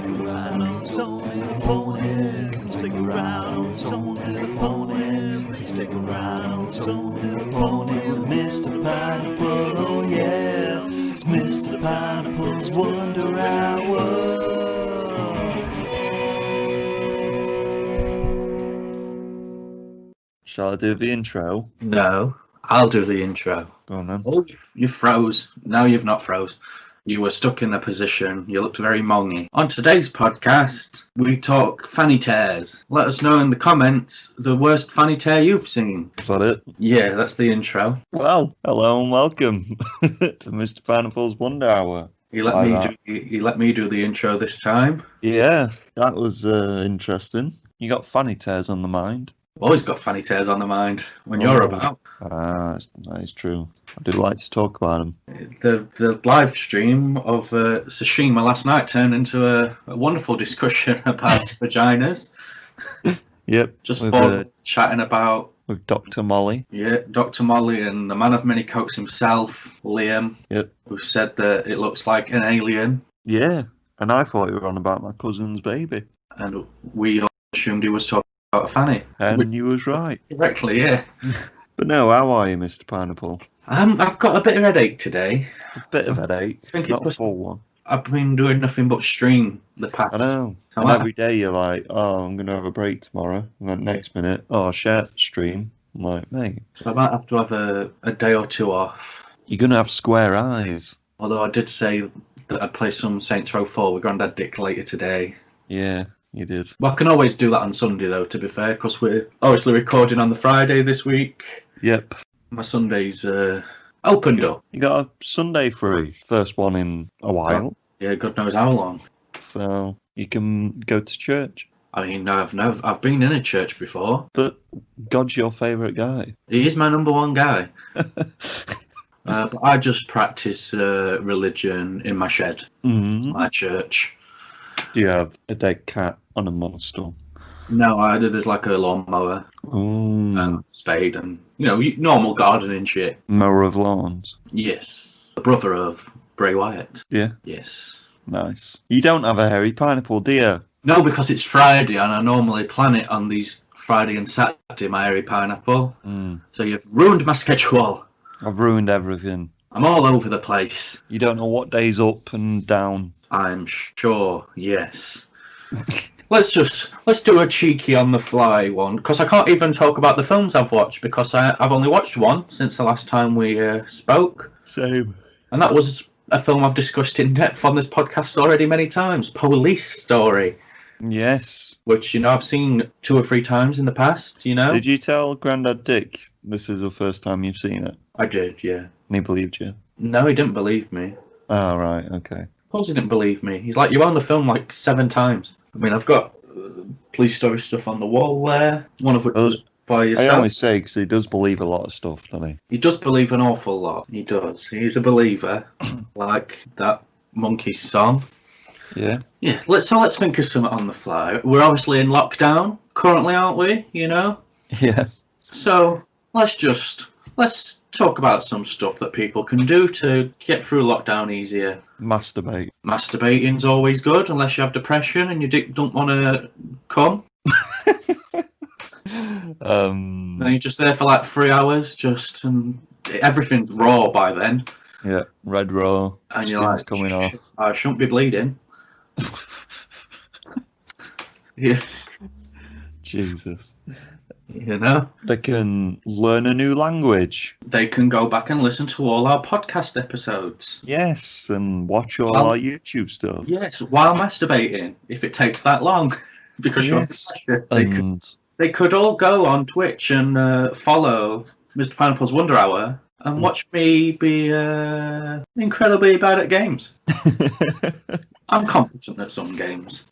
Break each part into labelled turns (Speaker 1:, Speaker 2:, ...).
Speaker 1: take a ride on Tony the Pony. Come take a ride on Tony the Pony. Please take a ride on Tony the Pony with Mr. Pineapple. Oh yeah, it's Mr. Pineapple's Wonder Hour.
Speaker 2: Shall I do the intro?
Speaker 3: No, I'll do the intro.
Speaker 2: Go on then.
Speaker 3: Oh, you froze. No, you've not froze. You were stuck in a position. You looked very mongy. On today's podcast, we talk fanny tears. Let us know in the comments the worst fanny tear you've seen.
Speaker 2: Is that it?
Speaker 3: Yeah, that's the intro.
Speaker 2: Well, hello and welcome to Mr. Pineapple's Wonder Hour.
Speaker 3: You let me do the intro this time.
Speaker 2: Yeah, that was interesting. You got fanny tears on the mind.
Speaker 3: Always got fanny tears on the mind when you're about.
Speaker 2: That is true. I do like to talk about them.
Speaker 3: The live stream of Tsushima last night turned into a wonderful discussion about vaginas.
Speaker 2: Yep.
Speaker 3: Just chatting about
Speaker 2: with Dr. Molly.
Speaker 3: Yeah, Dr. Molly and the man of many coats himself, Liam.
Speaker 2: Yep.
Speaker 3: Who said that it looks like an alien.
Speaker 2: Yeah, and I thought you were on about my cousin's baby.
Speaker 3: And we all assumed he was talking about a fanny.
Speaker 2: And you was right.
Speaker 3: Correctly, yeah.
Speaker 2: But no, how are you, Mr. Pineapple?
Speaker 3: I've got a bit of headache today.
Speaker 2: A bit of headache, not a full one.
Speaker 3: I've been doing nothing but stream the past.
Speaker 2: I know. And every day you're like, oh, I'm going to have a break tomorrow. And then next minute, oh, share stream. I'm like, mate.
Speaker 3: So I might have to have a day or two off.
Speaker 2: You're going to have square eyes.
Speaker 3: Although I did say that I'd play some Saints Row 4 with Grandad Dick later today.
Speaker 2: Yeah, you did.
Speaker 3: Well, I can always do that on Sunday, though, to be fair, because we're obviously recording on the Friday this week.
Speaker 2: Yep.
Speaker 3: My Sunday's opened up.
Speaker 2: You got a Sunday free. First one in a while.
Speaker 3: Yeah, God knows how long.
Speaker 2: So you can go to church.
Speaker 3: I mean, I've been in a church before.
Speaker 2: But God's your favourite guy.
Speaker 3: He is my number one guy. But I just practice religion in my shed, my church.
Speaker 2: Do you have a dead cat on a monster?
Speaker 3: No, there's like a lawnmower, spade, and normal gardening shit.
Speaker 2: Mower of lawns.
Speaker 3: Yes, the brother of Bray Wyatt.
Speaker 2: Yeah.
Speaker 3: Yes.
Speaker 2: Nice. You don't have a hairy pineapple, do you?
Speaker 3: No, because it's Friday, and I normally plan it on these Friday and Saturday, my hairy pineapple. So you've ruined my schedule.
Speaker 2: I've ruined everything.
Speaker 3: I'm all over the place.
Speaker 2: You don't know what day's up and down.
Speaker 3: I'm sure, yes. Let's do a cheeky on the fly one, because I can't even talk about the films I've watched, because I've only watched one since the last time we spoke.
Speaker 2: Same.
Speaker 3: And that was a film I've discussed in depth on this podcast already many times, Police Story.
Speaker 2: Yes.
Speaker 3: Which, I've seen 2 or 3 times in the past,
Speaker 2: Did you tell Grandad Dick this is the first time you've seen it?
Speaker 3: I did, yeah.
Speaker 2: And he believed you?
Speaker 3: No, he didn't believe me.
Speaker 2: Oh, right, okay.
Speaker 3: Of course he didn't believe me. He's like, you own the film like 7 times. I mean, I've got Police Story stuff on the wall there, one of which was by yourself.
Speaker 2: I only say because he does believe a lot of stuff, doesn't he?
Speaker 3: He does believe an awful lot. He does. He's a believer, like that Monkey song.
Speaker 2: Yeah. Yeah.
Speaker 3: Let's think of something on the fly. We're obviously in lockdown currently, aren't we?
Speaker 2: Yeah.
Speaker 3: So let's talk about some stuff that people can do to get through lockdown easier.
Speaker 2: Masturbate.
Speaker 3: Masturbating's always good, unless you have depression and you don't want to come. And you're just there for like 3 hours, everything's raw by then.
Speaker 2: Yeah, red raw.
Speaker 3: And you're like,
Speaker 2: coming off.
Speaker 3: I shouldn't be bleeding. Yeah.
Speaker 2: Jesus.
Speaker 3: They
Speaker 2: can learn a new language.
Speaker 3: They can go back and listen to all our podcast episodes.
Speaker 2: Yes, and watch all our YouTube stuff.
Speaker 3: Yes, while masturbating, if it takes that long. Because they could all go on Twitch and follow Mr. Pineapple's Wonder Hour and watch me be incredibly bad at games. I'm competent at some games.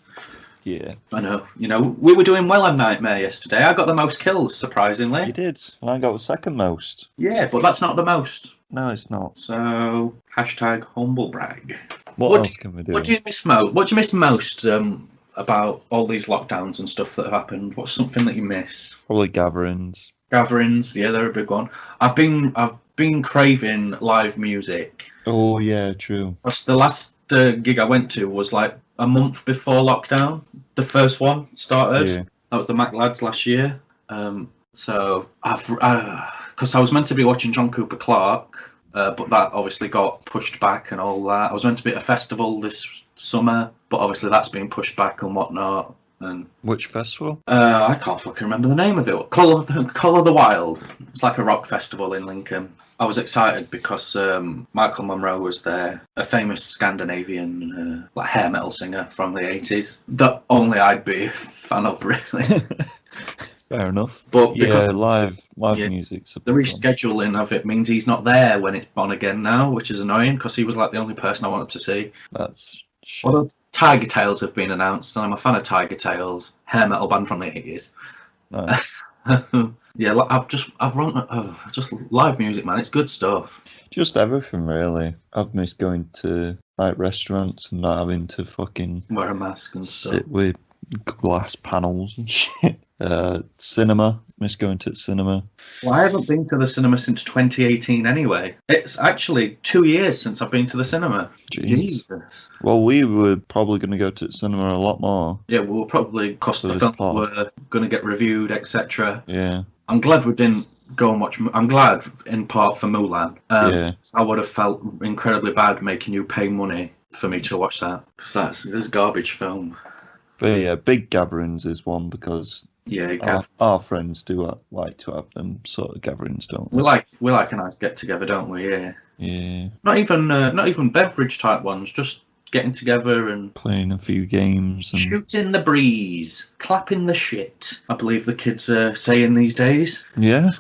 Speaker 2: Yeah.
Speaker 3: I know. We were doing well on Nightmare yesterday. I got the most kills, surprisingly.
Speaker 2: You did. I got the second most.
Speaker 3: Yeah, but that's not the most.
Speaker 2: No, it's not.
Speaker 3: So, #humblebrag.
Speaker 2: What else can we do?
Speaker 3: What do you miss most? What do you miss most about all these lockdowns and stuff that have happened? What's something that you miss?
Speaker 2: Probably gatherings.
Speaker 3: Gatherings, yeah, they're a big one. I've been craving live music.
Speaker 2: Oh yeah, true.
Speaker 3: The last gig I went to was like a month before lockdown. The first one started.
Speaker 2: Yeah.
Speaker 3: That was the Mac Lads last year. So because I was meant to be watching John Cooper Clarke, but that obviously got pushed back and all that. I was meant to be at a festival this summer, but obviously that's been pushed back and whatnot. And
Speaker 2: Which festival?
Speaker 3: I can't fucking remember the name of it. Colour of the Wild. It's like a rock festival in Lincoln. I was excited because Michael Monroe was there, a famous Scandinavian like hair metal singer from the 80s. That only I'd be a fan of, really.
Speaker 2: Fair enough.
Speaker 3: But because
Speaker 2: live
Speaker 3: yeah,
Speaker 2: music's a
Speaker 3: the
Speaker 2: big one.
Speaker 3: rescheduling of it means he's not there when it's on again now, which is annoying because he was like the only person I wanted to see.
Speaker 2: That's shit.
Speaker 3: Although Tiger Tails have been announced, and I'm a fan of Tiger Tails, hair metal band from the 80s.
Speaker 2: Nice.
Speaker 3: Yeah, I've run just live music, man. It's good stuff.
Speaker 2: Just everything, really. I've missed going to like restaurants and not having to fucking
Speaker 3: Wear a mask and stuff.
Speaker 2: sit with glass panels and shit. Cinema. Miss going to the cinema.
Speaker 3: Well, I haven't been to the cinema since 2018 anyway. It's actually 2 years since I've been to the cinema.
Speaker 2: Jeez.
Speaker 3: Jesus.
Speaker 2: Well, we were probably going to go to the cinema a lot more.
Speaker 3: Yeah, we'll probably, because the films were going to get reviewed, etc.
Speaker 2: Yeah.
Speaker 3: I'm glad we didn't go and watch. I'm glad, in part, for Mulan.
Speaker 2: Yeah.
Speaker 3: I would have felt incredibly bad making you pay money for me to watch that, because this is a garbage film.
Speaker 2: But yeah, big gatherings is one because
Speaker 3: Yeah,
Speaker 2: our friends do like to have them sort of gatherings, don't they?
Speaker 3: we like a nice get together, don't we? Yeah.
Speaker 2: Yeah.
Speaker 3: Not even beverage type ones. Just getting together and
Speaker 2: Playing a few games and
Speaker 3: shooting the breeze, clapping the shit. I believe the kids are saying these days.
Speaker 2: yeah,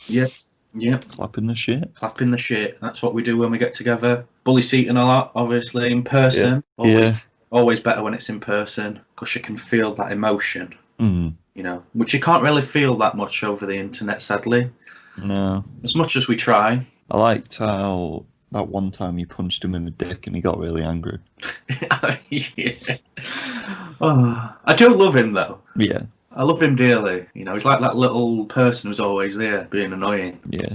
Speaker 3: Yep.
Speaker 2: clapping the shit.
Speaker 3: Clapping the shit. That's what we do when we get together. Bully seating a lot, obviously, in person.
Speaker 2: Yeah.
Speaker 3: Always better when it's in person, because you can feel that emotion,
Speaker 2: Mm.
Speaker 3: you know, which you can't really feel that much over the internet, sadly.
Speaker 2: No.
Speaker 3: As much as we try.
Speaker 2: I liked how that one time you punched him in the dick and he got really angry.
Speaker 3: Yeah. Oh, I do love him, though.
Speaker 2: Yeah.
Speaker 3: I love him dearly. You know, he's like that little person who's always there, being annoying.
Speaker 2: Yeah.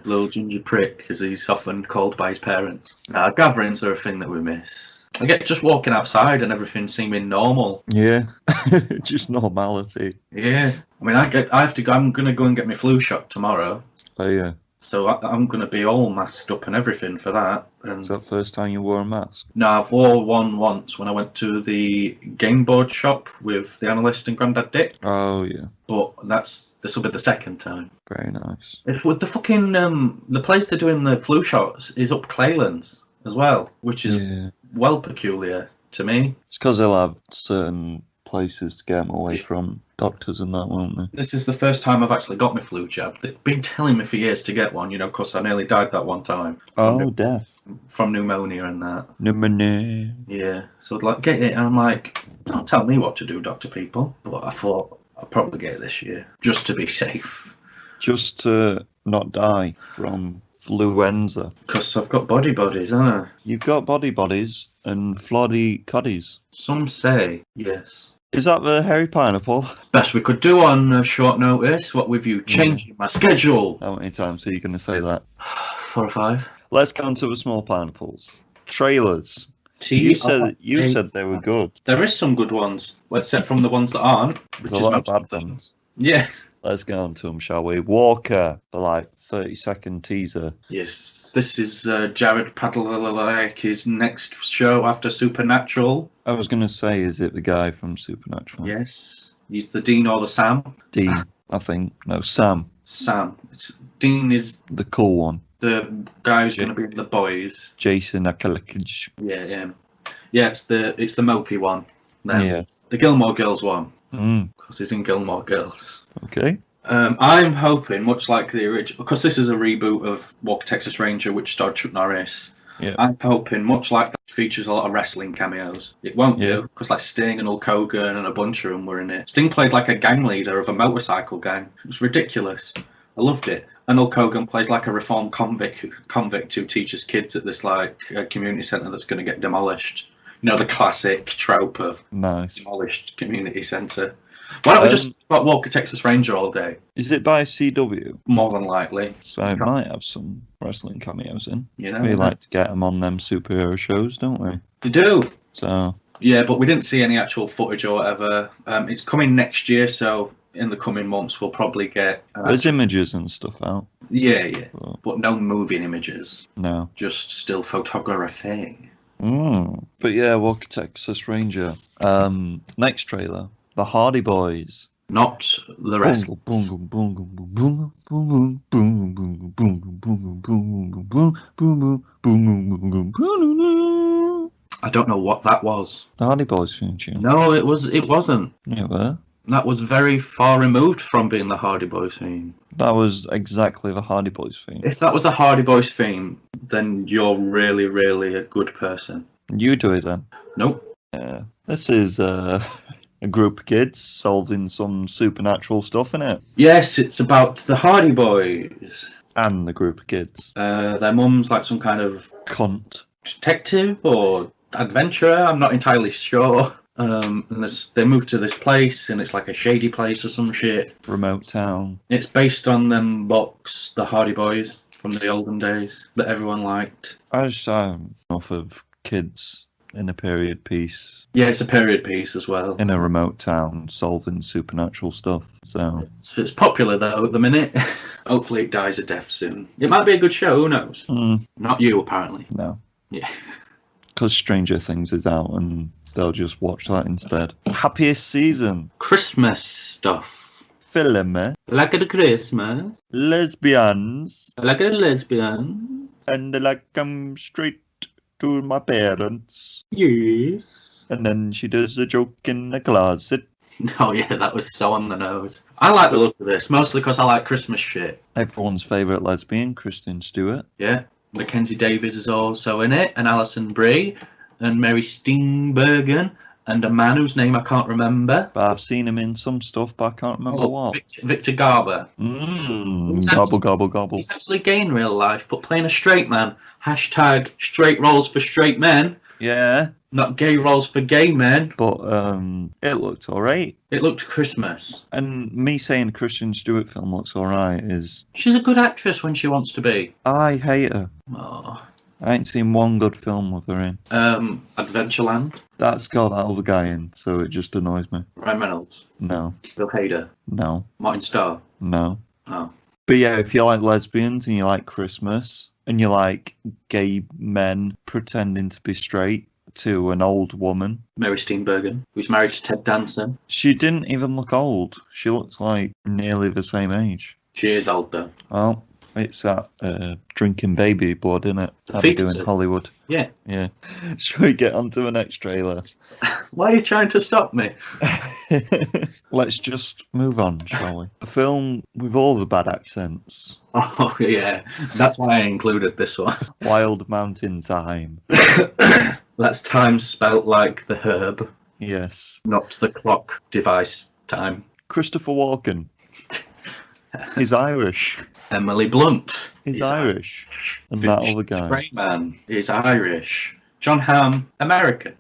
Speaker 3: Little ginger prick, as he's often called by his parents. Gatherings are a thing that we miss. I get just walking outside and everything seeming normal.
Speaker 2: Yeah. Just normality.
Speaker 3: Yeah. I mean, I'm going to go and get my flu shot tomorrow.
Speaker 2: Oh, yeah.
Speaker 3: So I'm going to be all masked up and everything for that. And
Speaker 2: Is that the first time you wore a mask?
Speaker 3: no, I've wore one once when I went to the game board shop with the analyst and Grandad Dick.
Speaker 2: Oh, yeah.
Speaker 3: But this will be the second time.
Speaker 2: Very nice.
Speaker 3: It's with the fucking the place they're doing the flu shots is up Claylands as well, which is well peculiar to me.
Speaker 2: It's because they'll have certain places to get them away from doctors and that, won't they?
Speaker 3: This is the first time I've actually got my flu jab. They've been telling me for years to get one, you know, because I nearly died that one time.
Speaker 2: Death.
Speaker 3: From pneumonia and that.
Speaker 2: Pneumonia.
Speaker 3: Yeah, so I'd like get it, and I'm like, don't tell me what to do, Dr. People. But I thought I'll probably get it this year, just to be safe.
Speaker 2: Just to not die from fluenza.
Speaker 3: Because I've got body bodies, haven't I?
Speaker 2: You've got bodies and floddy coddies.
Speaker 3: Some say yes.
Speaker 2: Is that the hairy pineapple?
Speaker 3: Best we could do on short notice. What with you changing my schedule?
Speaker 2: How many times are you going to say that?
Speaker 3: 4 or 5.
Speaker 2: Let's go on to the small pineapples. Trailers. You said they were good.
Speaker 3: There is some good ones, except from the ones that aren't.
Speaker 2: There's a lot of bad ones.
Speaker 3: Yeah.
Speaker 2: Let's get on to them, shall we? Walker, the 30-second teaser.
Speaker 3: Yes, this is Jared Padalecki's next show after Supernatural.
Speaker 2: I was going to say, is it the guy from Supernatural?
Speaker 3: Yes, he's the Dean or the Sam.
Speaker 2: Dean, I think. No, Sam.
Speaker 3: Sam. Dean is
Speaker 2: the cool one.
Speaker 3: The guy who's going to be in The Boys.
Speaker 2: Jason Akalakij.
Speaker 3: Yeah. It's the mopey one. Then.
Speaker 2: Yeah.
Speaker 3: The Gilmore Girls one.
Speaker 2: Mm.
Speaker 3: Because he's in Gilmore Girls.
Speaker 2: Okay.
Speaker 3: I'm hoping, much like the original, because this is a reboot of Walker Texas Ranger, which starred Chuck Norris.
Speaker 2: Yeah.
Speaker 3: I'm hoping, much like that, features a lot of wrestling cameos. It won't do, because like Sting and Hulk Hogan and a bunch of them were in it. Sting played like a gang leader of a motorcycle gang. It was ridiculous. I loved it. And Hulk Hogan plays like a reformed convict who teaches kids at this community centre that's going to get demolished. You know, the classic trope of demolished community centre. Why don't we just watch Walker Texas Ranger all day?
Speaker 2: Is it by CW?
Speaker 3: More than likely.
Speaker 2: So it might have some wrestling cameos in.
Speaker 3: You know,
Speaker 2: we like to get them on them superhero shows, don't we?
Speaker 3: They do.
Speaker 2: So
Speaker 3: Yeah, but we didn't see any actual footage or whatever. It's coming next year, so in the coming months we'll probably get.
Speaker 2: There's images and stuff out.
Speaker 3: Yeah, but no moving images.
Speaker 2: No.
Speaker 3: Just still photography.
Speaker 2: But yeah, Walker Texas Ranger. Next trailer, The Hardy Boys.
Speaker 3: Not the rest. I don't know what that was.
Speaker 2: The Hardy Boys theme tune.
Speaker 3: No, it wasn't.
Speaker 2: Yeah, were.
Speaker 3: That was very far removed from being the Hardy Boys theme.
Speaker 2: That was exactly the Hardy Boys theme.
Speaker 3: If that was the Hardy Boys theme, then you're really, really a good person.
Speaker 2: You do it then.
Speaker 3: Nope.
Speaker 2: Yeah. This is a group of kids solving some supernatural stuff, in it.
Speaker 3: Yes, it's about the Hardy Boys.
Speaker 2: And the group of kids.
Speaker 3: Their mum's like some kind of
Speaker 2: Cunt.
Speaker 3: detective or adventurer. I'm not entirely sure. And they move to this place, and it's like a shady place or some shit.
Speaker 2: Remote town.
Speaker 3: It's based on them books, the Hardy Boys from the olden days that everyone liked.
Speaker 2: I just enough of kids in a period piece.
Speaker 3: Yeah, it's a period piece as well.
Speaker 2: In a remote town solving supernatural stuff. So
Speaker 3: it's popular though at the minute. Hopefully it dies a death soon. It might be a good show, who knows? Not you, apparently.
Speaker 2: No.
Speaker 3: Yeah.
Speaker 2: Because Stranger Things is out and they'll just watch that instead. Happiest season.
Speaker 3: Christmas stuff.
Speaker 2: Film.
Speaker 3: Like at Christmas.
Speaker 2: Lesbians.
Speaker 3: Like a lesbian.
Speaker 2: And like I'm straight to my parents.
Speaker 3: Yes.
Speaker 2: And then she does the joke in the closet.
Speaker 3: Oh yeah, that was so on the nose. I like the look of this, mostly because I like Christmas shit.
Speaker 2: Everyone's favourite lesbian, Kristen Stewart.
Speaker 3: Yeah. Mackenzie Davis is also in it, and Alison Brie, and Mary Steenburgen, and a man whose name I can't remember.
Speaker 2: But I've seen him in some stuff, but I can't remember what.
Speaker 3: Victor Garber.
Speaker 2: Gobble, gobble, gobble.
Speaker 3: He's actually gay in real life, but playing a straight man. Hashtag straight roles for straight men.
Speaker 2: Yeah.
Speaker 3: Not gay roles for gay men.
Speaker 2: But it looked alright.
Speaker 3: It looked Christmas.
Speaker 2: And me saying a Kristen Stewart film looks alright is...
Speaker 3: She's a good actress when she wants to be.
Speaker 2: I hate her.
Speaker 3: Oh.
Speaker 2: I ain't seen one good film with her in.
Speaker 3: Adventureland.
Speaker 2: That's got that other guy in, so it just annoys me.
Speaker 3: Ryan Reynolds.
Speaker 2: No.
Speaker 3: Bill Hader.
Speaker 2: No.
Speaker 3: Martin Starr.
Speaker 2: No.
Speaker 3: Oh.
Speaker 2: But yeah, if you like lesbians and you like Christmas and you like gay men pretending to be straight to an old woman.
Speaker 3: Mary Steenburgen, who's married to Ted Danson.
Speaker 2: She didn't even look old. She looks like nearly the same age.
Speaker 3: She is old though.
Speaker 2: Oh, it's that drinking baby blood, isn't it? How they do in Hollywood.
Speaker 3: Yeah.
Speaker 2: Yeah. Shall we get on to the next trailer?
Speaker 3: Why are you trying to stop me?
Speaker 2: Let's just move on, shall we? A film with all the bad accents.
Speaker 3: Oh, yeah. That's why I included this one.
Speaker 2: Wild Mountain Time.
Speaker 3: That's time spelt like the herb.
Speaker 2: Yes.
Speaker 3: Not the clock device time.
Speaker 2: Christopher Walken. He's Irish.
Speaker 3: Emily Blunt.
Speaker 2: He's Irish. And that other guy.
Speaker 3: Great man is Irish. John Hamm, American.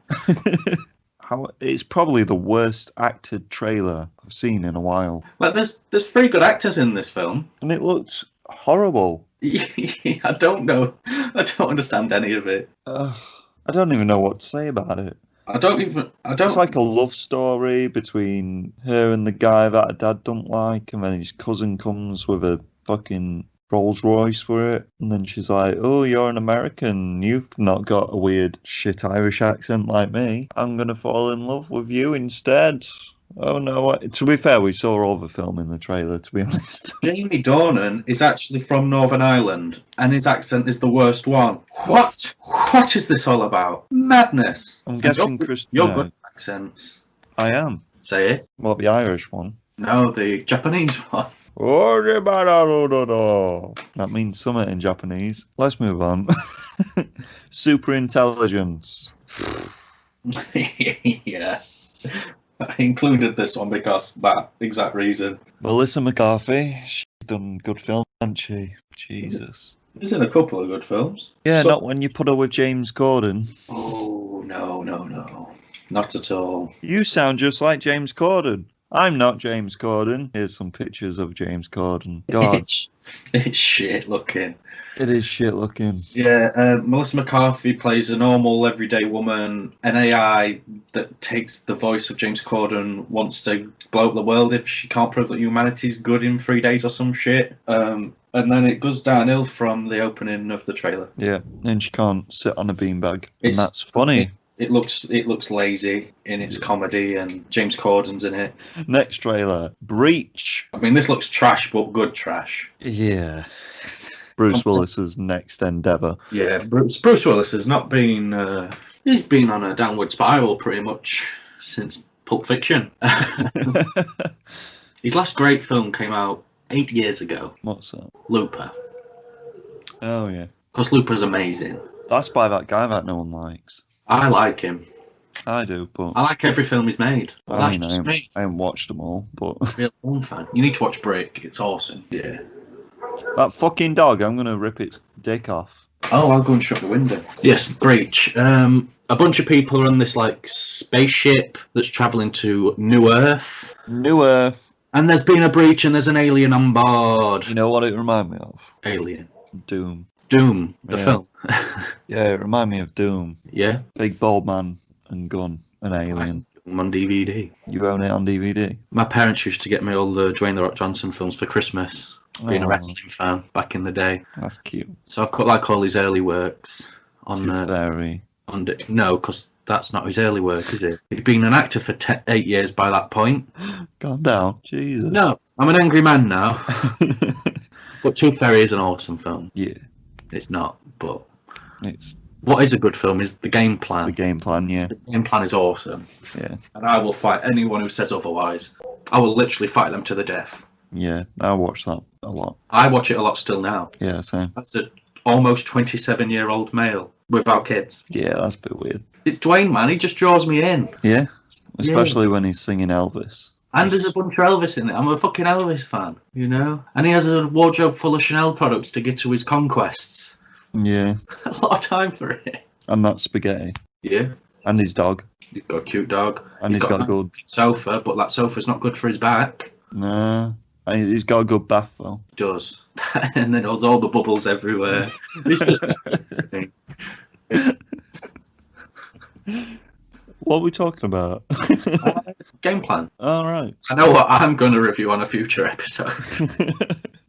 Speaker 2: It's probably the worst acted trailer I've seen in a while.
Speaker 3: Well, there's 3 good actors in this film.
Speaker 2: And it looked horrible.
Speaker 3: I don't know. I don't understand any of it.
Speaker 2: I don't even know what to say about it.
Speaker 3: It's
Speaker 2: like a love story between her and the guy that her dad don't like, and then his cousin comes with a fucking Rolls Royce for it, and then she's like, oh, you're an American, you've not got a weird shit Irish accent like me, I'm gonna fall in love with you instead. Oh no, to be fair, we saw all the film in the trailer, to be honest.
Speaker 3: Jamie Dornan is actually from Northern Ireland, and his accent is the worst one. What is this all about? Madness.
Speaker 2: I'm guessing
Speaker 3: you're good at accents.
Speaker 2: I am.
Speaker 3: Say it.
Speaker 2: Well, the Irish one.
Speaker 3: No, the Japanese one.
Speaker 2: That means something in Japanese. Let's move on. Super intelligence.
Speaker 3: Yeah. I included this one because that exact reason.
Speaker 2: Melissa McCarthy, she's done good films, hasn't she? Jesus.
Speaker 3: She's in a couple of good films.
Speaker 2: Yeah, not when you put her with James Corden.
Speaker 3: Oh, no. Not at all.
Speaker 2: You sound just like James Corden. I'm not James Corden. Here's some pictures of James Corden. God,
Speaker 3: It's shit looking.
Speaker 2: it is shit looking.
Speaker 3: Yeah, Melissa McCarthy plays a normal, everyday woman. An AI that takes the voice of James Corden wants to blow up the world if she can't prove that humanity's good in 3 days or some shit. And then it goes downhill from the opening of the trailer.
Speaker 2: Yeah, and she can't sit on a beanbag. And
Speaker 3: It's-
Speaker 2: that's funny.
Speaker 3: It looks lazy in its comedy, and James Corden's in it.
Speaker 2: Next trailer, Breach.
Speaker 3: I mean, this looks trash, but good trash.
Speaker 2: Yeah. Bruce Willis's next endeavour.
Speaker 3: Yeah, Bruce Willis has not been. He's been on a downward spiral pretty much since Pulp Fiction. His last great film came out 8 years ago.
Speaker 2: What's that?
Speaker 3: Looper.
Speaker 2: Oh, yeah.
Speaker 3: Because Looper's amazing.
Speaker 2: That's by that guy that no one likes.
Speaker 3: I like him.
Speaker 2: I do, but
Speaker 3: I like every film he's made. Well,
Speaker 2: I
Speaker 3: that's
Speaker 2: mean,
Speaker 3: just me.
Speaker 2: I haven't watched them all, but
Speaker 3: Real film fan. You need to watch Brick. It's awesome. Yeah.
Speaker 2: that fucking dog, I'm gonna rip its dick off.
Speaker 3: Oh, I'll go and shut the window. Yes, Breach. A bunch of people are on this like spaceship that's traveling to New Earth.
Speaker 2: New Earth.
Speaker 3: And there's been a breach and there's an alien on board.
Speaker 2: You know what it reminded me of?
Speaker 3: Alien.
Speaker 2: Doom.
Speaker 3: Doom, the
Speaker 2: Yeah.
Speaker 3: film.
Speaker 2: Yeah, it reminded me of Doom.
Speaker 3: Yeah.
Speaker 2: Big bald man and gun and alien.
Speaker 3: I'm on DVD.
Speaker 2: You own it on DVD?
Speaker 3: My parents used to get me all the Dwayne The Rock Johnson films for Christmas. Being a
Speaker 2: Oh.
Speaker 3: wrestling fan back in the day.
Speaker 2: That's cute.
Speaker 3: So I've got like all his early works on
Speaker 2: Very.
Speaker 3: no, because that's not his early work, is it? He'd been an actor for 8 years by that point.
Speaker 2: Calm down. Jesus.
Speaker 3: No, I'm an angry man now. But Tooth Fairy is an awesome film.
Speaker 2: Yeah.
Speaker 3: It's not, but
Speaker 2: It's
Speaker 3: what is a good film is the game plan.
Speaker 2: the game plan, yeah.
Speaker 3: The game plan is awesome.
Speaker 2: Yeah.
Speaker 3: And I will fight anyone who says otherwise. I will literally fight them to the death.
Speaker 2: Yeah. I watch that a lot.
Speaker 3: I watch it a lot still now.
Speaker 2: Yeah, same.
Speaker 3: That's a almost 27-year-old male without kids.
Speaker 2: Yeah, that's a bit weird.
Speaker 3: It's Dwayne, man. He just draws me in.
Speaker 2: Yeah. Especially when he's singing Elvis.
Speaker 3: And there's a bunch of Elvis in it. I'm a fucking Elvis fan, you know? And he has a wardrobe full of Chanel products to get to his conquests.
Speaker 2: Yeah.
Speaker 3: A lot of time for it.
Speaker 2: And that spaghetti.
Speaker 3: Yeah.
Speaker 2: And his dog.
Speaker 3: He's got a cute dog.
Speaker 2: And he's got a good.
Speaker 3: sofa, but that sofa's not good for his back.
Speaker 2: Nah. He's got a good bath, though.
Speaker 3: It does. And then all the bubbles everywhere. It's just...
Speaker 2: What are we talking about?
Speaker 3: Game plan.
Speaker 2: All right.
Speaker 3: I know what I'm going to review on a future episode.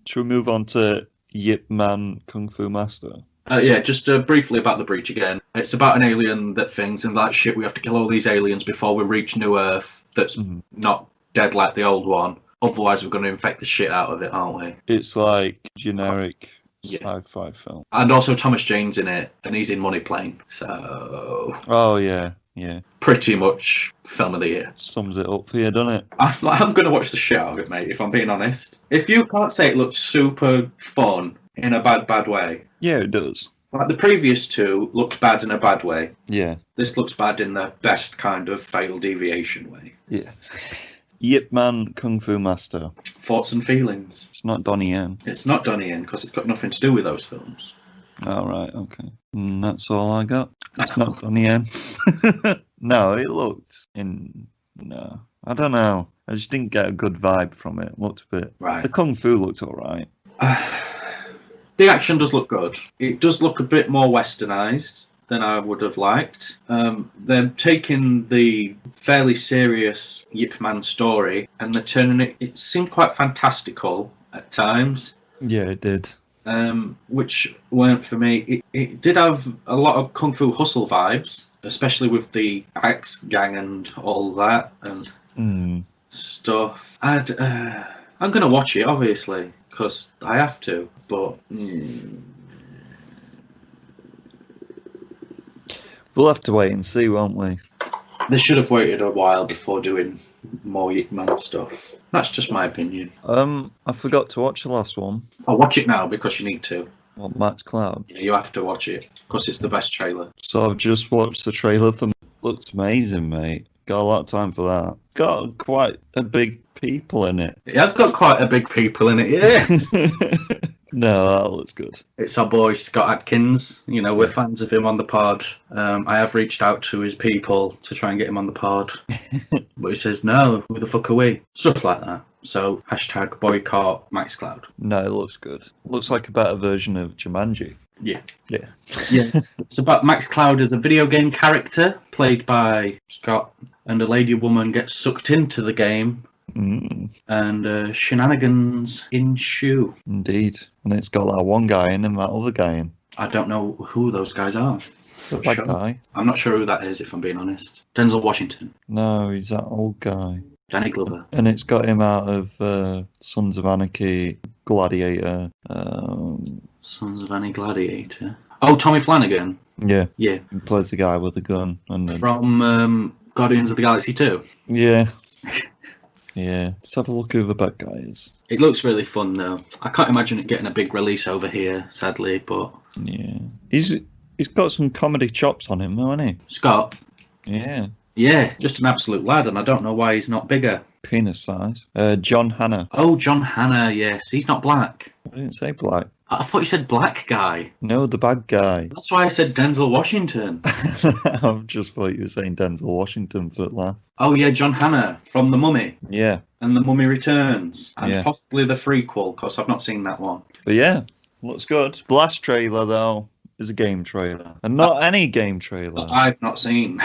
Speaker 2: Should we move on to Yip Man Kung Fu Master?
Speaker 3: Yeah, just briefly about the breach again. It's about an alien that thinks, and that shit, we have to kill all these aliens before we reach New Earth that's not dead like the old one. Otherwise, we're going to infect the shit out of it, aren't we?
Speaker 2: It's like generic sci-fi film.
Speaker 3: And also Thomas Jane's in it, and he's in Money Plane. So,
Speaker 2: Oh, yeah. Yeah.
Speaker 3: pretty much film of the year.
Speaker 2: Sums it up for you, doesn't it?
Speaker 3: I'm going to watch the shit out of it, mate, if I'm being honest. If you can't say it looks super fun in a bad way,
Speaker 2: Yeah, it does.
Speaker 3: like the previous two looked bad in a bad way,
Speaker 2: Yeah.
Speaker 3: this looks bad in the best kind of fail deviation way.
Speaker 2: Yeah. Yip Man Kung Fu Master.
Speaker 3: Thoughts and feelings.
Speaker 2: It's not Donnie Yen.
Speaker 3: It's not Donnie Yen because it's got nothing to do with those films.
Speaker 2: All right, okay. And that's all I got. It's not Donnie Yen. No, it looked no. I don't know. I just didn't get a good vibe from it. It looked a bit...
Speaker 3: Right.
Speaker 2: The Kung Fu looked all right.
Speaker 3: The action does look good. It does look a bit more westernized than I would have liked. They're taking the fairly serious Yip Man story and they're turning it... It seemed quite fantastical at times.
Speaker 2: Yeah, it did.
Speaker 3: Which weren't for me. It did have a lot of Kung Fu Hustle vibes, especially with the axe gang and all that and stuff. I'm going to watch it, obviously, because I have to, but...
Speaker 2: We'll have to wait and see, won't we?
Speaker 3: They should have waited a while before doing more Yip Man stuff. That's just my opinion.
Speaker 2: I forgot to watch the last one.
Speaker 3: I'll watch it now because you need to.
Speaker 2: What, Max Cloud?
Speaker 3: Yeah, you have to watch it because it's the best trailer.
Speaker 2: So I've just watched the trailer for... Looks amazing, mate. Got a lot of time for that. Got quite a big people in it.
Speaker 3: It has got quite a big people in it, yeah.
Speaker 2: No, that looks good.
Speaker 3: It's our boy Scott Adkins. You know, we're fans of him on the pod. I have reached out to his people to try and get him on the pod, but he says no. Who the fuck are we? Stuff like that. So hashtag boycott MaxCloud.
Speaker 2: No, it looks good. Looks like a better version of Jumanji.
Speaker 3: Yeah.
Speaker 2: Yeah.
Speaker 3: Yeah. It's about MaxCloud as a video game character played by Scott, and a lady woman gets sucked into the game. And shenanigans ensue.
Speaker 2: Indeed. And it's got that one guy in and that other guy in.
Speaker 3: I don't know who those guys are.
Speaker 2: That guy?
Speaker 3: I'm not sure who that is, if I'm being honest. Denzel Washington.
Speaker 2: No, he's that old guy.
Speaker 3: Danny Glover.
Speaker 2: And it's got him out of Sons of Anarchy, Gladiator.
Speaker 3: Sons of Anarchy, Gladiator. Oh, Tommy Flanagan.
Speaker 2: Yeah.
Speaker 3: Yeah.
Speaker 2: He plays the guy with the gun. And then...
Speaker 3: From Guardians of the Galaxy 2.
Speaker 2: Yeah. Yeah. Let's have a look who the bad guy is.
Speaker 3: It looks really fun, though. I can't imagine it getting a big release over here, sadly, but...
Speaker 2: Yeah. He's got some comedy chops on him, though, hasn't he?
Speaker 3: Scott?
Speaker 2: Yeah.
Speaker 3: Yeah, just an absolute lad, and I don't know why he's not bigger.
Speaker 2: Penis size. John Hannah.
Speaker 3: Oh, John Hannah, yes. He's not black.
Speaker 2: I didn't say black.
Speaker 3: I thought you said black guy.
Speaker 2: No, the bad guy.
Speaker 3: That's why I said Denzel Washington.
Speaker 2: I just thought you were saying Denzel Washington for that laugh.
Speaker 3: Oh, yeah, John Hannah from The Mummy.
Speaker 2: Yeah.
Speaker 3: And The Mummy Returns. And
Speaker 2: Yeah.
Speaker 3: possibly the prequel, because I've not seen that one.
Speaker 2: But yeah, looks good. The last trailer, though, is a game trailer. And not any game trailer.
Speaker 3: I've not seen.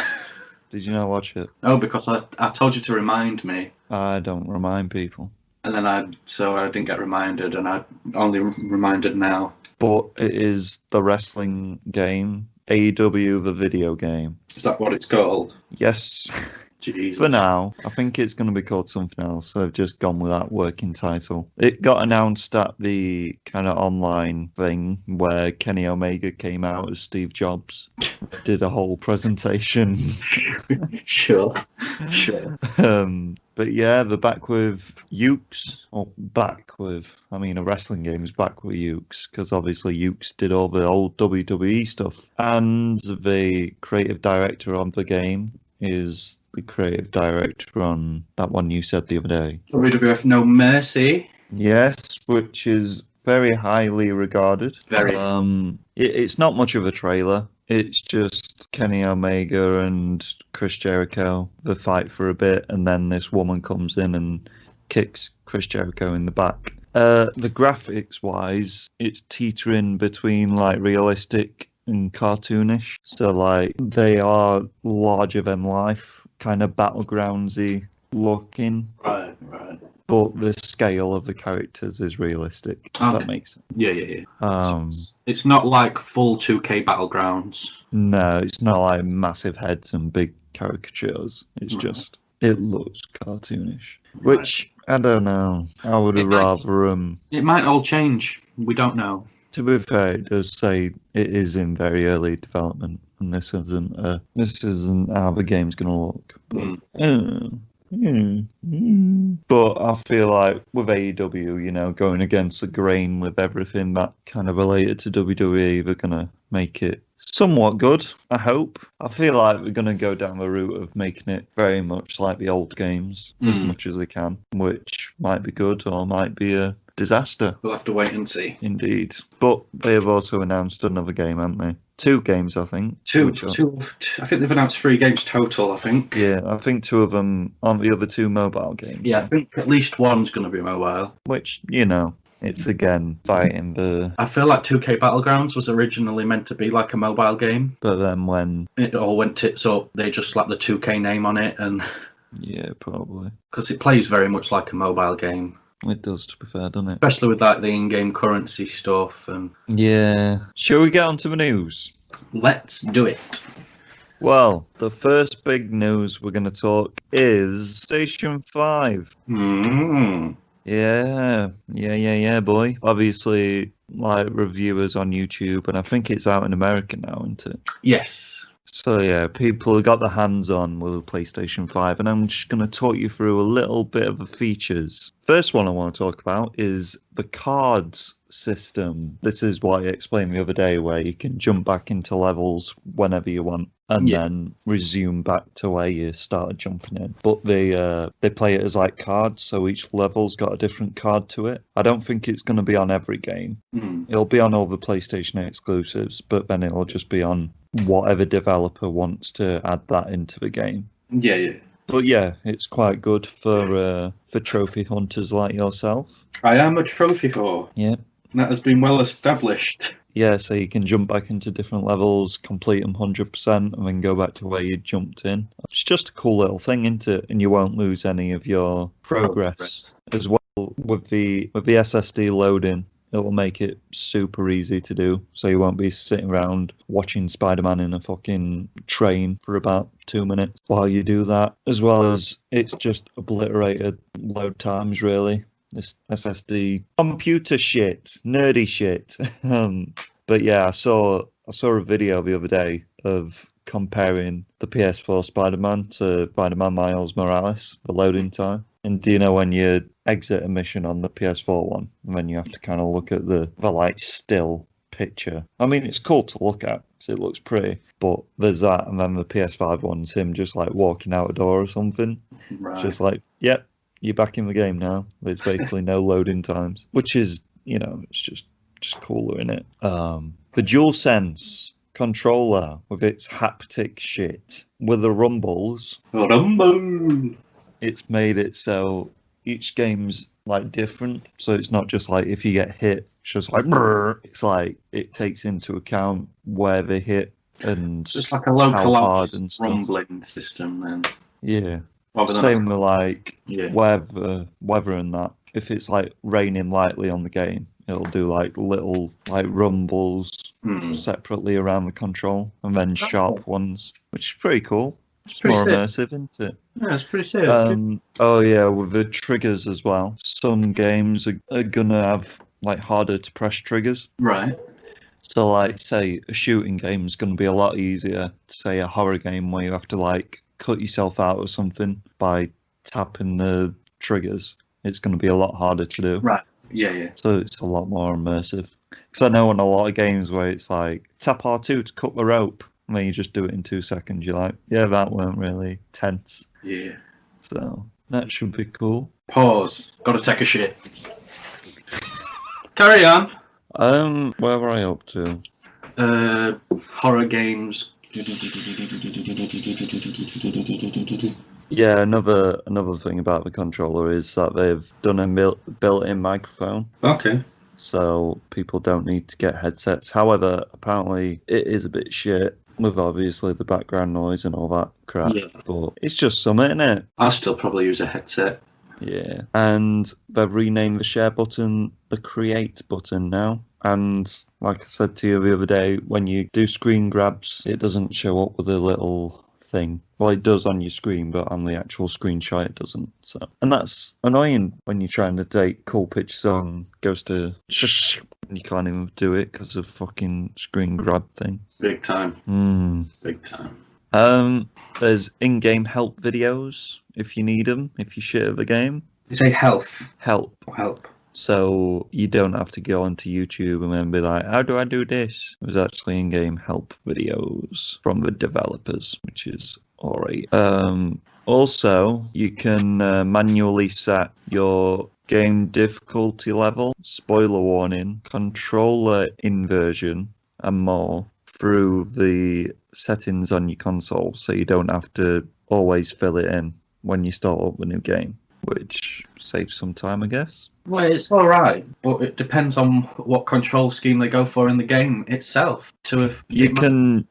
Speaker 2: Did you not watch it?
Speaker 3: Oh, because I told you to remind me.
Speaker 2: I don't remind people.
Speaker 3: And then I didn't get reminded, and I only reminded now.
Speaker 2: But it is the wrestling game, AEW, the video game.
Speaker 3: Is that what it's called?
Speaker 2: Yes.
Speaker 3: Jesus.
Speaker 2: For now, I think it's going to be called something else. So I've just gone with that working title. It got announced at the kind of online thing where Kenny Omega came out as Steve Jobs, did a whole presentation.
Speaker 3: Sure.
Speaker 2: But yeah, they're back with Ukes. Or back with, I mean, a wrestling game is back with Ukes, because obviously Ukes did all the old WWE stuff. And the creative director of the game is the creative director on that one you said the other day.
Speaker 3: WWF No Mercy.
Speaker 2: Yes, which is very highly regarded.
Speaker 3: Very.
Speaker 2: It's not much of a trailer. It's just Kenny Omega and Chris Jericho. They fight for a bit, and then this woman comes in and kicks Chris Jericho in the back. The graphics-wise, it's teetering between like realistic and cartoonish. So like they are larger than life, kind of battlegroundsy looking.
Speaker 3: Right.
Speaker 2: But the scale of the characters is realistic. If that makes sense.
Speaker 3: Yeah. It's not like full 2K Battlegrounds.
Speaker 2: No, it's not like massive heads and big caricatures. It's just, it looks cartoonish.
Speaker 3: Right.
Speaker 2: Which, I don't know. I would have rather...
Speaker 3: It might all change. We don't know.
Speaker 2: To be fair, it does say it is in very early development. And this isn't how the game's going to look. But I feel like with AEW, going against the grain with everything that kind of related to WWE, they're going to make it somewhat good, I hope. I feel like we're going to go down the route of making it very much like the old games as much as they can, which might be good or might be a disaster.
Speaker 3: We'll have to wait and see.
Speaker 2: Indeed. But they have also announced another game, haven't they? 2 games, I think.
Speaker 3: Two. I think they've announced 3 games total, I think.
Speaker 2: Yeah, I think 2 of them aren't the other 2 mobile games.
Speaker 3: Yeah, I think at least one's going to be mobile.
Speaker 2: Which, it's again fighting the...
Speaker 3: I feel like 2K Battlegrounds was originally meant to be like a mobile game.
Speaker 2: But then when...
Speaker 3: it all went tits up, they just slapped the 2K name on it, and...
Speaker 2: Yeah, probably.
Speaker 3: Because it plays very much like a mobile game.
Speaker 2: It does, to be fair, doesn't it?
Speaker 3: Especially with like the in-game currency stuff. And
Speaker 2: yeah. Shall we get on to the news?
Speaker 3: Let's do it.
Speaker 2: Well, the first big news we're going to talk is Station 5. Yeah, boy. Obviously, like reviewers on YouTube, and I think it's out in America now, isn't it?
Speaker 3: Yes.
Speaker 2: So yeah, people have got their hands on with the PlayStation 5, and I'm just going to talk you through a little bit of the features. First one I want to talk about is the cards system. This is what I explained the other day, where you can jump back into levels whenever you want, and then resume back to where you started jumping in. But they play it as like cards, so each level's got a different card to it. I don't think it's going to be on every game. It'll be on all the PlayStation exclusives, but then it'll just be on whatever developer wants to add that into the game.
Speaker 3: Yeah.
Speaker 2: But yeah, it's quite good for trophy hunters like yourself.
Speaker 3: I am a trophy whore.
Speaker 2: Yeah.
Speaker 3: That has been well established.
Speaker 2: Yeah, so you can jump back into different levels, complete them 100%, and then go back to where you jumped in. It's just a cool little thing, isn't it? And you won't lose any of your progress as well. With the SSD loading, it will make it super easy to do. So you won't be sitting around watching Spider-Man in a fucking train for about 2 minutes while you do that. As well as it's just obliterated load times, really. This SSD computer shit, nerdy shit. But yeah, I saw a video the other day of comparing the PS4 Spider-Man to Spider-Man Miles Morales, the loading time. And do you know when you exit a mission on the PS4 one, and then you have to kind of look at the like still picture? I mean, it's cool to look at, so it looks pretty, but there's that, and then the PS5 one's him just like walking out a door or something.
Speaker 3: Right.
Speaker 2: Just like, yep, you're back in the game now. There's basically no loading times, which is, it's just cooler, isn't it? The DualSense controller with its haptic shit with the rumbles.
Speaker 3: Rumble.
Speaker 2: It's made it so each game's like different, so it's not just like if you get hit, it's just like brrr. It's like it takes into account where they hit and
Speaker 3: just like a
Speaker 2: how hard and
Speaker 3: localized
Speaker 2: stuff.
Speaker 3: rumbling system, then.
Speaker 2: Yeah.
Speaker 3: Rather than
Speaker 2: Same with like
Speaker 3: Yeah.
Speaker 2: weather and that. If it's like raining lightly on the game, it'll do like little like rumbles separately around the control, and then sharp ones, which is pretty cool. It's
Speaker 3: pretty
Speaker 2: more
Speaker 3: sick.
Speaker 2: immersive, isn't it?
Speaker 3: Yeah, it's pretty sick.
Speaker 2: Oh yeah, with the triggers as well. Some games are gonna have like harder to press triggers.
Speaker 3: Right.
Speaker 2: So like, say a shooting game is gonna be a lot easier. Say a horror game where you have to like cut yourself out or something by tapping the triggers. It's gonna be a lot harder to do.
Speaker 3: Right. Yeah.
Speaker 2: So it's a lot more immersive. Because I know in a lot of games where it's like tap R2 to cut the rope, and then you just do it in 2 seconds. You're like, yeah, that weren't really tense.
Speaker 3: Yeah.
Speaker 2: So that should be cool.
Speaker 3: Pause. Gotta take a shit. Carry on.
Speaker 2: Where were I up to?
Speaker 3: Horror games.
Speaker 2: Yeah, another thing about the controller is that they've done a built-in microphone.
Speaker 3: Okay.
Speaker 2: So people don't need to get headsets. However, apparently it is a bit shit with obviously the background noise and all that crap.
Speaker 3: Yeah.
Speaker 2: But it's just something, isn't it?
Speaker 3: I'll still probably use a headset.
Speaker 2: Yeah. And they've renamed the share button the create button now. And like I said to you the other day, when you do screen grabs, it doesn't show up with a little thing. Well, it does on your screen, but on the actual screenshot it doesn't. So, and that's annoying when you're trying to take cool pictures on, goes to shush, and you can't even do it because of fucking screen grab thing.
Speaker 3: Big time. Big time.
Speaker 2: There's in-game help videos if you need them, if you shit at the game.
Speaker 3: You say health.
Speaker 2: Help.
Speaker 3: Help.
Speaker 2: So you don't have to go onto YouTube and then be like, how do I do this? There's actually in-game help videos from the developers, which is alright. Also, you can manually set your game difficulty level, spoiler warning, controller inversion, and more through the settings on your console, so you don't have to always fill it in when you start up the new game, which saves some time, I guess.
Speaker 3: Well, it's all right, but it depends on what control scheme they go for in the game itself.
Speaker 2: You can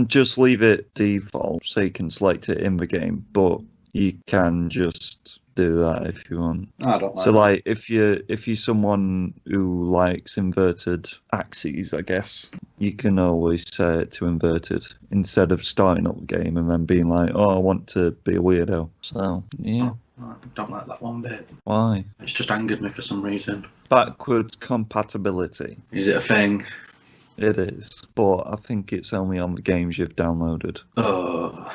Speaker 2: just leave it default, so you can select it in the game, but you can just do that if you want.
Speaker 3: I don't like
Speaker 2: so
Speaker 3: that.
Speaker 2: like if you're someone who likes inverted axes, I guess you can always set it to inverted instead of starting up the game and then being like, oh, I want to be a weirdo. So yeah.
Speaker 3: I don't like that one bit.
Speaker 2: Why?
Speaker 3: It's just angered me for some reason.
Speaker 2: Backward compatibility.
Speaker 3: Is it a thing?
Speaker 2: It is, but I think it's only on the games you've downloaded.
Speaker 3: Oh.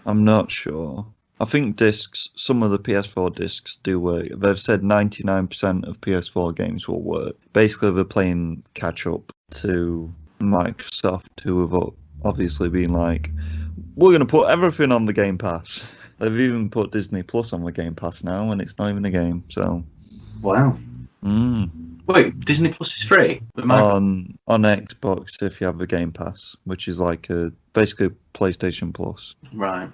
Speaker 2: I'm not sure. I think discs, some of the PS4 discs do work. They've said 99% of PS4 games will work. Basically, they're playing catch up to Microsoft, who have obviously been like, we're going to put everything on the Game Pass. They've even put Disney Plus on the Game Pass now, and it's not even a game, so...
Speaker 3: Wow. Wait, Disney Plus is free?
Speaker 2: On Xbox if you have the Game Pass, which is like basically PlayStation Plus.
Speaker 3: Right.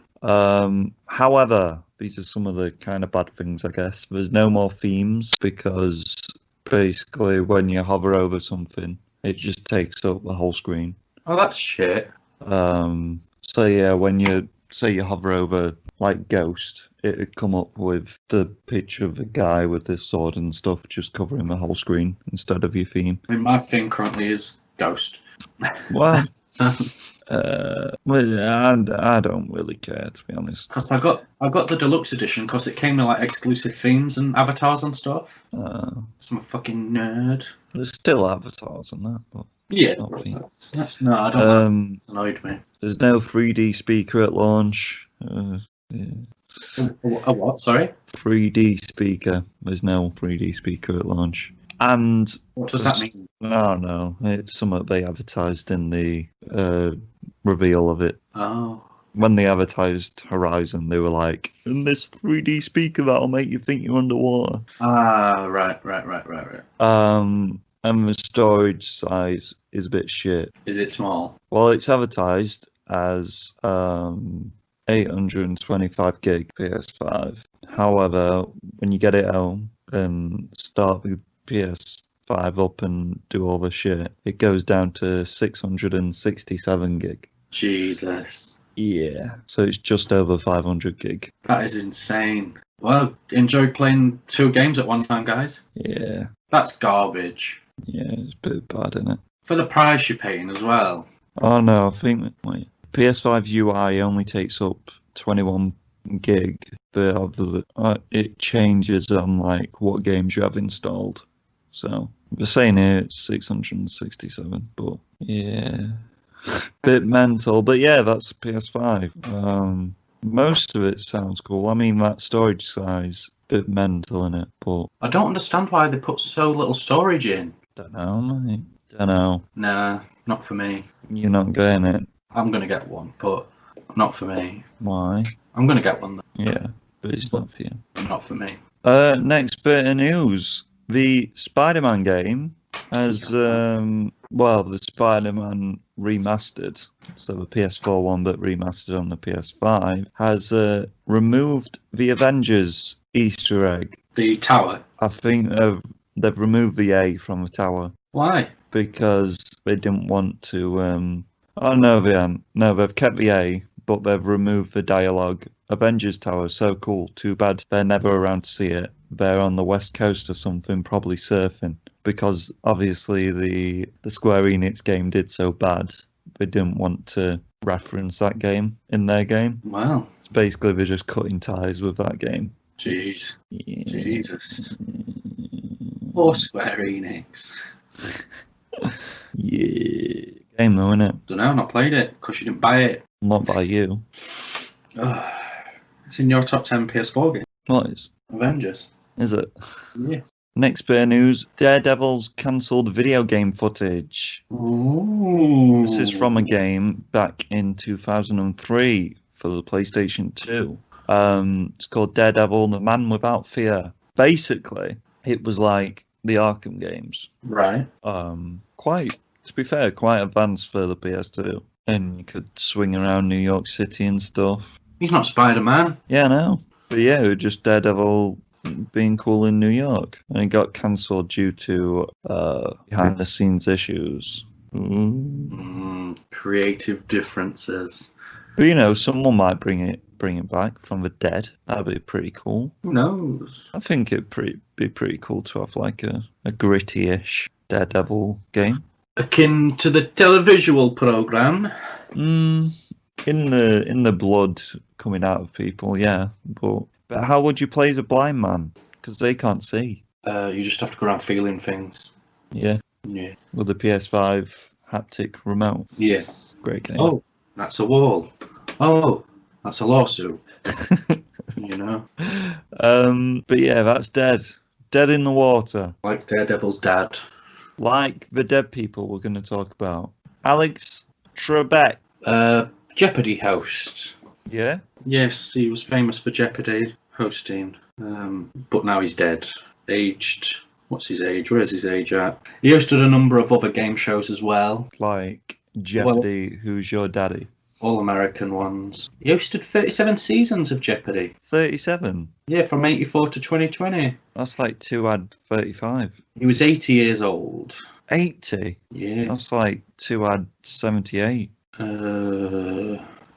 Speaker 2: However, these are some of the kind of bad things, I guess. There's no more themes because basically when you hover over something, it just takes up the whole screen.
Speaker 3: Oh, that's shit.
Speaker 2: So yeah, when you say you hover over like Ghost, it would come up with the picture of a guy with this sword and stuff just covering the whole screen instead of your theme.
Speaker 3: I mean, my theme currently is Ghost.
Speaker 2: Well, I don't really care, to be honest.
Speaker 3: Because I got the deluxe edition because it came with like exclusive themes and avatars and stuff. I'm a fucking nerd.
Speaker 2: There's still avatars and that, but
Speaker 3: yeah, that's no, I don't. It's annoyed me.
Speaker 2: There's no 3D speaker at launch. Yeah.
Speaker 3: A what? Sorry.
Speaker 2: 3D speaker. There's no 3D speaker at launch. And
Speaker 3: what does that mean?
Speaker 2: No, it's something they advertised in the reveal of it.
Speaker 3: Oh.
Speaker 2: When they advertised Horizon, they were like, "And this 3D speaker that'll make you think you're underwater."
Speaker 3: Ah, right.
Speaker 2: And the storage size is a bit shit.
Speaker 3: Is it small?
Speaker 2: Well, it's advertised as 825 gig PS5. However, when you get it home and start the PS5 up and do all the shit, it goes down to 667 gig.
Speaker 3: Jesus.
Speaker 2: Yeah, so it's just over 500 gig.
Speaker 3: That is insane. Well, enjoy playing 2 games at one time, guys.
Speaker 2: Yeah.
Speaker 3: That's garbage.
Speaker 2: Yeah, it's a bit bad, isn't it?
Speaker 3: For the price you're paying as well.
Speaker 2: Oh no, I think PS5 UI only takes up 21 gig, but it changes on like what games you have installed. So they're saying here it's 667, but yeah, bit mental. But yeah, that's PS5. Most of it sounds cool. I mean, that storage size, bit mental in it, but
Speaker 3: I don't understand why they put so little storage in.
Speaker 2: Don't know, mate. Don't know.
Speaker 3: Nah, not for me.
Speaker 2: You're not getting it.
Speaker 3: I'm gonna get one, but not for me.
Speaker 2: Why?
Speaker 3: I'm gonna get one though.
Speaker 2: Yeah, but it's not for you.
Speaker 3: Not for me.
Speaker 2: Next bit of news. The Spider-Man game has, the Spider-Man remastered, so the PS4 one that remastered on the PS5, has removed the Avengers Easter egg.
Speaker 3: The tower?
Speaker 2: I think they've removed the A from the tower.
Speaker 3: Why?
Speaker 2: Because they didn't want to... Oh, no, they haven't. No, they've kept the A, but they've removed the dialogue. Avengers Tower, so cool. Too bad they're never around to see it. They're on the West Coast or something, probably surfing. Because obviously the Square Enix game did so bad, they didn't want to reference that game in their game.
Speaker 3: Wow.
Speaker 2: It's basically they're just cutting ties with that game.
Speaker 3: Jeez.
Speaker 2: Yeah.
Speaker 3: Jesus. Or Square Enix.
Speaker 2: Yeah. Game though, innit?
Speaker 3: Don't know, I've not played it because you didn't buy it.
Speaker 2: Not by you.
Speaker 3: It's in your top 10 PS4 game.
Speaker 2: What is?
Speaker 3: Avengers.
Speaker 2: Is it?
Speaker 3: Yeah.
Speaker 2: Next bit of news. Daredevil's cancelled video game footage.
Speaker 3: Ooh.
Speaker 2: This is from a game back in 2003 for the PlayStation 2. It's called Daredevil, The Man Without Fear. Basically, it was like the Arkham games.
Speaker 3: Right.
Speaker 2: To be fair, quite advanced for the PS2. And you could swing around New York City and stuff.
Speaker 3: He's not Spider-Man.
Speaker 2: Yeah, I know. But yeah, it was just Daredevil being cool in New York. And it got cancelled due to behind-the-scenes issues.
Speaker 3: Creative differences.
Speaker 2: But you know, someone might bring it back from the dead. That'd be pretty cool.
Speaker 3: Who knows?
Speaker 2: I think it'd be pretty cool to have like a gritty-ish Daredevil game.
Speaker 3: Akin to the televisual program.
Speaker 2: In the blood coming out of people, yeah. But how would you play as a blind man? Because they can't see.
Speaker 3: You just have to go around feeling things.
Speaker 2: Yeah.
Speaker 3: Yeah.
Speaker 2: Will the PS5 haptic remote.
Speaker 3: Yeah.
Speaker 2: Great game.
Speaker 3: Oh, that's a wall. Oh, that's a lawsuit. You know?
Speaker 2: But yeah, that's dead. Dead in the water.
Speaker 3: Like Daredevil's dad.
Speaker 2: Like the dead people we're going to talk about. Alex Trebek.
Speaker 3: Jeopardy host.
Speaker 2: Yeah?
Speaker 3: Yes, he was famous for Jeopardy hosting. But now he's dead. Aged. What's his age? Where's his age at? He hosted a number of other game shows as well.
Speaker 2: Like Jeopardy, Who's Your Daddy?
Speaker 3: All American ones. He hosted 37 seasons of Jeopardy.
Speaker 2: 37?
Speaker 3: Yeah, from 84 to 2020.
Speaker 2: That's like 2 ad 35.
Speaker 3: He was 80 years old.
Speaker 2: 80?
Speaker 3: Yeah.
Speaker 2: That's like 2 ad 78.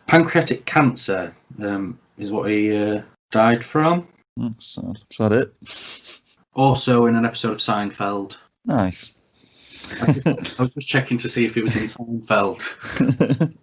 Speaker 3: Pancreatic cancer is what he died from.
Speaker 2: That's sad. Is that it?
Speaker 3: Also in an episode of Seinfeld.
Speaker 2: Nice.
Speaker 3: I was just checking to see if he was in Seinfeld.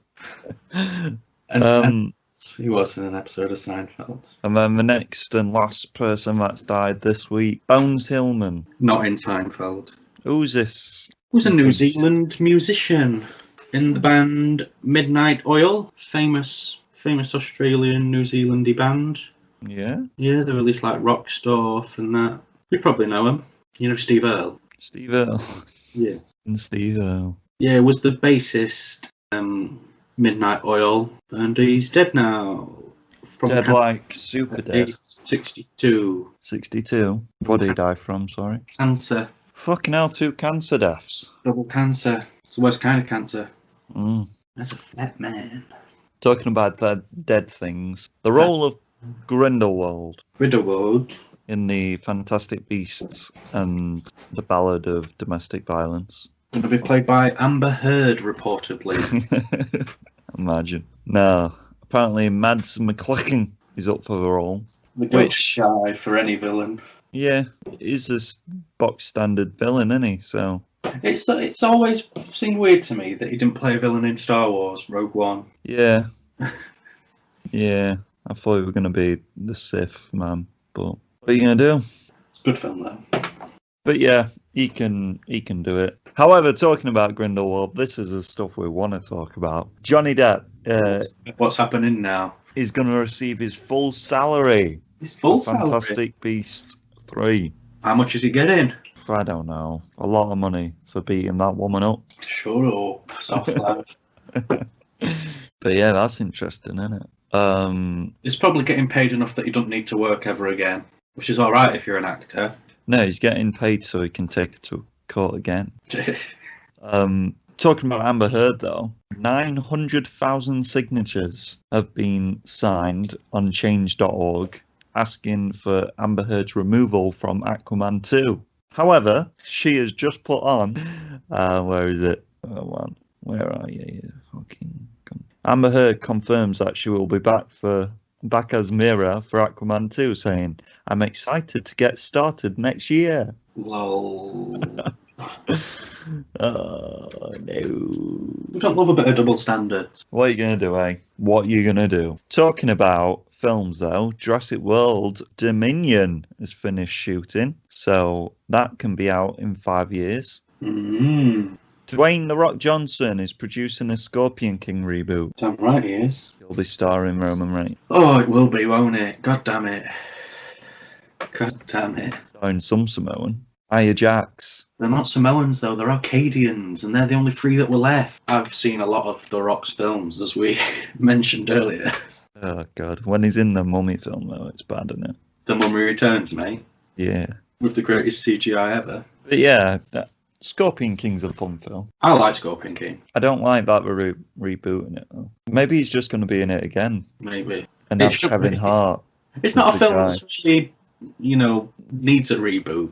Speaker 3: And he was in an episode of Seinfeld.
Speaker 2: And then the next and last person that's died this week, Bones Hillman.
Speaker 3: Not in Seinfeld.
Speaker 2: Who's this?
Speaker 3: He was a New Zealand musician in the band Midnight Oil. Famous Australian, New Zealandy band.
Speaker 2: Yeah?
Speaker 3: Yeah, they released like rock stuff and that. You probably know him. You know Steve Earle?
Speaker 2: Steve Earle.
Speaker 3: Yeah.
Speaker 2: And Steve Earle.
Speaker 3: Yeah, was the bassist Midnight Oil, and he's dead now.
Speaker 2: Dead like super dead.
Speaker 3: 62.
Speaker 2: 62? What did he die from, sorry?
Speaker 3: Cancer.
Speaker 2: Fucking hell, 2 cancer deaths.
Speaker 3: Double cancer. It's the worst kind of cancer.
Speaker 2: Mm.
Speaker 3: That's a fat man.
Speaker 2: Talking about dead things. The role of Grindelwald in the Fantastic Beasts and the Ballad of Domestic Violence.
Speaker 3: Going to be played by Amber Heard, reportedly.
Speaker 2: Imagine. No. Apparently Mads Mikkelsen is up for the role.
Speaker 3: The good guy for any villain.
Speaker 2: Yeah, he's a box standard villain, isn't he? So
Speaker 3: it's always seemed weird to me that he didn't play a villain in Star Wars Rogue One.
Speaker 2: Yeah. Yeah. I thought he was going to be the Sith man, but what are you going to do?
Speaker 3: It's a good film though.
Speaker 2: But yeah, he can do it. However, talking about Grindelwald, this is the stuff we want to talk about. Johnny Depp.
Speaker 3: What's happening now?
Speaker 2: He's going to receive his full salary.
Speaker 3: His full salary?
Speaker 2: Fantastic Beasts 3.
Speaker 3: How much is he getting?
Speaker 2: I don't know. A lot of money for beating that woman up.
Speaker 3: Shut up. Soft life.
Speaker 2: But yeah, that's interesting, isn't it?
Speaker 3: He's probably getting paid enough that he doesn't need to work ever again, which is all right if you're an actor.
Speaker 2: No, he's getting paid so he can take it to court again. Talking about Amber Heard, though, 900,000 signatures have been signed on change.org asking for Amber Heard's removal from Aquaman 2. However, she has just put on... where is it? Where are you? Amber Heard confirms that she will be back as Mira for Aquaman 2, saying, "I'm excited to get started next year."
Speaker 3: Lol.
Speaker 2: Oh, no.
Speaker 3: We don't love a bit of double standards.
Speaker 2: What are you going to do, eh? What are you going to do? Talking about films, though, Jurassic World Dominion has finished shooting, so that can be out in 5 years.
Speaker 3: Mm-hmm.
Speaker 2: Dwayne "The Rock" Johnson is producing a Scorpion King reboot.
Speaker 3: Damn right he is.
Speaker 2: He'll be starring Roman Reigns.
Speaker 3: Oh, it will be, won't it? God damn it. God damn it.
Speaker 2: Starring some Samoan. Nia Jax.
Speaker 3: They're not Samoans, though. They're Arcadians, and they're the only 3 that were left. I've seen a lot of The Rock's films, as we mentioned earlier.
Speaker 2: Oh, God. When he's in the Mummy film, though, it's bad, isn't it?
Speaker 3: The Mummy Returns, mate.
Speaker 2: Yeah.
Speaker 3: With the greatest CGI ever.
Speaker 2: But yeah, Scorpion King's a fun film.
Speaker 3: I like Scorpion King.
Speaker 2: I don't like that we're rebooting it, though. Maybe he's just going to be in it again.
Speaker 3: Maybe.
Speaker 2: And that's Kevin Hart.
Speaker 3: It's not a film that's really, needs a reboot.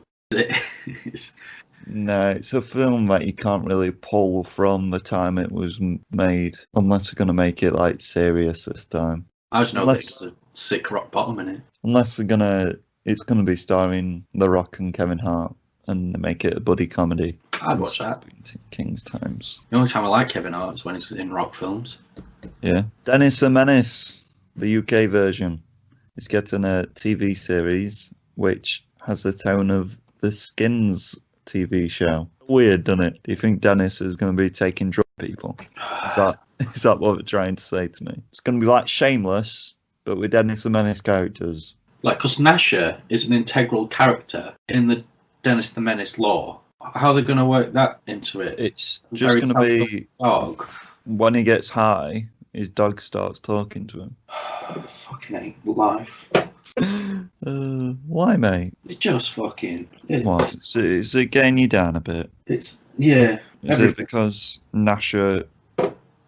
Speaker 2: No, it's a film that you can't really pull from the time it was made, unless they're going to make it like serious this time.
Speaker 3: I just know there's a sick rock bottom in it.
Speaker 2: Unless it's going to be starring The Rock and Kevin Hart, and make it a buddy comedy.
Speaker 3: I'd watch that.
Speaker 2: King's Times.
Speaker 3: The only time I like Kevin Hart is when he's in rock films.
Speaker 2: Yeah. Dennis the Menace, the UK version, is getting a TV series which has the tone of the Skins TV show. Weird, doesn't it? Do you think Dennis is going to be taking drug people? Is that what they're trying to say to me? It's going to be like Shameless, but with Dennis the Menace characters.
Speaker 3: Like, because Nasher is an integral character in the Dennis the Menace lore. How are they going to work that into it?
Speaker 2: It's just going to be
Speaker 3: dog.
Speaker 2: When he gets high, his dog starts talking to him.
Speaker 3: Fucking hate life.
Speaker 2: Why, mate?
Speaker 3: It's just fucking.
Speaker 2: What? Is it getting you down a bit?
Speaker 3: Yeah.
Speaker 2: Is it because Nasher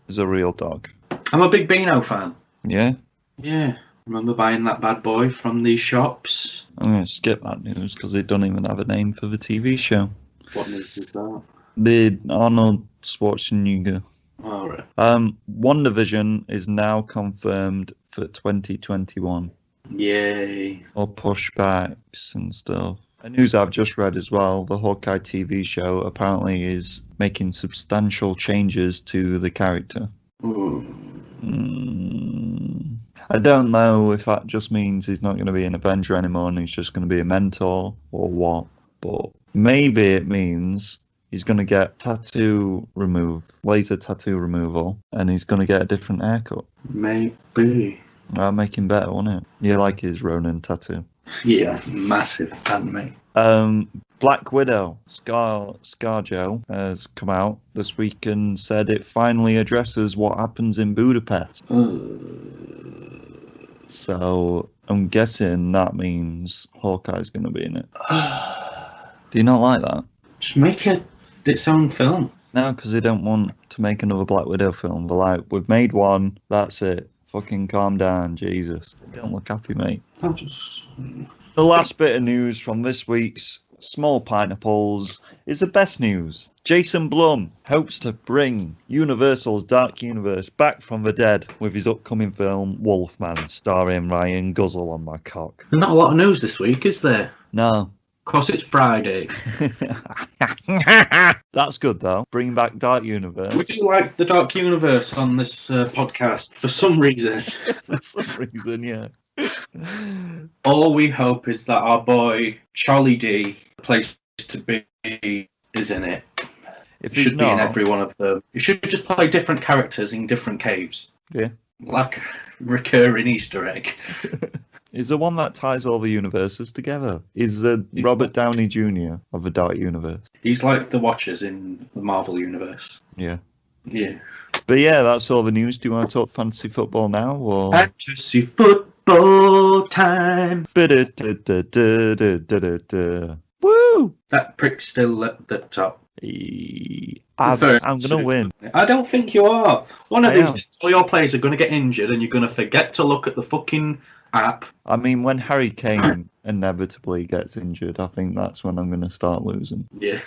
Speaker 2: is a real dog?
Speaker 3: I'm a big Beano fan.
Speaker 2: Yeah?
Speaker 3: Yeah. Remember buying that bad boy from these shops?
Speaker 2: I'm going to skip that news because they don't even have a name for the TV show.
Speaker 3: What news is that?
Speaker 2: The Arnold Schwarzenegger.
Speaker 3: All right.
Speaker 2: WandaVision is now confirmed for 2021.
Speaker 3: Yay.
Speaker 2: Or pushbacks and stuff. A news I've just read as well, the Hawkeye TV show apparently is making substantial changes to the character. I don't know if that just means he's not going to be an Avenger anymore and he's just going to be a mentor or what, but maybe it means he's going to get laser tattoo removal, and he's going to get a different haircut.
Speaker 3: Maybe.
Speaker 2: That'll make him better, won't it? You like his Ronin tattoo?
Speaker 3: Yeah, massive fan, mate.
Speaker 2: Black Widow, ScarJo, has come out this week and said it finally addresses what happens in Budapest. So I'm guessing that means Hawkeye's going to be in it. Do you not like that?
Speaker 3: Just make it its own film.
Speaker 2: No, because they don't want to make another Black Widow film. They're like, we've made one, that's it. Fucking calm down, Jesus. Don't look happy, mate. The last bit of news from this week's Small Pineapples is the best news. Jason Blum hopes to bring Universal's Dark Universe back from the dead with his upcoming film Wolfman, starring Ryan Guzzle on my cock.
Speaker 3: Not a lot of news this week, is there?
Speaker 2: No.
Speaker 3: Of course, it's Friday.
Speaker 2: That's good, though. Bring back Dark Universe.
Speaker 3: We do like the Dark Universe on this podcast for some reason.
Speaker 2: For some reason, yeah.
Speaker 3: All we hope is that our boy Charlie D, the place to be, is in it.
Speaker 2: If
Speaker 3: he
Speaker 2: he's
Speaker 3: should
Speaker 2: not,
Speaker 3: be in every one of them. You should just play different characters in different caves.
Speaker 2: Yeah.
Speaker 3: Like a recurring Easter egg.
Speaker 2: Is the one that ties all the universes together? Is the Robert Downey Jr. of the Dark Universe?
Speaker 3: He's like the Watchers in the Marvel Universe.
Speaker 2: Yeah.
Speaker 3: Yeah.
Speaker 2: But yeah, that's all the news. Do you want to talk fantasy football now? Or?
Speaker 3: Fantasy football time.
Speaker 2: Woo!
Speaker 3: That prick's still at the top.
Speaker 2: I'm going to win.
Speaker 3: I don't think you are. One of these days, all your players are going to get injured and you're going to forget to look at the fucking app.
Speaker 2: I mean, when Harry Kane inevitably gets injured, I think that's when I'm going to start losing.
Speaker 3: Yeah.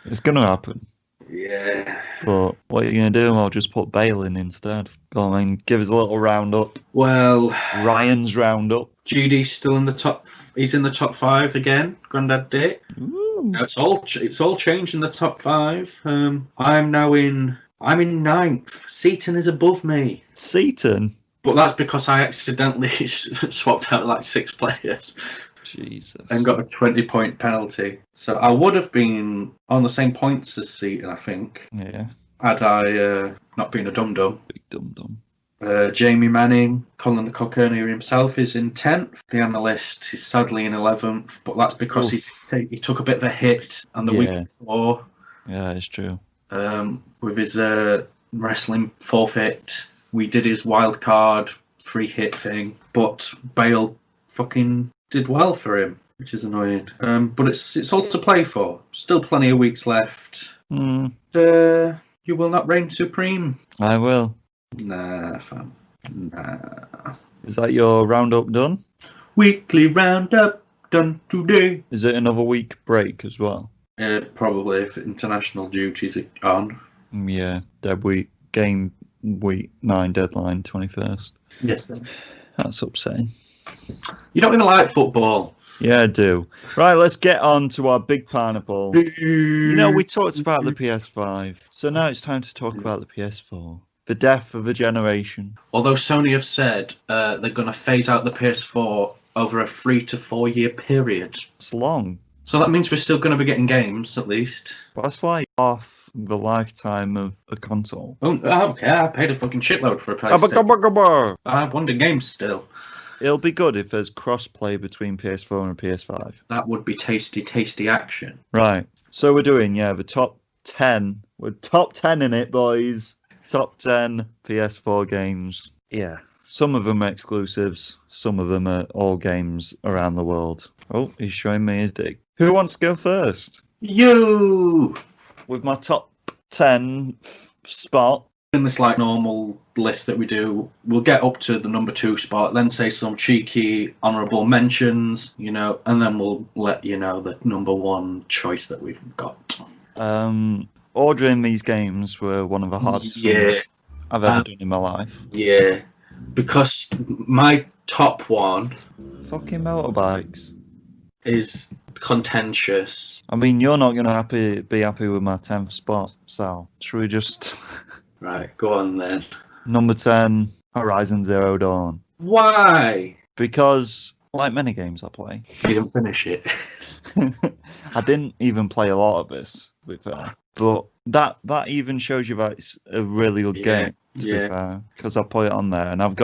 Speaker 2: It's going to happen.
Speaker 3: Yeah.
Speaker 2: But what are you going to do? I'll just put Bale in instead. Go on, then, give us a little roundup.
Speaker 3: Well,
Speaker 2: Ryan's roundup.
Speaker 3: GD's still in the top. He's in the top 5 again. Grandad Dick.
Speaker 2: Ooh.
Speaker 3: It's all changed in the top 5. I'm in 9th. Seaton is above me.
Speaker 2: Seaton?
Speaker 3: But that's because I accidentally swapped out like 6 players.
Speaker 2: Jesus.
Speaker 3: And got a 20-point penalty. So I would have been on the same points as Seaton, I think.
Speaker 2: Yeah.
Speaker 3: Had I not been a dum-dum.
Speaker 2: Big dum-dum.
Speaker 3: Jamie Manning, Colin the Cockerney himself, is in 10th. The analyst is sadly in 11th, but that's because he took a bit of a hit on the week before.
Speaker 2: Yeah, it's true.
Speaker 3: With his wrestling forfeit, we did his wild card free hit thing, but Bale fucking did well for him, which is annoying. But it's all to play for. Still plenty of weeks left. You will not reign supreme.
Speaker 2: I will.
Speaker 3: Nah, fam. Nah.
Speaker 2: Is that your roundup done?
Speaker 3: Weekly roundup done today.
Speaker 2: Is it another week break as well?
Speaker 3: Probably if international duties are on.
Speaker 2: Yeah, dead week. Game week 9 deadline 21st.
Speaker 3: Yes, then.
Speaker 2: That's upsetting.
Speaker 3: You don't even like football.
Speaker 2: Yeah, I do. Right, let's get on to our big pineapple. You know, we talked about the PS5, so now it's time to talk about the PS4. The death of a generation.
Speaker 3: Although Sony have said they're going to phase out the PS4 over a 3 to 4 year period.
Speaker 2: It's long.
Speaker 3: So that means we're still going to be getting games, at least.
Speaker 2: But that's like half the lifetime of a console.
Speaker 3: Oh, I don't care. I paid a fucking shitload for a PlayStation. I wanted games still.
Speaker 2: It'll be good if there's cross-play between PS4 and PS5.
Speaker 3: That would be tasty, tasty action.
Speaker 2: Right. So we're doing, the top 10. We're top 10 in it, boys. Top 10 PS4 games. Yeah. Some of them are exclusives. Some of them are all games around the world. Oh, he's showing me his dick. Who wants to go first?
Speaker 3: You!
Speaker 2: With my top 10 spot.
Speaker 3: In this like normal list that we do, we'll get up to the number 2 spot, then say some cheeky honourable mentions, and then we'll let you know the number 1 choice that we've got.
Speaker 2: Ordering these games were one of the hardest things I've ever done in my life.
Speaker 3: Yeah, because my top one...
Speaker 2: Fucking motorbikes.
Speaker 3: ...is contentious.
Speaker 2: I mean, you're not going to be happy with my 10th spot, so should we just...
Speaker 3: Right, go on then.
Speaker 2: Number 10, Horizon Zero Dawn.
Speaker 3: Why?
Speaker 2: Because, like many games I play...
Speaker 3: You didn't finish it.
Speaker 2: I didn't even play a lot of this, to be fair. But that even shows you that it's a really good game, to be fair. Because I put it on there, and I've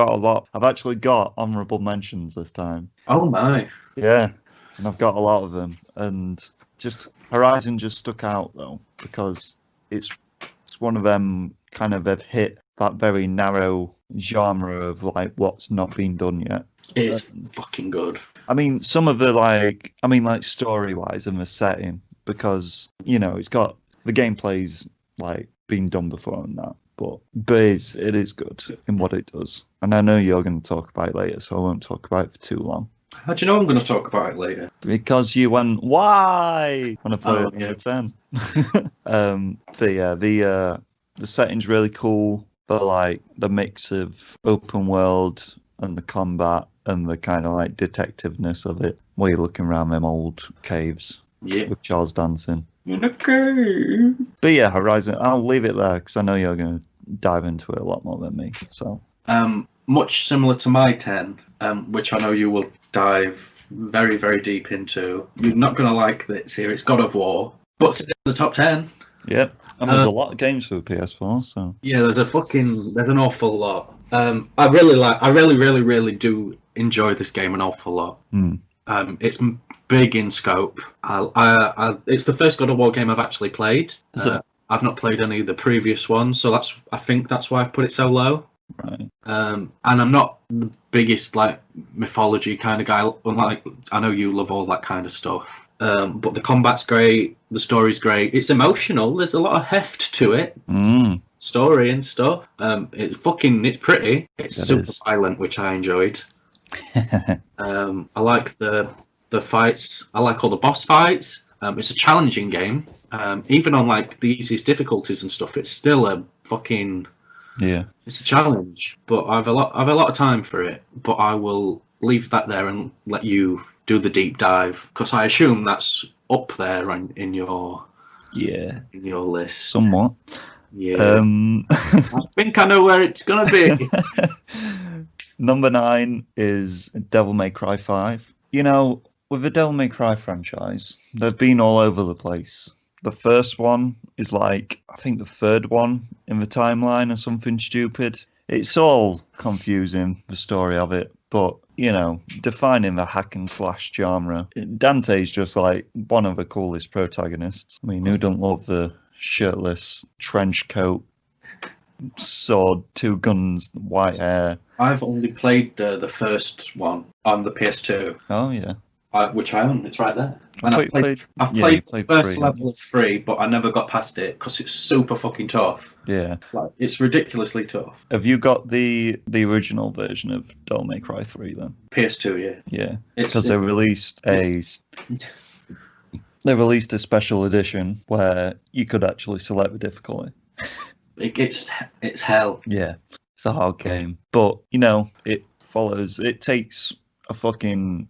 Speaker 2: actually got honourable mentions this time.
Speaker 3: Oh my.
Speaker 2: Yeah, and I've got a lot of them. And just Horizon just stuck out, though, because it's one of them kind of have hit that very narrow genre of like what's not been done yet.
Speaker 3: It's fucking good.
Speaker 2: I mean, some of the story wise and the setting, because it's got the gameplay's like been done before and that, but it is good in what it does. And I know you're going to talk about it later, so I won't talk about it for too long.
Speaker 3: How do you know I'm going to talk about it later?
Speaker 2: Because you went, why? When I put it at 10. But yeah, the setting's really cool. But like the mix of open world and the combat and the kind of like detectiveness of it, where you're looking around them old caves with Charles dancing.
Speaker 3: In a cave.
Speaker 2: But yeah, Horizon, I'll leave it there because I know you're going to dive into it a lot more than me. So
Speaker 3: much similar to my 10, which I know you will dive very, very deep into. You're not going to like this here. It's God of War, but still in the top 10.
Speaker 2: Yep. And there's a lot of games for the PS4, so
Speaker 3: yeah, there's an awful lot. I really do enjoy this game an awful lot. It's big in scope. It's the first God of War game I've actually played. I've not played any of the previous ones, so I think that's why I've put it so low.
Speaker 2: Right.
Speaker 3: And I'm not the biggest like mythology kind of guy. Unlike I know you love all that kind of stuff. But the combat's great, the story's great. It's emotional. There's a lot of heft to it. Story and stuff. It's pretty. It's super violent, which I enjoyed. I like the fights. I like all the boss fights. It's a challenging game. Even on like the easiest difficulties and stuff, it's still a fucking it's a challenge. But I've a lot of time for it. But I will leave that there and let you do the deep dive, because I assume that's up there in your list
Speaker 2: somewhat.
Speaker 3: I think I know where it's gonna be.
Speaker 2: Number 9 is Devil May Cry 5. With the Devil May Cry franchise, they've been all over the place. The first one is like, I think the third one in the timeline or something stupid. It's all confusing, the story of it, but defining the hack and slash genre. Dante's just like one of the coolest protagonists. I mean, who don't love the shirtless trench coat, sword, 2 guns, white hair?
Speaker 3: I've only played the first one on the PS2.
Speaker 2: Oh yeah.
Speaker 3: Which I own. It's right there. And I've played the first level of 3, but I never got past it because it's super fucking tough.
Speaker 2: Yeah.
Speaker 3: Like, it's ridiculously tough.
Speaker 2: Have you got the original version of Devil May Cry 3 then?
Speaker 3: PS2, yeah.
Speaker 2: Yeah. Because they released a special edition where you could actually select the difficulty.
Speaker 3: It's hell.
Speaker 2: Yeah. It's a hard game. But, it takes a fucking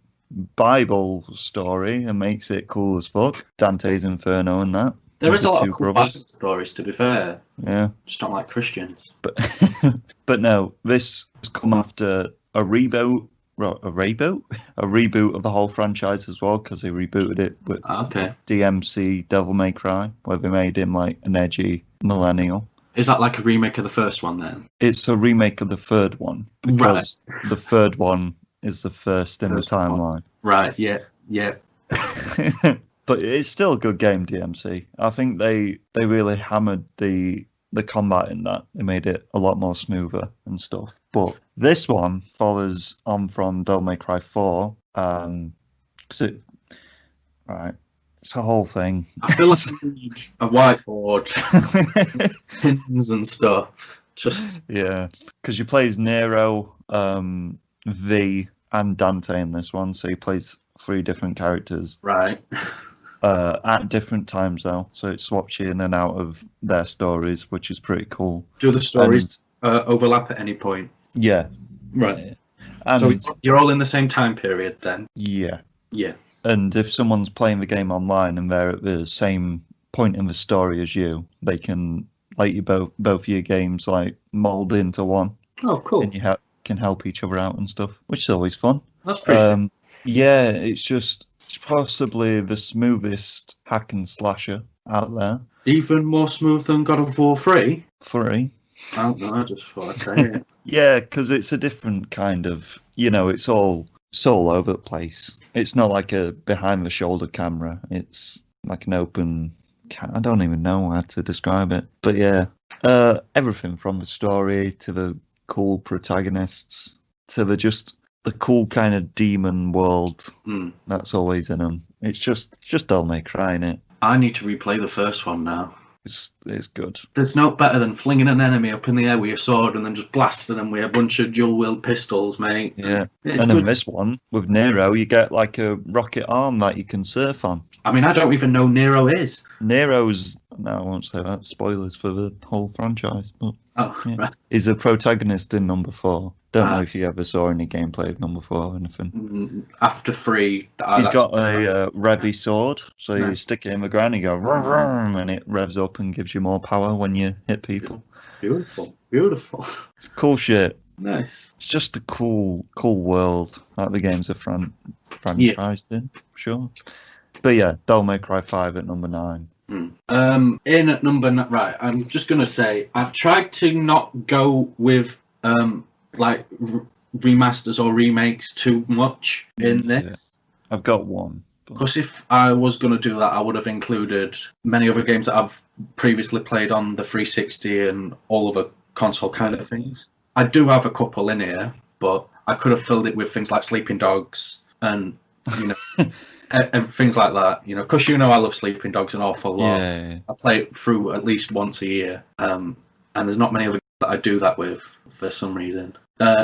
Speaker 2: Bible story and makes it cool as fuck. Dante's Inferno and that.
Speaker 3: There is a lot of cool Bible stories, to be fair.
Speaker 2: Yeah.
Speaker 3: Just not like Christians.
Speaker 2: But no, this has come after a reboot a reboot of the whole franchise as well, because they rebooted it with DMC Devil May Cry, where they made him like an edgy millennial.
Speaker 3: Is that like a remake of the first one then?
Speaker 2: It's a remake of the third one, because the third one is the first in the timeline.
Speaker 3: Right, yeah.
Speaker 2: But it's still a good game, DMC. I think they really hammered the combat in that. They made it a lot more smoother and stuff. But this one follows on from Devil May Cry 4. It's a whole thing.
Speaker 3: I feel like you need a whiteboard, pins and stuff.
Speaker 2: Because you play as Nero, V, and Dante in this one. So you plays 3 different characters.
Speaker 3: Right.
Speaker 2: At different times though, so it swaps you in and out of their stories, which is pretty cool.
Speaker 3: Do the stories overlap at any point?
Speaker 2: Yeah.
Speaker 3: Right. So you're all in the same time period then?
Speaker 2: Yeah.
Speaker 3: Yeah.
Speaker 2: And if someone's playing the game online and they're at the same point in the story as you, they can like you both your games like mold into one.
Speaker 3: Oh, cool.
Speaker 2: And you can help each other out and stuff, which is always fun.
Speaker 3: That's pretty
Speaker 2: yeah, it's possibly the smoothest hack and slasher out there.
Speaker 3: Even more smooth than God of War 3?
Speaker 2: 3.
Speaker 3: Oh, no, I just thought I'd say it.
Speaker 2: Yeah, because it's a different kind of, it's all over the place. It's not like a behind-the-shoulder camera. It's like an open... I don't even know how to describe it. But yeah, everything from the story to the cool protagonists to the cool kind of demon world that's always in them. It's just Devil May Cry, innit?
Speaker 3: I need to replay the first one now.
Speaker 2: It's good.
Speaker 3: There's no better than flinging an enemy up in the air with your sword and then just blasting them with a bunch of dual-wield pistols, mate.
Speaker 2: Yeah. And in this one, with Nero, you get like a rocket arm that you can surf on.
Speaker 3: I mean, I don't even know Nero is.
Speaker 2: Nero's... No, I won't say that. Spoilers for the whole franchise. But
Speaker 3: right.
Speaker 2: He's a protagonist in number 4. Don't know if you ever saw any gameplay of number 4 or anything.
Speaker 3: After 3...
Speaker 2: He's got a revy sword, so you stick it in the ground, you go vroom, vroom, and it revs up and gives you more power when you hit people.
Speaker 3: Beautiful.
Speaker 2: It's cool shit.
Speaker 3: Nice.
Speaker 2: It's just a cool world like the games are franchised in, sure. But yeah, Devil May Cry 5 at number 9.
Speaker 3: In at number 9, right, I'm just going to say, I've tried to not go with like remasters or remakes too much in this.
Speaker 2: Yeah. I've got one.
Speaker 3: Because if I was going to do that, I would have included many other games that I've previously played on the 360 and all other console kind of things. I do have a couple in here, but I could have filled it with things like Sleeping Dogs and, things like that. Because I love Sleeping Dogs an awful lot.
Speaker 2: Yeah.
Speaker 3: I play it through at least once a year. And there's not many other games that I do that with for some reason.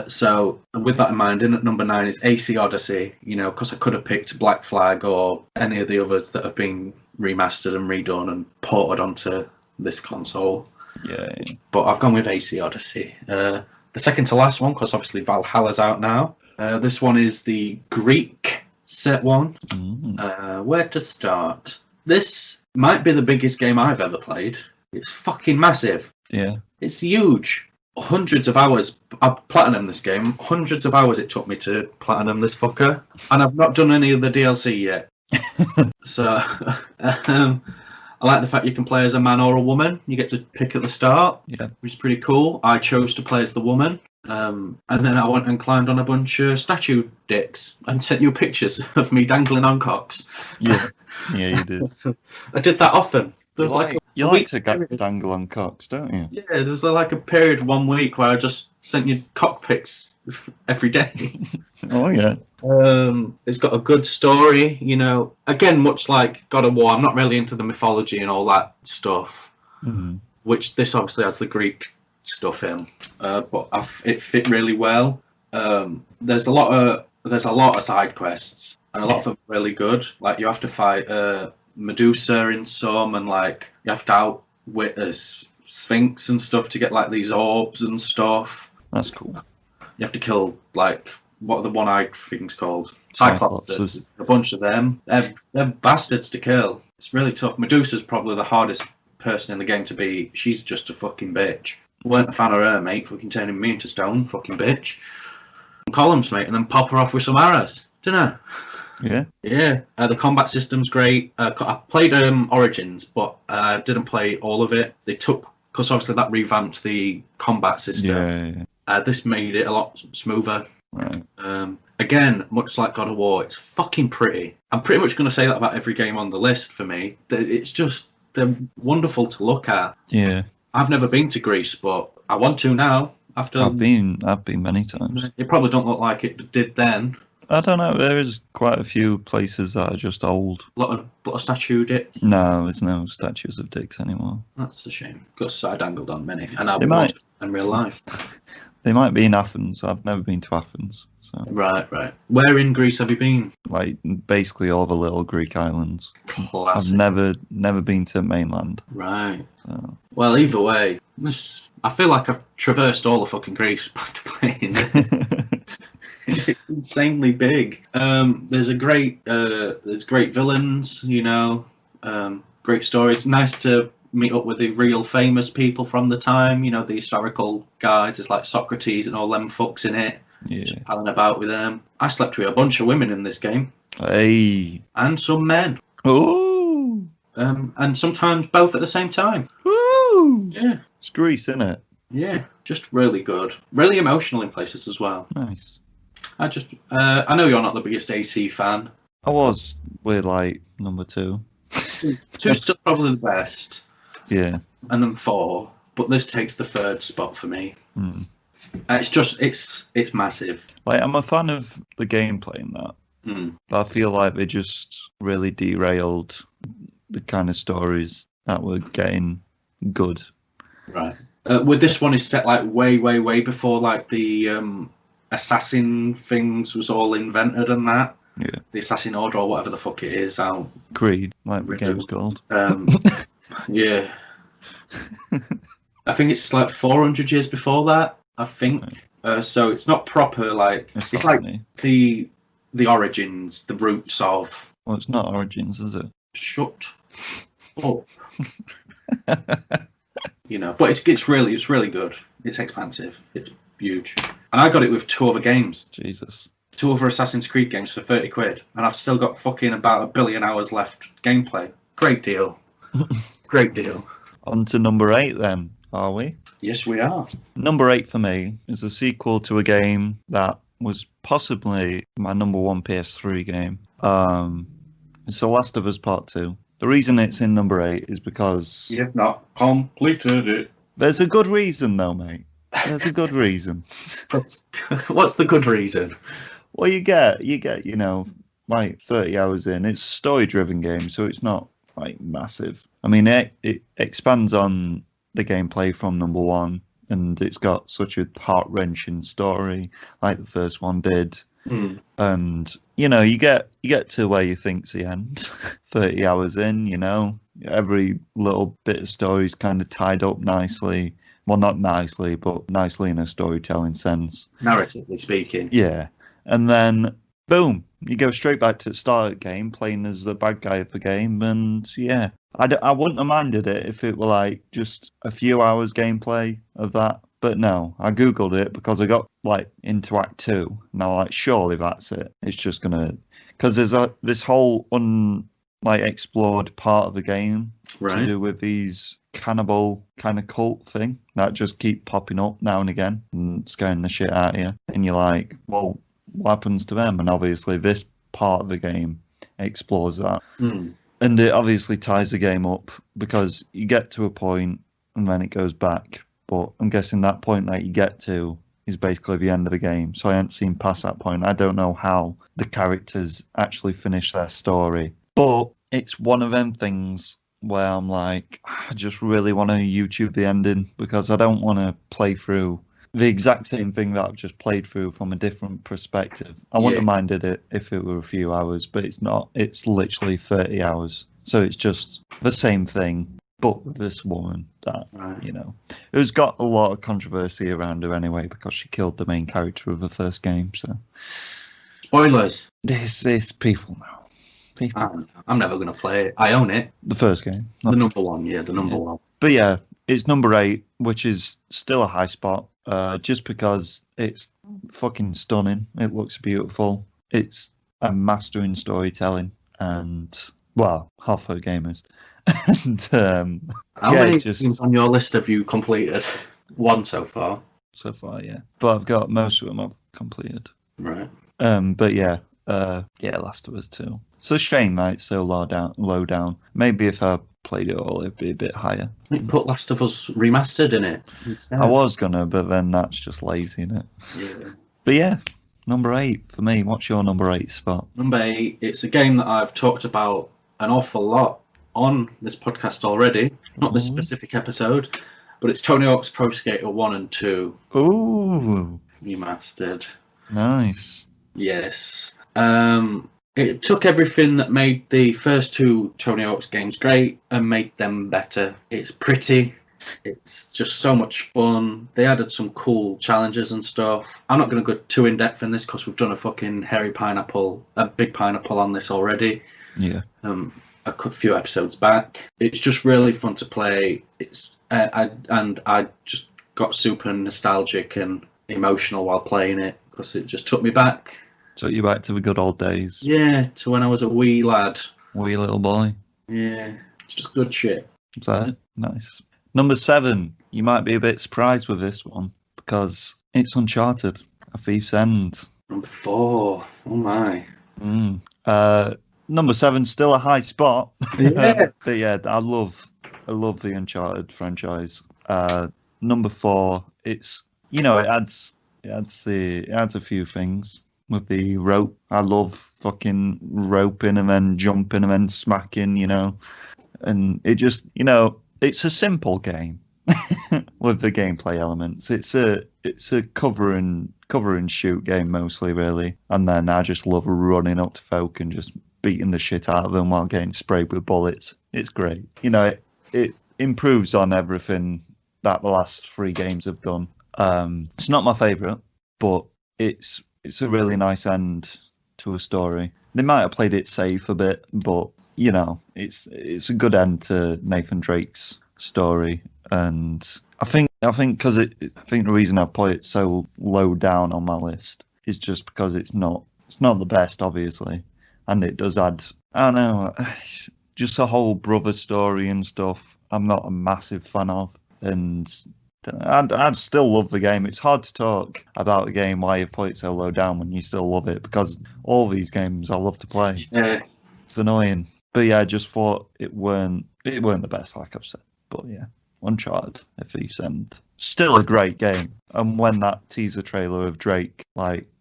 Speaker 3: So with that in mind, in at number 9 is AC Odyssey, because I could have picked Black Flag or any of the others that have been remastered and redone and ported onto this console.
Speaker 2: Yeah.
Speaker 3: But I've gone with AC Odyssey. The second to last one, because obviously Valhalla's out now. This one is the Greek set one. Where to start? This might be the biggest game I've ever played. It's fucking massive.
Speaker 2: Yeah.
Speaker 3: It's huge. Hundreds of hours. I've platinum this game. Hundreds of hours it took me to platinum this fucker. And I've not done any of the DLC yet. So, I like the fact you can play as a man or a woman. You get to pick at the start, which is pretty cool. I chose to play as the woman. And then I went and climbed on a bunch of statue dicks and sent you pictures of me dangling on cocks.
Speaker 2: Yeah, you did.
Speaker 3: I did that often. There was
Speaker 2: you like to dangle on cocks, don't you?
Speaker 3: Yeah, there was like a period 1 week where I just sent you cock pics every day.
Speaker 2: Oh yeah.
Speaker 3: It's got a good story, Again, much like God of War, I'm not really into the mythology and all that stuff, which this obviously has the Greek stuff in, but it fit really well. There's a lot of side quests, and a lot of them are really good. Like you have to fight Medusa in some, and like you have to outwit a Sphinx and stuff to get like these orbs and stuff.
Speaker 2: That's cool.
Speaker 3: You have to kill like what are the one-eyed things called? Cyclopses. A bunch of them. They're bastards to kill. It's really tough. Medusa's probably the hardest person in the game to beat. She's just a fucking bitch. Weren't a fan of her, mate. Fucking turning me into stone, fucking bitch. columns, mate, and then pop her off with some arrows. Don't know.
Speaker 2: Yeah.
Speaker 3: Yeah. The combat system's great. I played Origins, but I didn't play all of it. They took, because obviously that revamped the combat system.
Speaker 2: Yeah.
Speaker 3: This made it a lot smoother.
Speaker 2: Right.
Speaker 3: Again, much like God of War, it's fucking pretty. I'm pretty much going to say that about every game on the list for me. It's just, they're wonderful to look at.
Speaker 2: Yeah.
Speaker 3: I've never been to Greece, but I want to now. After
Speaker 2: I've been many times.
Speaker 3: It probably don't look like it did then.
Speaker 2: I don't know. There is quite a few places that are just old.
Speaker 3: A lot of statue dicks.
Speaker 2: No, there's no statues of dicks anymore.
Speaker 3: That's a shame, because I dangled on many, and I
Speaker 2: They might.
Speaker 3: watched in real life.
Speaker 2: They might be in Athens. I've never been to Athens. So,
Speaker 3: Right. Where in Greece have you been?
Speaker 2: like, basically all the little Greek islands.
Speaker 3: Classic.
Speaker 2: I've never been to mainland.
Speaker 3: Right.
Speaker 2: So.
Speaker 3: Well, either way, I feel like I've traversed all of fucking Greece by playing it. It's insanely big. There's great villains, you know, great stories. Nice to meet up with the real famous people from the time, you know, the historical guys. There's like Socrates and all them fucks in it.
Speaker 2: Yeah.
Speaker 3: Just palling about with them. I slept with a bunch of women in this game.
Speaker 2: Hey.
Speaker 3: And some men.
Speaker 2: Oh.
Speaker 3: And sometimes both at the same time.
Speaker 2: Woo.
Speaker 3: Yeah.
Speaker 2: It's Greece, isn't it?
Speaker 3: Yeah. Just really good. Really emotional in places as well.
Speaker 2: Nice.
Speaker 3: I know you're not the biggest AC fan.
Speaker 2: I was with like number 2.
Speaker 3: Two's still probably the best.
Speaker 2: Yeah.
Speaker 3: And then 4. But this takes the 3rd spot for me.
Speaker 2: Mm.
Speaker 3: It's massive.
Speaker 2: Like, I'm a fan of the gameplay in that. But I feel like they just really derailed the kind of stories that were getting good.
Speaker 3: Right. With this one, is set like way before like the assassin things was all invented and that.
Speaker 2: Yeah.
Speaker 3: The Assassin Order or whatever the fuck it is.
Speaker 2: Creed, like the game's called.
Speaker 3: Yeah. I think it's like 400 years before that, I think. So it's not proper, like... It's like the origins, the roots of...
Speaker 2: Well, it's not Origins, is it?
Speaker 3: Shut up. You know, but it's really good. It's expansive. It's huge. And I got it with 2 other games.
Speaker 2: Jesus.
Speaker 3: 2 other Assassin's Creed games for 30 quid. And I've still got fucking about 1 billion hours left gameplay. Great deal. Great deal.
Speaker 2: On to number 8 then, are we?
Speaker 3: Yes, we are.
Speaker 2: Number 8 for me is a sequel to a game that was possibly my number 1 PS3 game. It's The Last of Us Part 2. The reason it's in number 8 is because...
Speaker 3: You've not completed it.
Speaker 2: There's a good reason though, mate. There's a good reason.
Speaker 3: What's the good reason?
Speaker 2: Well, you get, you know, like 30 hours in. It's a story-driven game, so it's not like massive. I mean, it expands on the gameplay from number 1, and it's got such a heart-wrenching story, like the first one did. And you know, you get to where you think's the end. 30 hours in, you know, every little bit of story's kind of tied up nicely. Well, not nicely, but nicely in a storytelling sense.
Speaker 3: Narratively speaking.
Speaker 2: Yeah. And then, boom, you go straight back to the start of the game, playing as the bad guy of the game. And yeah, I wouldn't have minded it if it were like just a few hours gameplay of that. But no, I Googled it because I got like into Act 2. And I was like, surely that's it. It's just going to... Because there's this whole explored part of the game to do with these cannibal kind of cult thing that just keep popping up now and again and scaring the shit out of you. And you're like, well, what happens to them? And obviously this part of the game explores that. And it obviously ties the game up because you get to a point and then it goes back. But I'm guessing that point that you get to is basically the end of the game. So I haven't seen past that point. I don't know how the characters actually finish their story. But it's one of them things where I'm like, I just really want to YouTube the ending because I don't want to play through the exact same thing that I've just played through from a different perspective. I wouldn't have minded it if it were a few hours, but it's not. It's literally 30 hours. So it's just the same thing. But with this woman that, you know, who's got a lot of controversy around her anyway because she killed the main character of the first game. So,
Speaker 3: spoilers.
Speaker 2: This is people now. People.
Speaker 3: I'm never going to play it. I own it.
Speaker 2: The first game.
Speaker 3: The number 1, the number 1.
Speaker 2: But yeah, it's number 8, which is still a high spot. just because it's fucking stunning. It looks beautiful. It's a master in storytelling, and well, half for gamers. And
Speaker 3: how many games on your list have you completed? One so far.
Speaker 2: So far, yeah. But I've got most of them I've completed.
Speaker 3: Right.
Speaker 2: But yeah, Last of Us 2. It's a shame that it's so low down. Maybe if I played it all, it'd be a bit higher.
Speaker 3: You put Last of Us Remastered in it instead.
Speaker 2: I was gonna, but then that's just lazy, isn't it?
Speaker 3: Yeah.
Speaker 2: But yeah, number 8 for me. What's your number 8 spot?
Speaker 3: Number 8, it's a game that I've talked about an awful lot on this podcast already. Not this specific episode, but it's Tony Hawk's Pro Skater 1 and 2.
Speaker 2: Ooh.
Speaker 3: Remastered.
Speaker 2: Nice.
Speaker 3: Yes. It took everything that made the first 2 Tony Hawk's games great and made them better. It's pretty. It's just so much fun. They added some cool challenges and stuff. I'm not going to go too in depth in this because we've done a fucking hairy pineapple, a big pineapple on this already.
Speaker 2: Yeah.
Speaker 3: A few episodes back. It's just really fun to play. It's I just got super nostalgic and emotional while playing it because it just took me back.
Speaker 2: Took you back to the good old days.
Speaker 3: Yeah, to when I was a wee lad.
Speaker 2: Wee little boy.
Speaker 3: Yeah, it's just good shit.
Speaker 2: Is that it? Nice. Number 7. You might be a bit surprised with this one because it's Uncharted, A Thief's End.
Speaker 3: Number 4. Oh my.
Speaker 2: Number 7, still a high spot.
Speaker 3: Yeah.
Speaker 2: But yeah, I love the Uncharted franchise. Number 4, it's it adds a few things with the rope. I love fucking roping and then jumping and then smacking, and it just it's a simple game with the gameplay elements. It's a cover and shoot game mostly, really. And then I just love running up to folk and just beating the shit out of them while getting sprayed with bullets. It's great. It improves on everything that the last 3 games have done. It's not my favourite, but it's a really nice end to a story. They might have played it safe a bit, but it's a good end to Nathan Drake's story. And I think the reason I put it so low down on my list is just because it's not the best, obviously, and it does add, I don't know, just a whole brother story and stuff. I'm not a massive fan of, and I'd still love the game. It's hard to talk about a game why you put it so low down when you still love it, because all these games I love to play.
Speaker 3: Yeah.
Speaker 2: It's annoying. But yeah, I just thought it weren't the best, like I've said. But yeah, Uncharted, A Thief's End, still a great game. And when that teaser trailer of Drake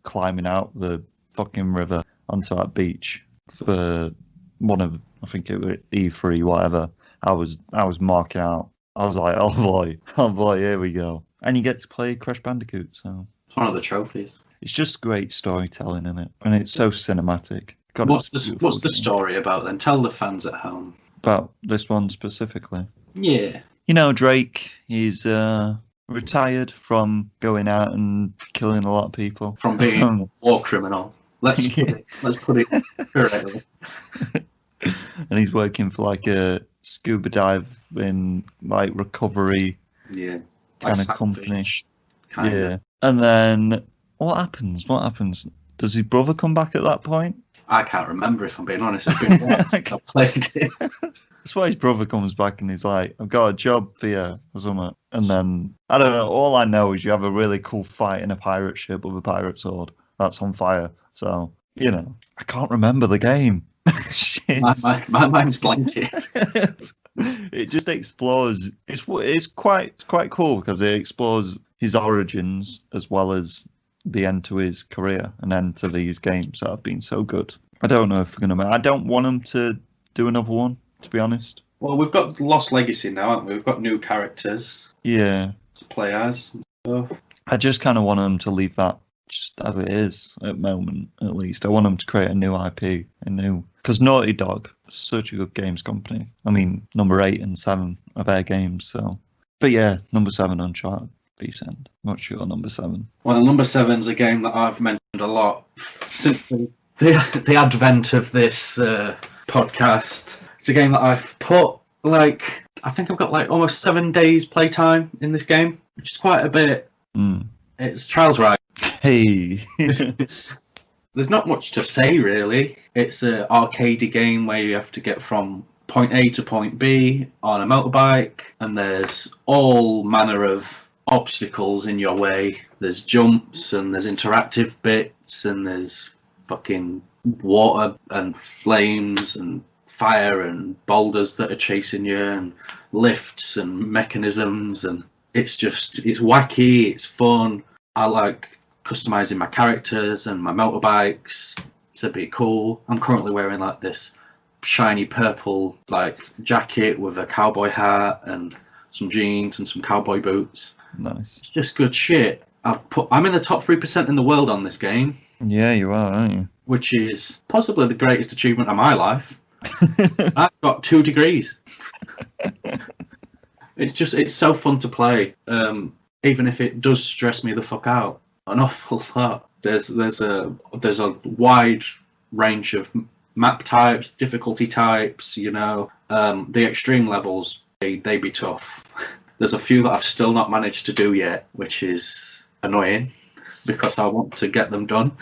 Speaker 2: climbing out the fucking river onto that beach for one of, I think it was E3, whatever, I was marking out. I was like, oh boy, here we go. And you get to play Crash Bandicoot, so
Speaker 3: It's one of the trophies.
Speaker 2: It's just great storytelling in it, and it's so cinematic. God,
Speaker 3: What's the story about then? Tell the fans at home.
Speaker 2: About this one specifically.
Speaker 3: Yeah.
Speaker 2: Drake, he's retired from going out and killing a lot of people.
Speaker 3: From being a war criminal. Let's put it correctly.
Speaker 2: And he's working for a scuba diving recovery kind of company.
Speaker 3: Kinda.
Speaker 2: And then what happens? Does his brother come back at that point?
Speaker 3: I can't remember, if I'm being honest. It's been a while since I played it.
Speaker 2: That's why his brother comes back and he's like, I've got a job for you or something. And then, I don't know, all I know is you have a really cool fight in a pirate ship with a pirate sword that's on fire. So, I can't remember the game. Shit.
Speaker 3: My mind's blanking.
Speaker 2: It just explores. It's quite cool because it explores his origins as well as the end to his career and end to these games that have been so good. I don't know if we're gonna. I don't want him to do another one, to be honest.
Speaker 3: Well, we've got Lost Legacy now, haven't we? We've got new characters.
Speaker 2: Yeah.
Speaker 3: To play as and stuff.
Speaker 2: I just kind of want him to leave that just as it is at the moment, at least. I want him to create a new IP, because Naughty Dog is such a good games company. I mean, number 8 and 7 are their games, so. But yeah, number 7, Uncharted, Thief's End. What's your number 7?
Speaker 3: Well, number 7's a game that I've mentioned a lot since the advent of this podcast. It's a game that I've put, I think I've got almost 7 days playtime in this game, which is quite a bit. It's Trials Right.
Speaker 2: Hey.
Speaker 3: There's not much to say, really. It's an arcadey game where you have to get from point A to point B on a motorbike, and there's all manner of obstacles in your way. There's jumps, and there's interactive bits, and there's fucking water and flames and fire and boulders that are chasing you, and lifts and mechanisms, and it's wacky, it's fun. I like customizing my characters and my motorbikes to be cool. I'm currently wearing like this shiny purple like jacket with a cowboy hat and some jeans and some cowboy boots.
Speaker 2: Nice.
Speaker 3: It's just good shit. I'm in the top 3% in the world on this game.
Speaker 2: Yeah, you are, aren't you?
Speaker 3: Which is possibly the greatest achievement of my life. I've got 2 degrees. It's so fun to play. Even if it does stress me the fuck out an awful lot. There's a wide range of map types, difficulty types, you know. The extreme levels, they be tough. There's a few that I've still not managed to do yet, which is annoying because I want to get them done.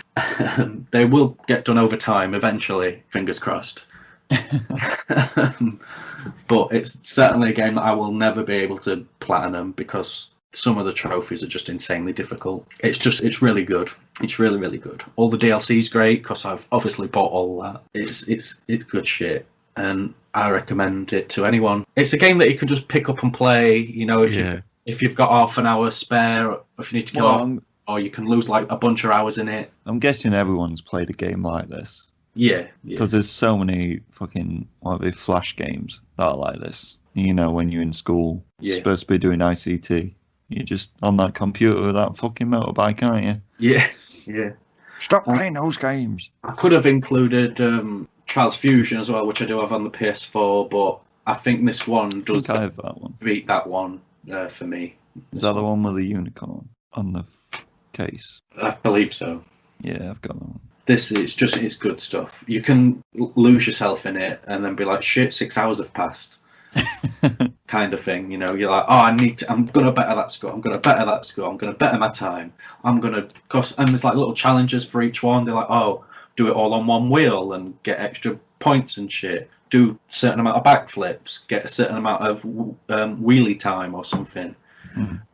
Speaker 3: They will get done over time eventually, fingers crossed. But it's certainly a game that I will never be able to platinum because some of the trophies are just insanely difficult. It's really good. It's really, really good. All the DLC's great because I've obviously bought all that. It's good shit, and I recommend it to anyone. It's a game that you can just pick up and play. You know, if you've got half an hour spare, or if you need to go off, or you can lose like a bunch of hours in it.
Speaker 2: I'm guessing everyone's played a game like this.
Speaker 3: Yeah.
Speaker 2: Because there's so many fucking flash games that are like this. You know, when you're in school, you're supposed to be doing ICT. You're just on that computer with that fucking motorbike, aren't you?
Speaker 3: Yeah.
Speaker 2: Stop playing those games.
Speaker 3: I could have included Trials Fusion as well, which I do have on the PS4, but I think this one does
Speaker 2: I have that one.
Speaker 3: beat that one for me.
Speaker 2: Is that the one with the unicorn on the case?
Speaker 3: I believe so.
Speaker 2: Yeah, I've got that one.
Speaker 3: It's good stuff. You can lose yourself in it and then be like, shit, 6 hours have passed. Kind of thing, you know. You're like, I'm gonna better that score, I'm gonna better my time, and there's like little challenges for each one. They're like, oh, do it all on one wheel and get extra points and shit, do a certain amount of backflips, get a certain amount of wheelie time or something.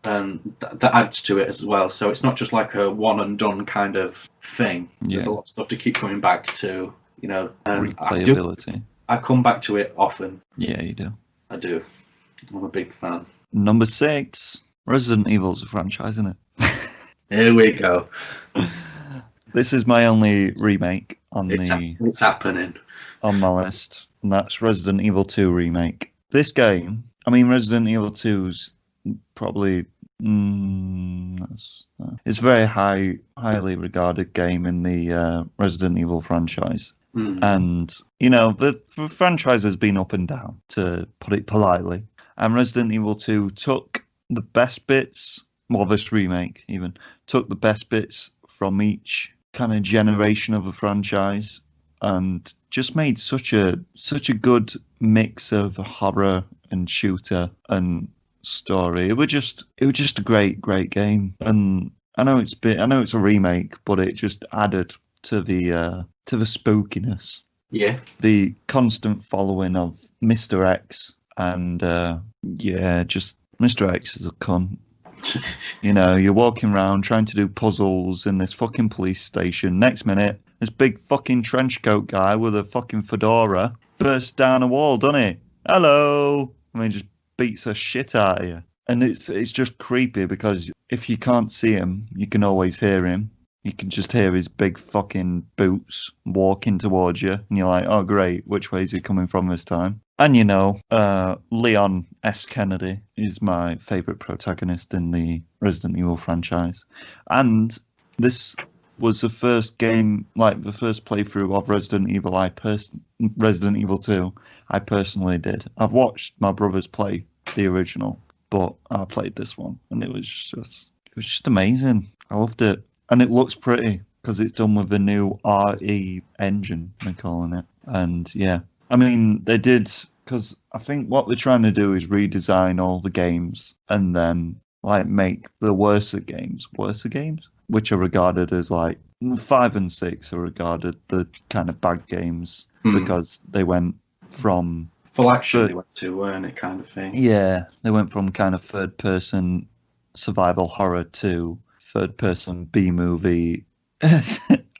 Speaker 3: And that adds to it as well, so it's not just like a one and done kind of thing. There's a lot of stuff to keep coming back to, you know. And
Speaker 2: replayability.
Speaker 3: I come back to it often.
Speaker 2: Yeah, you do.
Speaker 3: I do. I'm a big fan.
Speaker 2: Number 6, Resident Evil's a franchise, isn't it?
Speaker 3: Here we go.
Speaker 2: This is my only remake
Speaker 3: it's happening
Speaker 2: on my list, and that's Resident Evil 2 remake. This game, I mean, Resident Evil 2's probably it's a very highly regarded game in the Resident Evil franchise. And, you know, the franchise has been up and down, to put it politely. And Resident Evil 2 took the best bits, well, this remake even, took the best bits from each kind of generation of a franchise and just made such a good mix of horror and shooter and story. It was just a great game. And I know it's a remake, but it just added to the spookiness.
Speaker 3: Yeah.
Speaker 2: The constant following of Mr. X and just Mr. X is a cunt. You know, you're walking around trying to do puzzles in this fucking police station. Next minute, this big fucking trench coat guy with a fucking fedora bursts down a wall, doesn't he? Hello! I mean, just beats the shit out of you. And it's just creepy because if you can't see him, you can always hear him. You can just hear his big fucking boots walking towards you. And you're like, oh, great. Which way is he coming from this time? And, you know, Leon S. Kennedy is my favourite protagonist in the Resident Evil franchise. And this was the first game, like the first playthrough of Resident Evil Resident Evil 2 I personally did. I've watched my brothers play the original, but I played this one. And it was just amazing. I loved it. And it looks pretty because it's done with the new RE engine, they're calling it. And yeah, I mean, they did, because I think what they're trying to do is redesign all the games and then like make the worser games, which are regarded as like 5 and 6 are regarded the kind of bad games because they went from
Speaker 3: full action. They went to, weren't it, kind of thing?
Speaker 2: Yeah, they went from kind of third person survival horror to third person B movie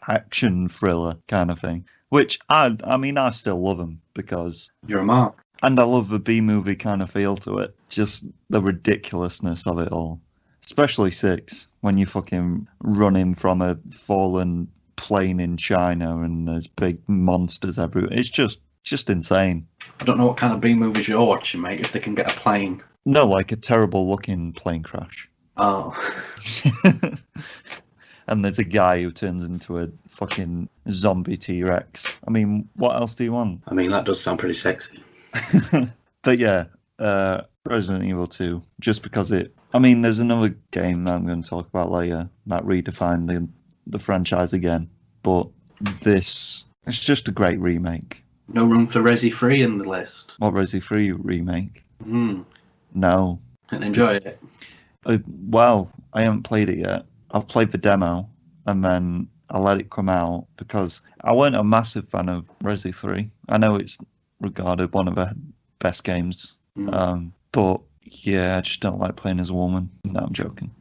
Speaker 2: action thriller kind of thing. Which I mean I still love them because
Speaker 3: you're a mark.
Speaker 2: And I love the B movie kind of feel to it. Just the ridiculousness of it all. Especially 6, when you're fucking running from a fallen plane in China and there's big monsters everywhere. It's just insane.
Speaker 3: I don't know what kind of B movies you're watching, mate, if they can get a plane.
Speaker 2: No, like a terrible looking plane crash.
Speaker 3: Oh.
Speaker 2: And there's a guy who turns into a fucking zombie T-Rex. I mean, what else do you want?
Speaker 3: I mean, that does sound pretty sexy.
Speaker 2: But yeah, Resident Evil 2, just because it... I mean, there's another game that I'm going to talk about later that redefined the franchise again. But this, it's just a great remake.
Speaker 3: No room for Resi 3 in the list.
Speaker 2: What Resi 3 remake?
Speaker 3: No.
Speaker 2: Didn't
Speaker 3: enjoy it.
Speaker 2: Well, I haven't played it yet. I've played the demo and then I let it come out because I weren't a massive fan of Resi 3. I know it's regarded one of the best games. But yeah, I just don't like playing as a woman. No, I'm joking.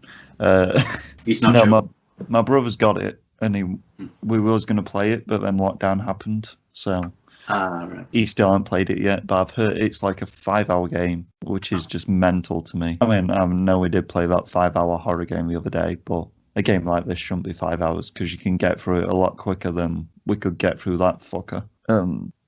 Speaker 3: He's not
Speaker 2: joking. My brother's got it and we was going to play it, but then lockdown happened. So
Speaker 3: right.
Speaker 2: He still hasn't played it yet, but I've heard it's like a 5-hour game, which is just mental to me. I mean, I know we did play that 5-hour horror game the other day, but a game like this shouldn't be 5 hours because you can get through it a lot quicker than we could get through that fucker.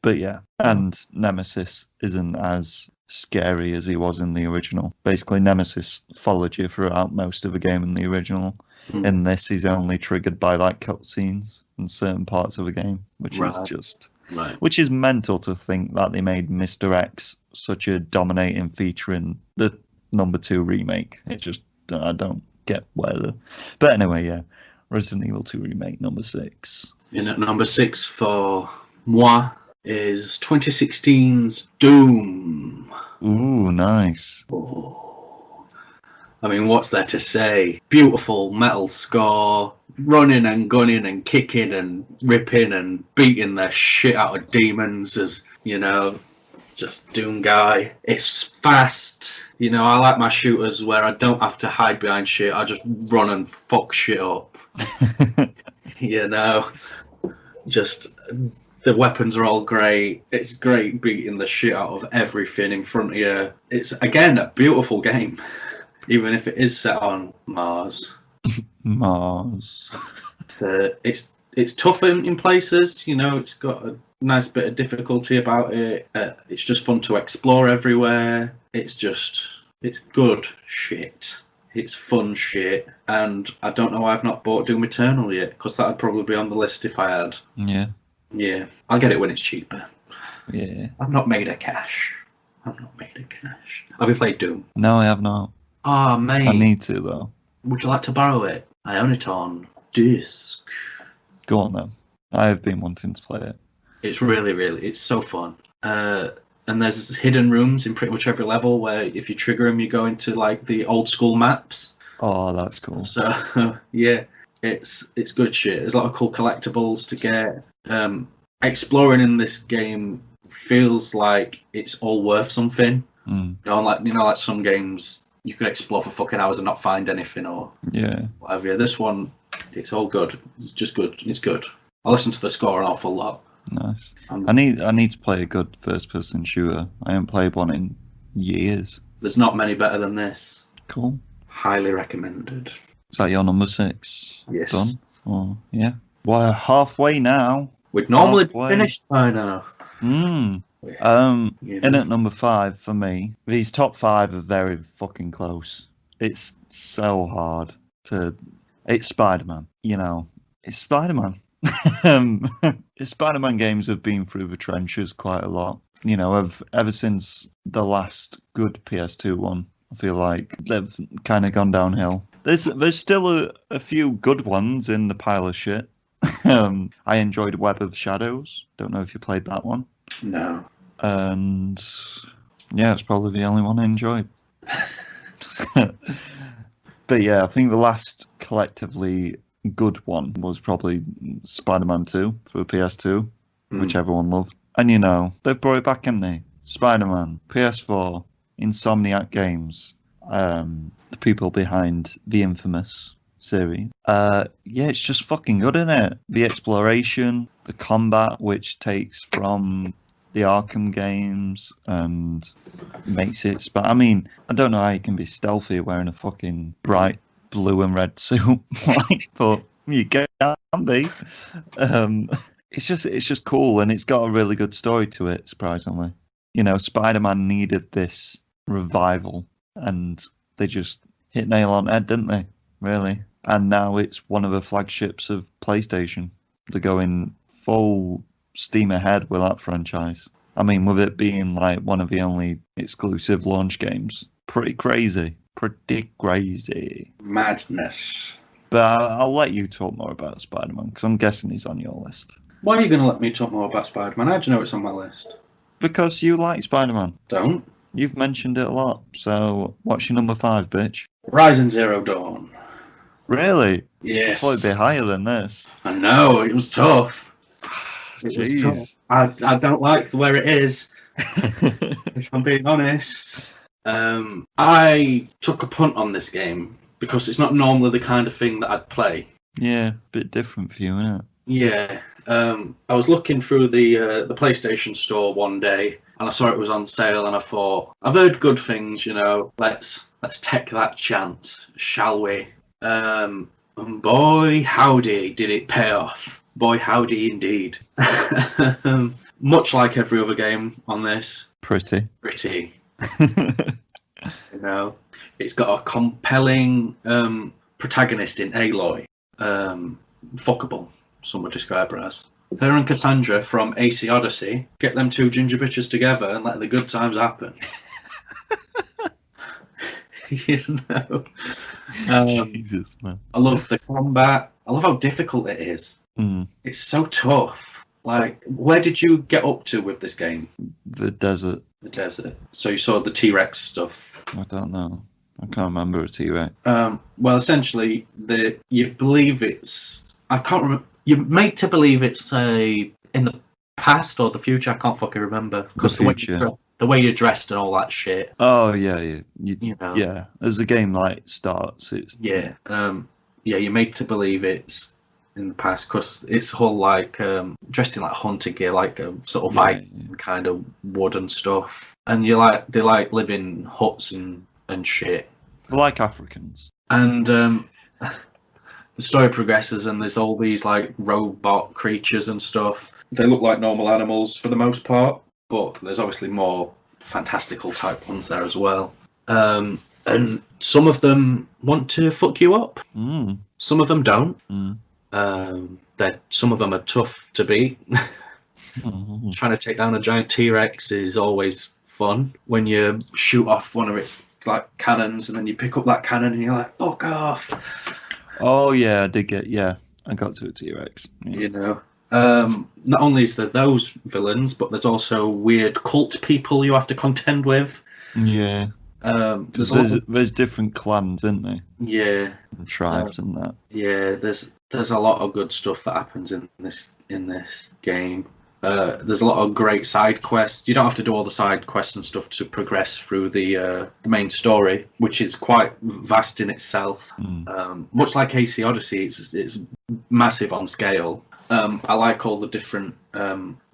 Speaker 2: But yeah, and Nemesis isn't as scary as he was in the original. Basically, Nemesis followed you throughout most of the game in the original. In this, he's only triggered by like cutscenes in certain parts of the game, which is just...
Speaker 3: Right.
Speaker 2: Which is mental to think that they made Mr. X such a dominating feature in the number 2 remake. It just, I don't get where the... But anyway, yeah. Resident Evil 2 remake, number 6.
Speaker 3: In at number 6 for moi is 2016's Doom.
Speaker 2: Ooh, nice.
Speaker 3: Oh. I mean, what's there to say? Beautiful metal score, running and gunning and kicking and ripping and beating the shit out of demons as, you know, just Doom guy. It's fast. You know, I like my shooters where I don't have to hide behind shit. I just run and fuck shit up. You know, just the weapons are all great. It's great beating the shit out of everything in front of you. It's, again, a beautiful game. Even if it is set on Mars.
Speaker 2: Mars.
Speaker 3: It's tough in places, you know, it's got a nice bit of difficulty about it. It's just fun to explore everywhere. It's good shit. It's fun shit. And I don't know why I've not bought Doom Eternal yet, because that would probably be on the list if I had.
Speaker 2: Yeah.
Speaker 3: Yeah, I'll get it when it's cheaper.
Speaker 2: Yeah.
Speaker 3: I've not made a cash. Have you played Doom?
Speaker 2: No, I have not.
Speaker 3: Ah, mate.
Speaker 2: I need to, though.
Speaker 3: Would you like to borrow it? I own it on disc.
Speaker 2: Go on, then. I have been wanting to play it.
Speaker 3: It's really, it's so fun. And there's hidden rooms in pretty much every level where if you trigger them, you go into, like, the old school maps.
Speaker 2: Oh, that's cool.
Speaker 3: So, yeah, it's good shit. There's a lot of cool collectibles to get. Exploring in this game feels like it's all worth something. You know, like some games you could explore for fucking hours and not find anything or whatever. Yeah, this one, it's all good. It's just good. It's good. I listen to the score an awful lot.
Speaker 2: Nice. I need to play a good first-person shooter. I haven't played one in years.
Speaker 3: There's not many better than this.
Speaker 2: Cool.
Speaker 3: Highly recommended.
Speaker 2: Is that your number 6?
Speaker 3: Yes.
Speaker 2: Done? Oh, yeah. We're halfway now.
Speaker 3: We'd normally be finished by now.
Speaker 2: In at number 5 for me, these top 5 are very fucking close. It's so hard to... It's Spider-Man, you know. It's Spider-Man. Spider-Man games have been through the trenches quite a lot. You know, ever since the last good PS2 one, I feel like they've kind of gone downhill. There's still a few good ones in the pile of shit. I enjoyed Web of Shadows. Don't know if you played that one.
Speaker 3: No.
Speaker 2: And yeah, it's probably the only one I enjoyed. But yeah, I think the last collectively good one was probably Spider-Man 2 for PS2, which everyone loved. And you know, they brought it back, haven't they? Spider-Man, PS4, Insomniac Games, the people behind the infamous series. Yeah, it's just fucking good, isn't it? The exploration, the combat, which takes from the Arkham games and makes it. But I mean, I don't know how you can be stealthy wearing a fucking bright blue and red suit, but you can be. It's just cool, and it's got a really good story to it. Surprisingly, you know, Spider-Man needed this revival, and they just hit nail on head, didn't they? Really, and now it's one of the flagships of PlayStation. They're going full steam ahead with that franchise. I mean, with it being like one of the only exclusive launch games, pretty crazy.
Speaker 3: Madness.
Speaker 2: But I'll let you talk more about Spider-Man, because I'm guessing he's on your list.
Speaker 3: Why are you going to let me talk more about Spider-Man? How do you know it's on my list?
Speaker 2: Because you like Spider-Man.
Speaker 3: Don't.
Speaker 2: You've mentioned it a lot. So what's your number 5, bitch?
Speaker 3: Horizon Zero Dawn.
Speaker 2: Really?
Speaker 3: Yes.
Speaker 2: I thought it'd be higher than this.
Speaker 3: I know, it was tough. It was tough. I don't like where it is, if I'm being honest. I took a punt on this game because it's not normally the kind of thing that I'd play.
Speaker 2: Yeah, a bit different for you, isn't it?
Speaker 3: Yeah. I was looking through the PlayStation store one day, and I saw it was on sale, and I thought, I've heard good things, you know. Let's take that chance, shall we? And boy, howdy, did it pay off. Boy, howdy indeed. Much like every other game on this. Pretty. You know, it's got a compelling protagonist in Aloy. Fuckable, some would describe her as. Her and Cassandra from AC Odyssey, get them two ginger bitches together and let the good times happen. You know.
Speaker 2: Jesus, man.
Speaker 3: I love the combat. I love how difficult it is. It's so tough. Like, where did you get up to with this game?
Speaker 2: The desert.
Speaker 3: The desert. So you saw the T-Rex stuff.
Speaker 2: I don't know. I can't remember a T-Rex.
Speaker 3: Well, essentially, you believe it's... I can't remember. You're made to believe it's in the past or the future. I can't fucking rember. Because the way you're dressed and all that shit.
Speaker 2: Oh, yeah. You
Speaker 3: know.
Speaker 2: Yeah, as the game starts, it's...
Speaker 3: Yeah. You're made to believe it's in the past because it's all like dressed in like hunter gear, like a sort of Viking kind of wood and stuff, and they live in huts and shit.
Speaker 2: They're like Africans.
Speaker 3: And the story progresses, and there's all these like robot creatures and stuff. They look like normal animals for the most part, but there's obviously more fantastical type ones there as well. And some of them want to fuck you up. Some of them don't. Some of them are tough to beat. Trying to take down a giant T-Rex is always fun when you shoot off one of its like cannons, and then you pick up that cannon and you're like, fuck off.
Speaker 2: Oh yeah, I got to a T-Rex. Yeah.
Speaker 3: You know. Not only is there those villains, but there's also weird cult people you have to contend with.
Speaker 2: Yeah. There's different clans, isn't there?
Speaker 3: Yeah.
Speaker 2: And tribes and that.
Speaker 3: Yeah, there's a lot of good stuff that happens in this game. There's a lot of great side quests. You don't have to do all the side quests and stuff to progress through the main story, which is quite vast in itself. Much like AC Odyssey, it's massive on scale. I like all the different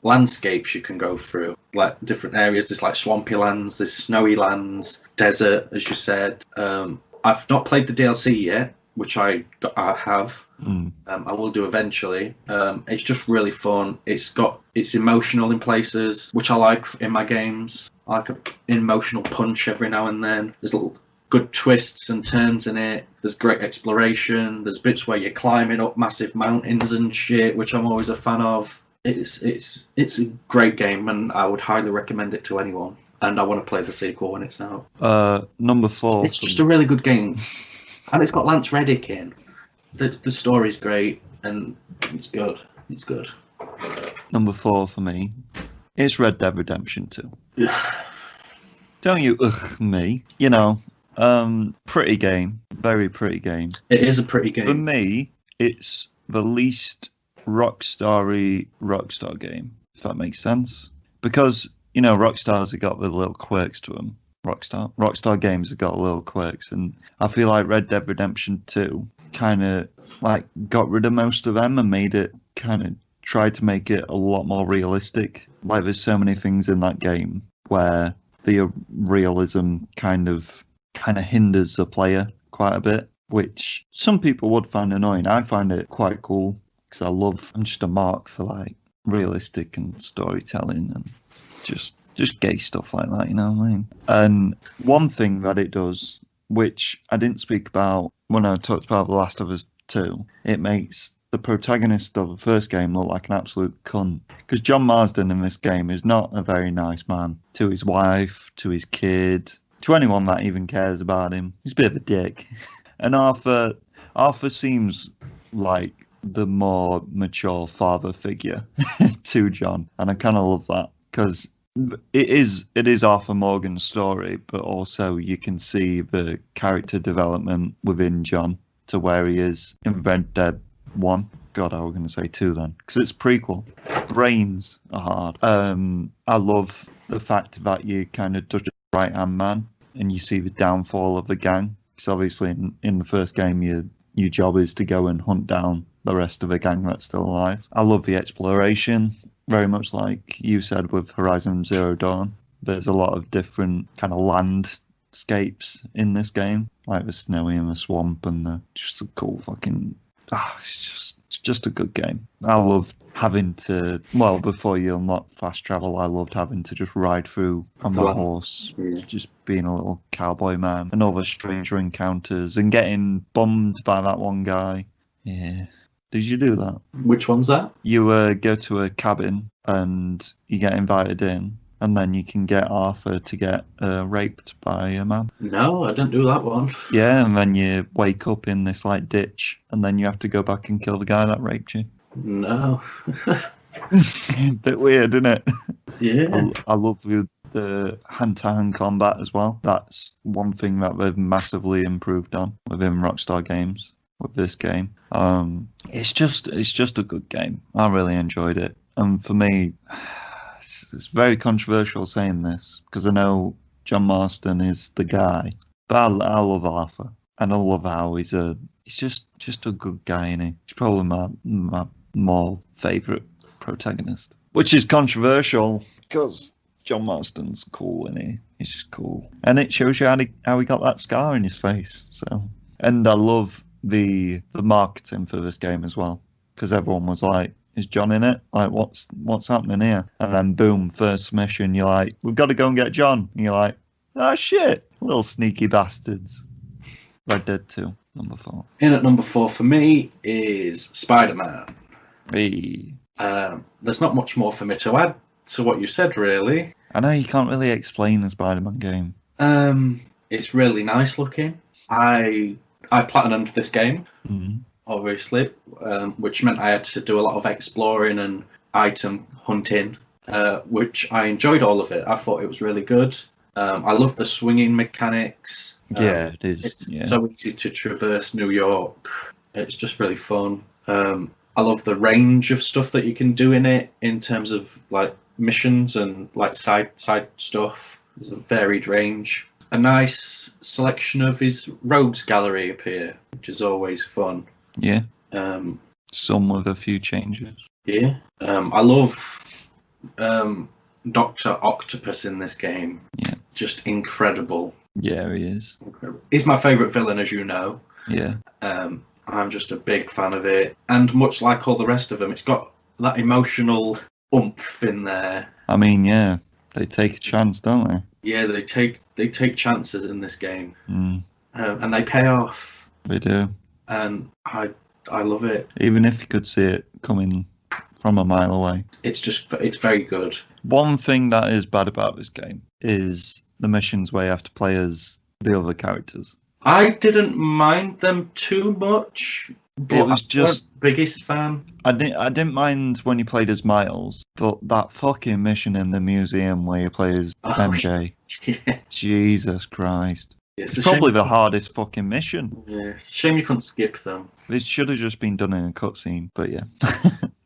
Speaker 3: landscapes you can go through, like different areas. There's like swampy lands, there's snowy lands, desert, as you said. I've not played the DLC yet, which I have. I will do eventually. It's just really fun. It's emotional in places, which I like in my games. I like an emotional punch every now and then. There's little good twists and turns in it. There's great exploration. There's bits where you're climbing up massive mountains and shit, which I'm always a fan of. It's a great game, and I would highly recommend it to anyone. And I want to play the sequel when it's out.
Speaker 2: Number 4.
Speaker 3: It's just a really good game, and it's got Lance Reddick in. The story's great, and it's good. It's good.
Speaker 2: Number 4 for me. It's Red Dead Redemption 2. Don't you me? You know, Pretty game. Very pretty game.
Speaker 3: It is a pretty
Speaker 2: For
Speaker 3: game.
Speaker 2: me, it's the least Rockstar game, if that makes sense. Because, you know, Rockstars have got the little quirks to them. Rockstar games have got little quirks, and I feel like Red Dead Redemption 2 kind of like got rid of most of them and made it kind of tried to make it a lot more realistic. Like there's so many things in that game where the realism kind of hinders the player quite a bit, which some people would find annoying. I find it quite cool because I'm just a mark for like realistic and storytelling and just gay stuff like that, you know what I mean? And one thing that it does, which I didn't speak about when I talked about The Last of Us 2, it makes the protagonist of the first game look like an absolute cunt. Because John Marsden in this game is not a very nice man to his wife, to his kid, to anyone that even cares about him. He's a bit of a dick. And Arthur seems like the more mature father figure to John, and I kind of love that because it is Arthur Morgan's story, but also you can see the character development within John to where he is in Red Dead 1. God, I was going to say 2 then, because it's prequel. Brains are hard. I love the fact that you kind of touch the right-hand man and you see the downfall of the gang. Because obviously in the first game, your job is to go and hunt down the rest of the gang that's still alive. I love the exploration, very much like you said with Horizon Zero Dawn. There's a lot of different kind of landscapes in this game, like the snowy and the swamp and just a cool fucking... it's just a good game. I love having to... Well, before you unlock fast travel, I loved having to just ride through on my horse, just being a little cowboy man, and all the stranger encounters, and getting bummed by that one guy. Yeah. Did you do that?
Speaker 3: Which one's that?
Speaker 2: You go to a cabin and you get invited in, and then you can get Arthur to get raped by a man.
Speaker 3: No, I didn't do that one.
Speaker 2: Yeah, and then you wake up in this like ditch, and then you have to go back and kill the guy that raped you.
Speaker 3: No.
Speaker 2: Bit weird, isn't it?
Speaker 3: Yeah.
Speaker 2: I love the hand-to-hand combat as well. That's one thing that they've massively improved on within Rockstar games. With this game, it's just a good game. I really enjoyed it, and for me, it's very controversial saying this because I know John Marsden is the guy, but I love Arthur, and I love how he's just a good guy, and he's probably my more favourite protagonist, which is controversial because John Marsden's cool, and he's just cool, and it shows you how he got that scar in his face. So, and I love the marketing for this game as well, because everyone was like, is John in it? Like, what's happening here? And then boom, first mission, you're like, we've got to go and get John. And you're like, oh shit, little sneaky bastards. Red Dead 2, number 4.
Speaker 3: In at number 4 for me is Spider-Man.
Speaker 2: Hey.
Speaker 3: There's not much more for me to add to what you said, really.
Speaker 2: I know you can't really explain the Spider-Man game.
Speaker 3: It's really nice looking. I platinumed this game, obviously, which meant I had to do a lot of exploring and item hunting, which I enjoyed all of it. I thought it was really good. I love the swinging mechanics.
Speaker 2: Yeah, it is.
Speaker 3: It's so easy to traverse New York. It's just really fun. I love the range of stuff that you can do in it in terms of like missions and like side stuff. There's a varied range. A nice selection of his rogues gallery appear, which is always fun.
Speaker 2: Yeah. Some with a few changes.
Speaker 3: Yeah. I love Dr. Octopus in this game.
Speaker 2: Yeah.
Speaker 3: Just incredible.
Speaker 2: Yeah, he is.
Speaker 3: Incredible. He's my favourite villain, as you know.
Speaker 2: Yeah.
Speaker 3: I'm just a big fan of it. And much like all the rest of them, it's got that emotional oomph in there.
Speaker 2: I mean, yeah, they take a chance, don't they?
Speaker 3: Yeah, they take chances in this game,
Speaker 2: Mm.
Speaker 3: and they pay off.
Speaker 2: They do.
Speaker 3: And I love it.
Speaker 2: Even if you could see it coming from a mile away.
Speaker 3: It's very good.
Speaker 2: One thing that is bad about this game is the missions where you have to play as the other characters.
Speaker 3: I didn't mind them too much. But
Speaker 2: It was
Speaker 3: I
Speaker 2: just-
Speaker 3: wasn't the biggest fan.
Speaker 2: I didn't mind when you played as Miles, but that fucking mission in the museum where you play as
Speaker 3: Oh,
Speaker 2: MJ.
Speaker 3: Yeah.
Speaker 2: Jesus Christ.
Speaker 3: It's
Speaker 2: It's probably the hardest fucking mission.
Speaker 3: Yeah, shame you couldn't skip them.
Speaker 2: It should have just been done in a cutscene, but yeah.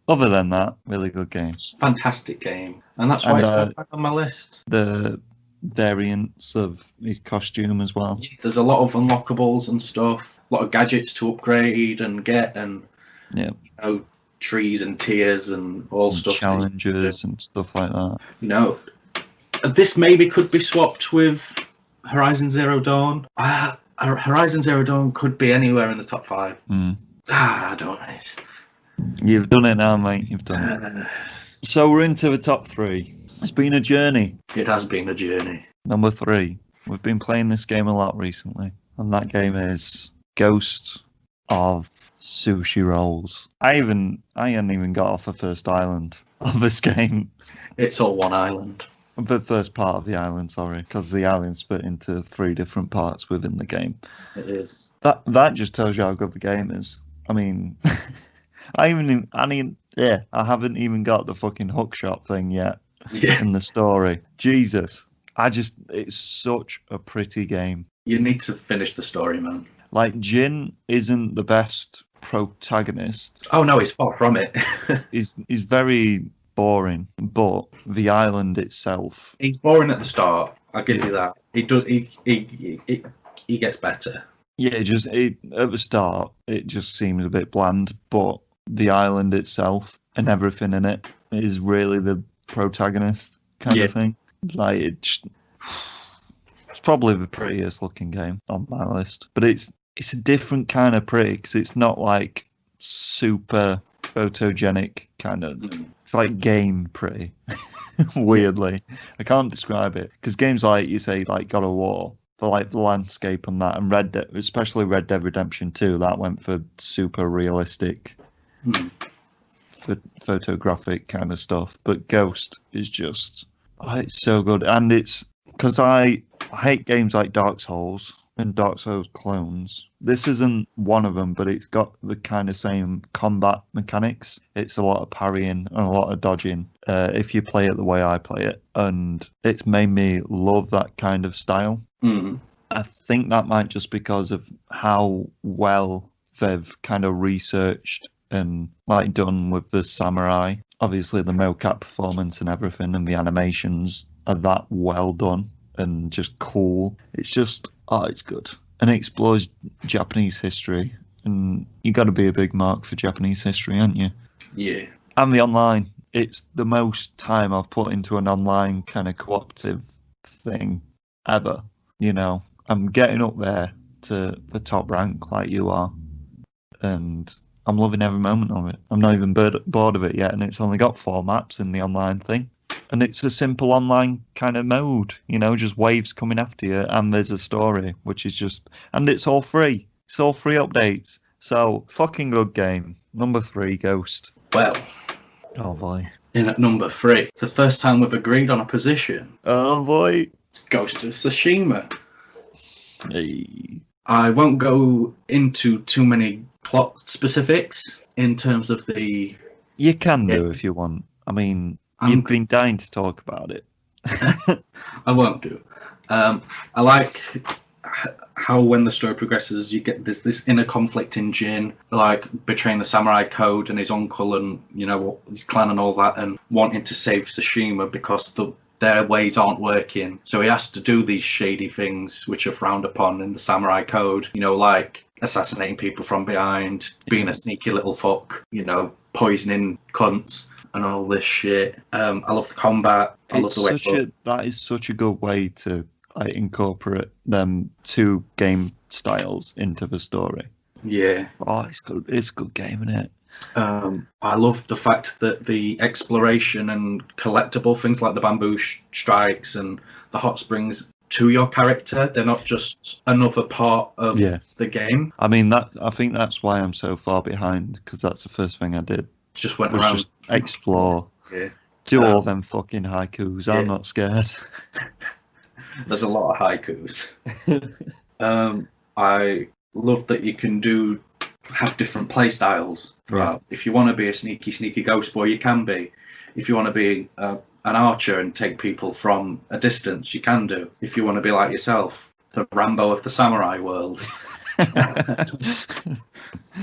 Speaker 2: Other than that, really good game.
Speaker 3: It's a fantastic game, and that's why it's so high on my list.
Speaker 2: The variants of his costume as well.
Speaker 3: There's a lot of unlockables and stuff, a lot of gadgets to upgrade and get, and
Speaker 2: Yeah.
Speaker 3: you know, trees and tiers and all
Speaker 2: And
Speaker 3: stuff.
Speaker 2: challenges and stuff like that.
Speaker 3: You know, this maybe could be swapped with Horizon Zero Dawn. Horizon Zero Dawn could be anywhere in the top 5. I don't know.
Speaker 2: You've done it now, mate. You've done it. So we're into the top 3. It's been a journey.
Speaker 3: It has been a journey.
Speaker 2: Number 3. We've been playing this game a lot recently, and that game is Ghost of Sushi Rolls. I hadn't even got off the first island of this game.
Speaker 3: It's all one island.
Speaker 2: The first part of the island, sorry, because the island's split into 3 different parts within the game.
Speaker 3: It is.
Speaker 2: That just tells you how good the game is. I mean, I haven't even got the fucking hookshot thing yet in the story. Jesus, it's such a pretty game.
Speaker 3: You need to finish the story, man.
Speaker 2: Like, Jin isn't the best protagonist.
Speaker 3: Oh no, he's far from it.
Speaker 2: He's very boring, but the island itself.
Speaker 3: He's boring at the start. I'll give you that. He gets better.
Speaker 2: Yeah, at the start, it just seems a bit bland, but the island itself and everything in it is really the protagonist kind of thing. Like, it's probably the prettiest looking game on my list, but it's a different kind of pretty, because it's not like super photogenic kind of. It's like game pretty. Weirdly, I can't describe it, because games like, you say, like God of War, for like the landscape and that, and especially Red Dead Redemption 2, that went for super realistic photographic kind of stuff. But Ghost is just, it's so good. And it's because I hate games like Dark Souls and Dark Souls clones. This isn't one of them, but it's got the kind of same combat mechanics. It's a lot of parrying and a lot of dodging if you play it the way I play it, and it's made me love that kind of style. I think that might just because of how well they've kind of researched and like done with the samurai. Obviously the mocap performance and everything and the animations are that well done and just cool. It's just, it's good. And it explores Japanese history, and you got to be a big mark for Japanese history, aren't you?
Speaker 3: Yeah.
Speaker 2: And the online, it's the most time I've put into an online kind of cooperative thing ever. You know, I'm getting up there to the top rank like you are, and I'm loving every moment of it. I'm not even bored of it yet, and it's only got 4 maps in the online thing. And it's a simple online kind of mode, you know, just waves coming after you, and there's a story, which is just, and it's all free. It's all free updates. So, fucking good game. Number 3, Ghost.
Speaker 3: Well,
Speaker 2: oh boy.
Speaker 3: In at number 3, it's the first time we've agreed on a position.
Speaker 2: Oh boy.
Speaker 3: It's Ghost of Tsushima.
Speaker 2: Hey.
Speaker 3: I won't go into too many plot specifics in terms of the...
Speaker 2: You can do if you want. I mean, you've been dying to talk about it.
Speaker 3: I won't do. I like how when the story progresses, you get this inner conflict in Jin, like betraying the samurai code and his uncle and, you know, his clan and all that, and wanting to save Tsushima because their ways aren't working. So he has to do these shady things which are frowned upon in the samurai code, you know, like assassinating people from behind, being a sneaky little fuck, you know, poisoning cunts and all this shit. I love the combat. I love the way
Speaker 2: that is such a good way to incorporate them 2 game styles into the story.
Speaker 3: Yeah.
Speaker 2: Oh, it's good. It's a good game, isn't it?
Speaker 3: I love the fact that the exploration and collectible things like the bamboo strikes and the hot springs to your character, they're not just another part of the game.
Speaker 2: I mean, I think that's why I'm so far behind, because that's the first thing I did.
Speaker 3: Just went around,
Speaker 2: just explore, do all them fucking haikus. I'm not scared.
Speaker 3: There's a lot of haikus. I love that you can have different play styles throughout. If you want to be a sneaky ghost boy, you can be. If you want to be an archer and take people from a distance, you can do. If you want to be like yourself, the Rambo of the samurai world.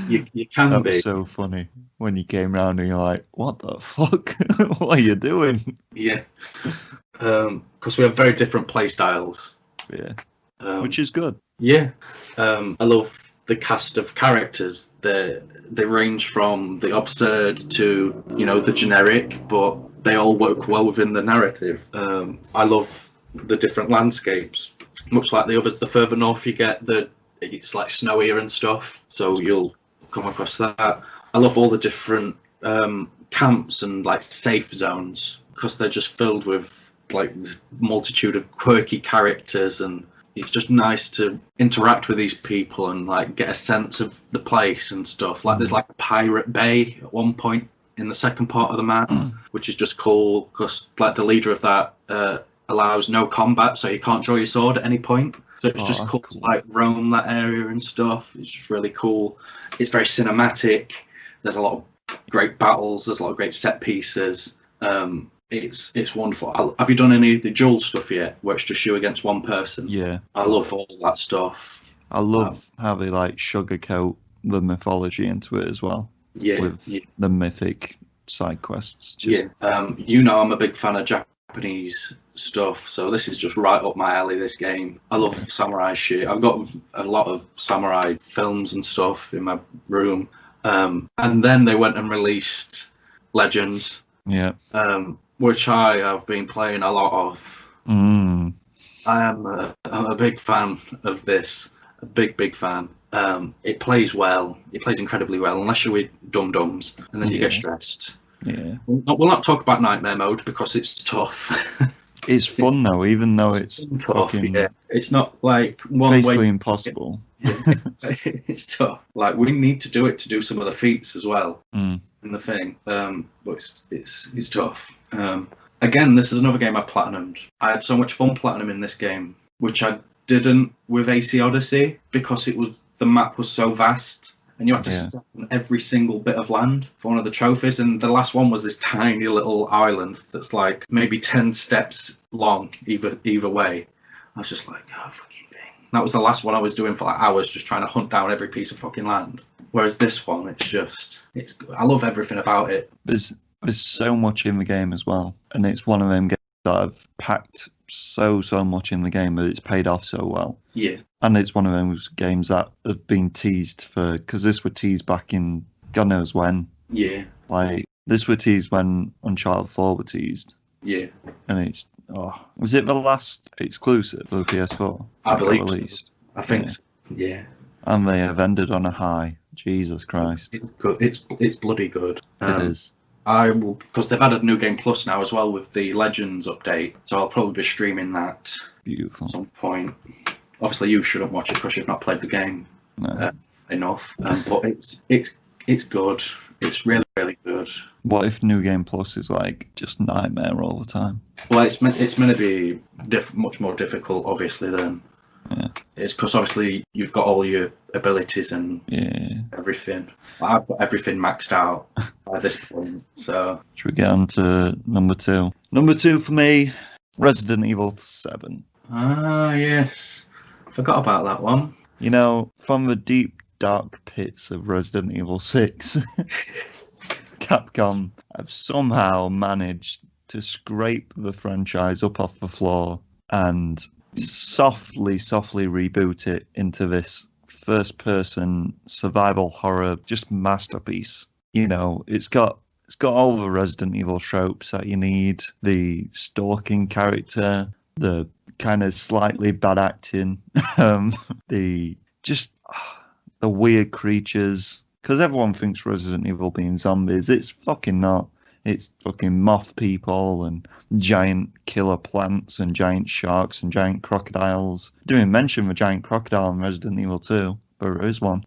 Speaker 3: You can
Speaker 2: That
Speaker 3: be.
Speaker 2: was so funny when you came round and you're like, what the fuck? What are you doing?
Speaker 3: Yeah. Because we have very different play styles.
Speaker 2: Yeah. Which is good.
Speaker 3: Yeah. I love the cast of characters. They range from the absurd to, the generic, but they all work well within the narrative. I love the different landscapes. Much like the others, the further north you get, it's like snowier and stuff, so you'll come across that. I love all the different camps and like safe zones, because they're just filled with like this multitude of quirky characters, and it's just nice to interact with these people and like get a sense of the place and stuff. Like there's like a pirate bay at one point in the second part of the map, which is just cool because like the leader of that allows no combat, so you can't draw your sword at any point. So it's just cool to like roam that area and stuff. It's just really cool. It's very cinematic. There's a lot of great battles. There's a lot of great set pieces. It's wonderful. Have you done any of the duel stuff yet, where it's just you against one person?
Speaker 2: Yeah.
Speaker 3: I love all that stuff.
Speaker 2: I love how they like sugarcoat the mythology into it as well.
Speaker 3: Yeah.
Speaker 2: With the mythic side quests.
Speaker 3: Yeah. I'm a big fan of Japanese stuff, so this is just right up my alley, this game. I love samurai shit. I've got a lot of samurai films and stuff in my room. And then they went and released Legends. Yeah. Which I have been playing a lot of. I'm a big fan of this. A big fan. It plays well. It plays incredibly well, unless you're with dum-dums, and then you get stressed.
Speaker 2: Yeah.
Speaker 3: We'll not talk about Nightmare Mode because it's tough.
Speaker 2: It's fun though, even though it's
Speaker 3: tough. Yeah. It's not like one
Speaker 2: basically
Speaker 3: way.
Speaker 2: Impossible.
Speaker 3: It's tough. Like we need to do it to do some of the feats as well in the thing. But it's tough. Again, this is another game I've platinumed. I had so much fun platinum this game, which I didn't with AC Odyssey, because the map was so vast. And you had to step on every single bit of land for one of the trophies. And the last one was this tiny little island that's like maybe 10 steps long either way. I was just like, oh, fucking thing. That was the last one I was doing for like hours, just trying to hunt down every piece of fucking land. Whereas this one, I love everything about it.
Speaker 2: There's so much in the game as well. And it's one of them games that I've packed so much in the game that it's paid off so well.
Speaker 3: Yeah.
Speaker 2: And it's one of those games that have been teased because this were teased back in God knows when.
Speaker 3: Yeah.
Speaker 2: Like, this were teased when Uncharted 4 were teased.
Speaker 3: Yeah.
Speaker 2: And was it the last exclusive for the PS4?
Speaker 3: I believe so. I think so. Yeah.
Speaker 2: And they have ended on a high. Jesus Christ.
Speaker 3: It's good. It's bloody good.
Speaker 2: It is.
Speaker 3: I will, because they've added New Game Plus now as well with the Legends update, so I'll probably be streaming that
Speaker 2: Beautiful.
Speaker 3: At some point. Obviously, you shouldn't watch it because you've not played the game enough, but it's good. It's really, really good.
Speaker 2: What if New Game Plus is like just nightmare all the time?
Speaker 3: Well, it's meant to be much more difficult, obviously, than it's because obviously you've got all your abilities and everything. I've got everything maxed out by this point. So
Speaker 2: should we get on to number 2? Number 2 for me, Resident Evil 7.
Speaker 3: Ah, yes. Forgot about that one.
Speaker 2: You know, from the deep, dark pits of Resident Evil 6, Capcom have somehow managed to scrape the franchise up off the floor and softly reboot it into this first-person survival horror just masterpiece. You know, it's got all the Resident Evil tropes that you need: the stalking character, the kind of slightly bad acting, the weird creatures. Because everyone thinks Resident Evil being zombies. It's fucking not. It's fucking moth people and giant killer plants and giant sharks and giant crocodiles. Didn't even mention the giant crocodile in Resident Evil 2, but there is one.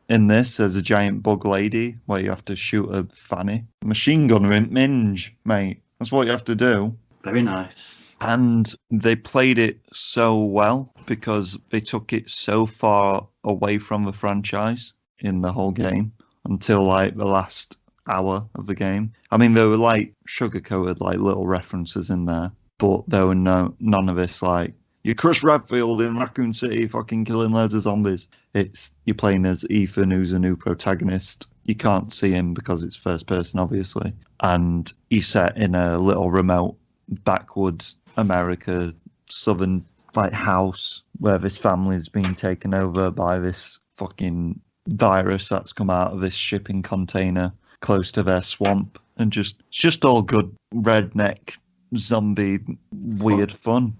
Speaker 2: In this, there's a giant bug lady where you have to shoot a fanny. Machine gunner in Minge, mate. That's what you have to do.
Speaker 3: Very nice.
Speaker 2: And they played it so well because they took it so far away from the franchise in the whole game until like the last hour of the game. I mean, there were like sugar-coated like little references in there, but there were none of this like you're Chris Redfield in Raccoon City, fucking killing loads of zombies. You're playing as Ethan, who's a new protagonist. You can't see him because it's first person, obviously, and he's set in a little remote backwoods America southern house where this family's been taken over by this fucking virus that's come out of this shipping container close to their swamp, and just all good redneck zombie weird fun.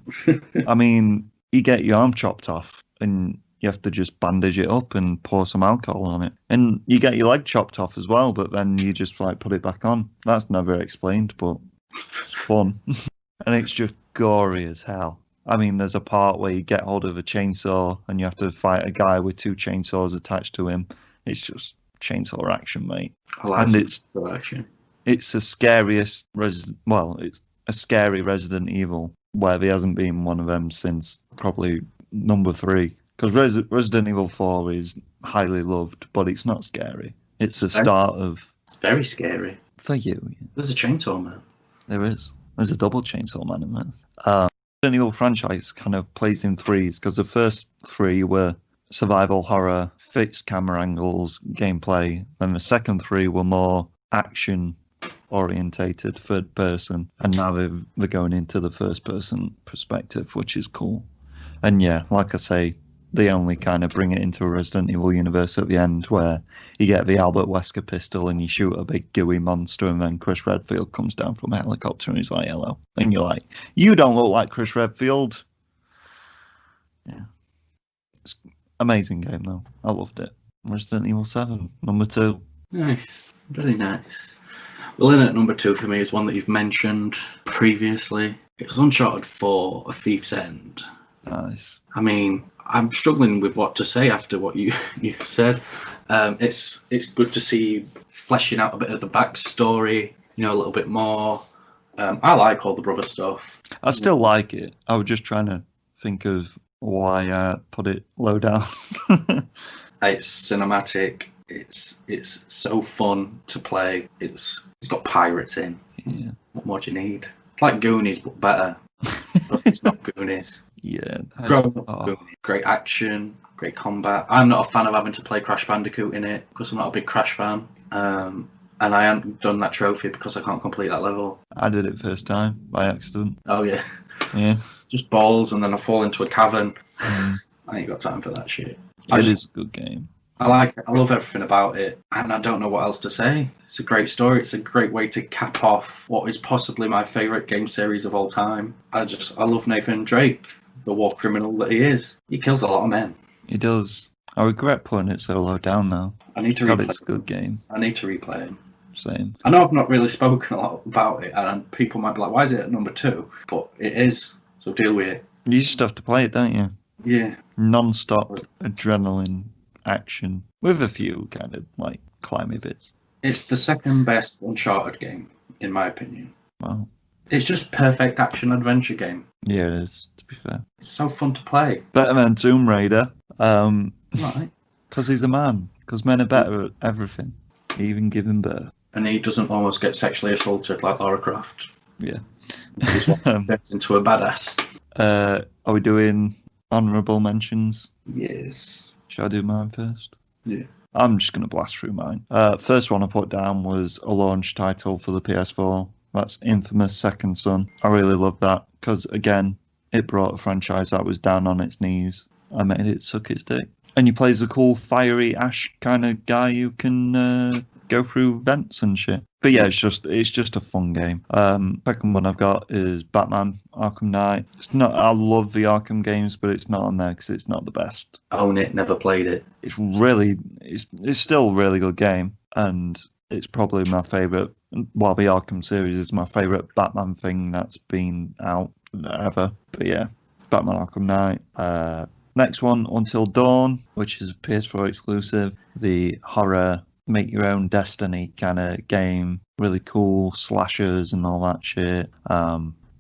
Speaker 2: I mean, you get your arm chopped off and you have to just bandage it up and pour some alcohol on it, and you get your leg chopped off as well, but then you just put it back on. That's never explained, but it's fun. And it's just gory as hell. I mean, there's a part where you get hold of a chainsaw and you have to fight a guy with 2 chainsaws attached to him. It's just chainsaw action, mate.
Speaker 3: And it's action.
Speaker 2: It's the scariest it's a scary Resident Evil where there hasn't been one of them since probably number 3. Because Resident Evil 4 is highly loved, but it's not scary. It's the start of...
Speaker 3: It's very scary.
Speaker 2: For you. Yeah.
Speaker 3: There's a chainsaw man.
Speaker 2: There is. There's a double chainsaw man in there. Resident Evil franchise kind of plays in 3s, because the first 3 were survival horror, fixed camera angles, gameplay, and the second 3 were more action orientated, third person, and now they're going into the first person perspective, which is cool. And yeah, like I say, they only kind of bring it into a Resident Evil universe at the end, where you get the Albert Wesker pistol and you shoot a big gooey monster, and then Chris Redfield comes down from a helicopter and he's like, hello. And you're like, you don't look like Chris Redfield. Yeah. It's an amazing game, though. I loved it. Resident Evil 7, number 2.
Speaker 3: Nice. Very nice. Well, in at number 2 for me is one that you've mentioned previously. It's Uncharted 4, A Thief's End.
Speaker 2: Nice.
Speaker 3: I mean, I'm struggling with what to say after what you said. It's good to see fleshing out a bit of the backstory, a little bit more. I like all the brother stuff.
Speaker 2: I still like it. I was just trying to think of why I put it low down.
Speaker 3: It's cinematic. It's so fun to play. It's got pirates in.
Speaker 2: Yeah.
Speaker 3: What more do you need? It's like Goonies, but better. But it's not Goonies.
Speaker 2: Yeah.
Speaker 3: Great action, great combat. I'm not a fan of having to play Crash Bandicoot in it because I'm not a big Crash fan. And I haven't done that trophy because I can't complete that level.
Speaker 2: I did it first time by accident.
Speaker 3: Oh yeah.
Speaker 2: Yeah.
Speaker 3: Just balls, and then I fall into a cavern. I ain't got time for that shit.
Speaker 2: It is a good game.
Speaker 3: I like it. I love everything about it, and I don't know what else to say. It's a great story. It's a great way to cap off what is possibly my favourite game series of all time. I love Nathan Drake, the war criminal that he is. He kills a lot of men.
Speaker 2: He does. I regret putting it so low down now.
Speaker 3: I need to
Speaker 2: God,
Speaker 3: replay
Speaker 2: it's a good game.
Speaker 3: I need to replay him.
Speaker 2: Same.
Speaker 3: I know I've not really spoken a lot about it, and people might be like, why is it at number 2? But it is, so deal with it.
Speaker 2: You just have to play it, don't you?
Speaker 3: Yeah.
Speaker 2: Non-stop adrenaline action with a few kind of climby bits.
Speaker 3: It's the second best Uncharted game, in my opinion.
Speaker 2: Wow.
Speaker 3: It's just perfect action adventure game.
Speaker 2: Yeah, it is, to be fair.
Speaker 3: It's so fun to play.
Speaker 2: Better than Tomb Raider.
Speaker 3: Right.
Speaker 2: Because he's a man. Because men are better at everything. Even giving birth.
Speaker 3: And he doesn't almost get sexually assaulted like Lara Croft.
Speaker 2: Yeah.
Speaker 3: He's turns into a badass.
Speaker 2: Are we doing honourable mentions?
Speaker 3: Yes.
Speaker 2: Should I do mine first?
Speaker 3: Yeah.
Speaker 2: I'm just going to blast through mine. First one I put down was a launch title for the PS4. That's Infamous Second Son. I really love that because, again, it brought a franchise that was down on its knees. I made it suck its dick. And he plays a cool, fiery Ash kind of guy who can go through vents and shit. But yeah, it's just a fun game. Second one I've got is Batman Arkham Knight. It's not. I love the Arkham games, but it's not on there because it's not the best.
Speaker 3: Own it. Never played it.
Speaker 2: It's still a really good game, and it's probably my favourite. Well, the Arkham series is my favourite Batman thing that's been out ever. But yeah, Batman Arkham Knight. Next one, Until Dawn, which is a PS4 exclusive. The horror, make your own destiny kind of game. Really cool, slashers and all that shit.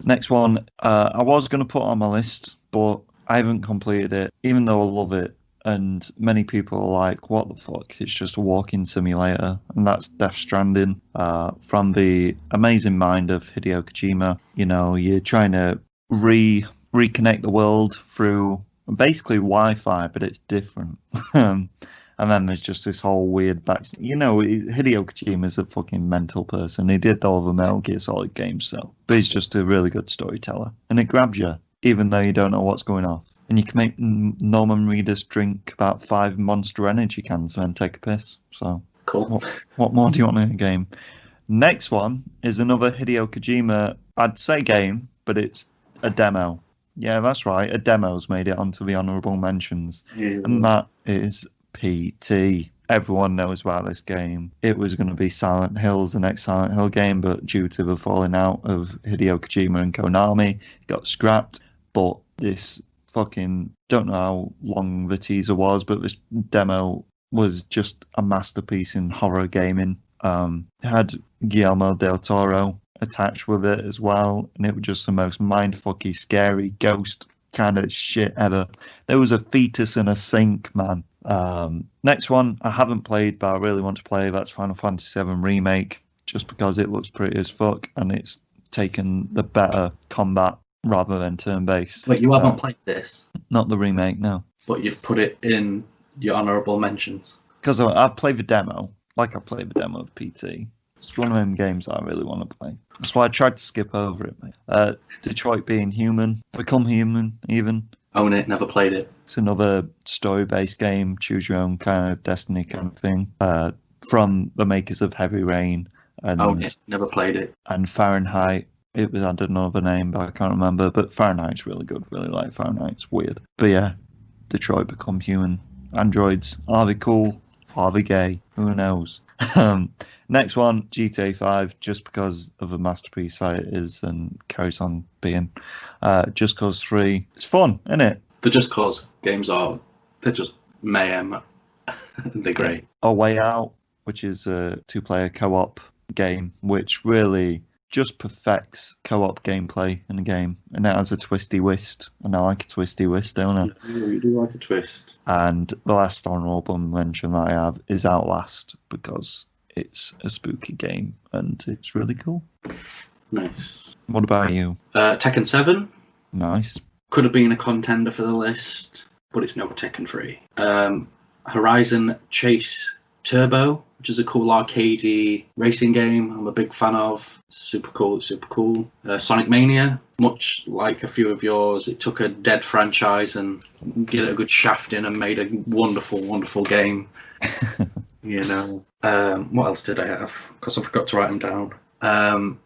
Speaker 2: Next one, I was going to put on my list, but I haven't completed it, even though I love it. And many people are like, what the fuck? It's just a walking simulator. And that's Death Stranding, from the amazing mind of Hideo Kojima. You're trying to reconnect the world through basically Wi-Fi, but it's different. And then there's just this whole weird back. Hideo Kojima's a fucking mental person. He did all the Metal Gear Solid games, but he's just a really good storyteller, and it grabs you even though you don't know what's going on. And you can make Norman Reedus drink about 5 Monster Energy cans and then take a piss. So
Speaker 3: cool.
Speaker 2: What more do you want in a game? Next one is another Hideo Kojima, I'd say game, but it's a demo. Yeah, that's right. A demo's made it onto the honourable mentions. Yeah. And that is PT. Everyone knows about this game. It was going to be Silent Hill's the next Silent Hill game, but due to the falling out of Hideo Kojima and Konami, it got scrapped. But this fucking, don't know how long the teaser was, but this demo was just a masterpiece in horror gaming. It had Guillermo del Toro attached with it as well, and it was just the most mindfucky, scary ghost kind of shit ever. There was a fetus in a sink, man. Next one I haven't played, but I really want to play. That's Final Fantasy VII Remake, just because it looks pretty as fuck, and it's taken the better combat rather than turn-based.
Speaker 3: Wait, you haven't played this?
Speaker 2: Not the remake, no.
Speaker 3: But you've put it in your honourable mentions?
Speaker 2: Because I've played the demo, like I played the demo of PT. It's one of them games that I really want to play. That's why I tried to skip over it, mate. Detroit Being Human, Become Human, even.
Speaker 3: Own it, never played it.
Speaker 2: It's another story-based game, choose your own kind of destiny kind of thing. From the makers of Heavy Rain. And,
Speaker 3: Own it, never played it.
Speaker 2: And Fahrenheit. It was under another name, but I can't remember. But Fahrenheit's really good. Really like Fahrenheit. It's weird. But yeah, Detroit Become Human. Androids, are they cool? Are they gay? Who knows? Next one, GTA 5, just because of a masterpiece that it is and carries on being. Just Cause 3, it's fun, isn't it?
Speaker 3: The Just Cause games they're just mayhem. They're great.
Speaker 2: A Way Out, which is a 2-player co-op game, which really just perfects co-op gameplay in a game. And it has a twisty twist, and I like a twisty twist, don't I?
Speaker 3: You do like a twist.
Speaker 2: And the last honourable mention that I have is Outlast, because it's a spooky game and it's really cool.
Speaker 3: Nice.
Speaker 2: What about you?
Speaker 3: Tekken 7.
Speaker 2: Nice.
Speaker 3: Could have been a contender for the list, but it's no Tekken 3. Horizon Chase Turbo, which is a cool arcadey racing game I'm a big fan of. Super cool. Sonic Mania, much like a few of yours, it took a dead franchise and gave it a good shaft in and made a wonderful game. What else did I have? Because I forgot to write them down.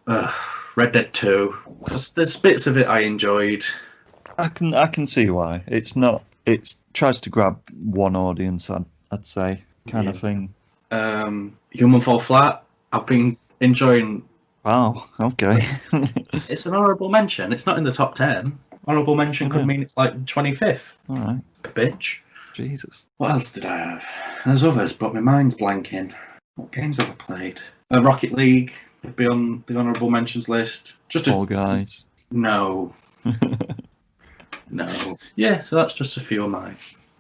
Speaker 3: Red Dead 2, because there's bits of it I enjoyed.
Speaker 2: I can see why. It tries to grab one audience, I'd say, kind of thing.
Speaker 3: Human Fall Flat, I've been enjoying.
Speaker 2: Wow, okay.
Speaker 3: It's an honourable mention. It's not in the top 10. Honourable mention could mean it's like 25th.
Speaker 2: All right.
Speaker 3: Bitch.
Speaker 2: Jesus.
Speaker 3: What else did I have? There's others, but my mind's blanking. What games have I played? Rocket League would be on the honourable mentions list. Just
Speaker 2: Fall Guys.
Speaker 3: No. No. Yeah, so that's just a few of mine.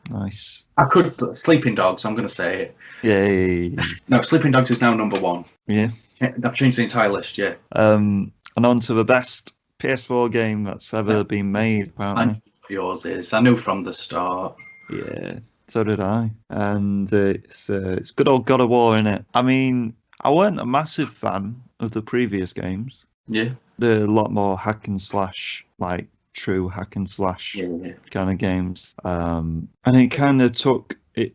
Speaker 2: Nice.
Speaker 3: I could. Sleeping Dogs, I'm going to say it.
Speaker 2: Yay.
Speaker 3: No, Sleeping Dogs is now number 1.
Speaker 2: Yeah.
Speaker 3: I've changed the entire list, yeah.
Speaker 2: And on to the best PS4 game that's ever been made, apparently.
Speaker 3: I know what yours is. I knew from the start.
Speaker 2: Yeah, so did I. And it's good old God of War, innit? I mean, I weren't a massive fan of the previous games.
Speaker 3: Yeah.
Speaker 2: They're a lot more hack and slash, like true hack and slash kind of games. And it kind of took it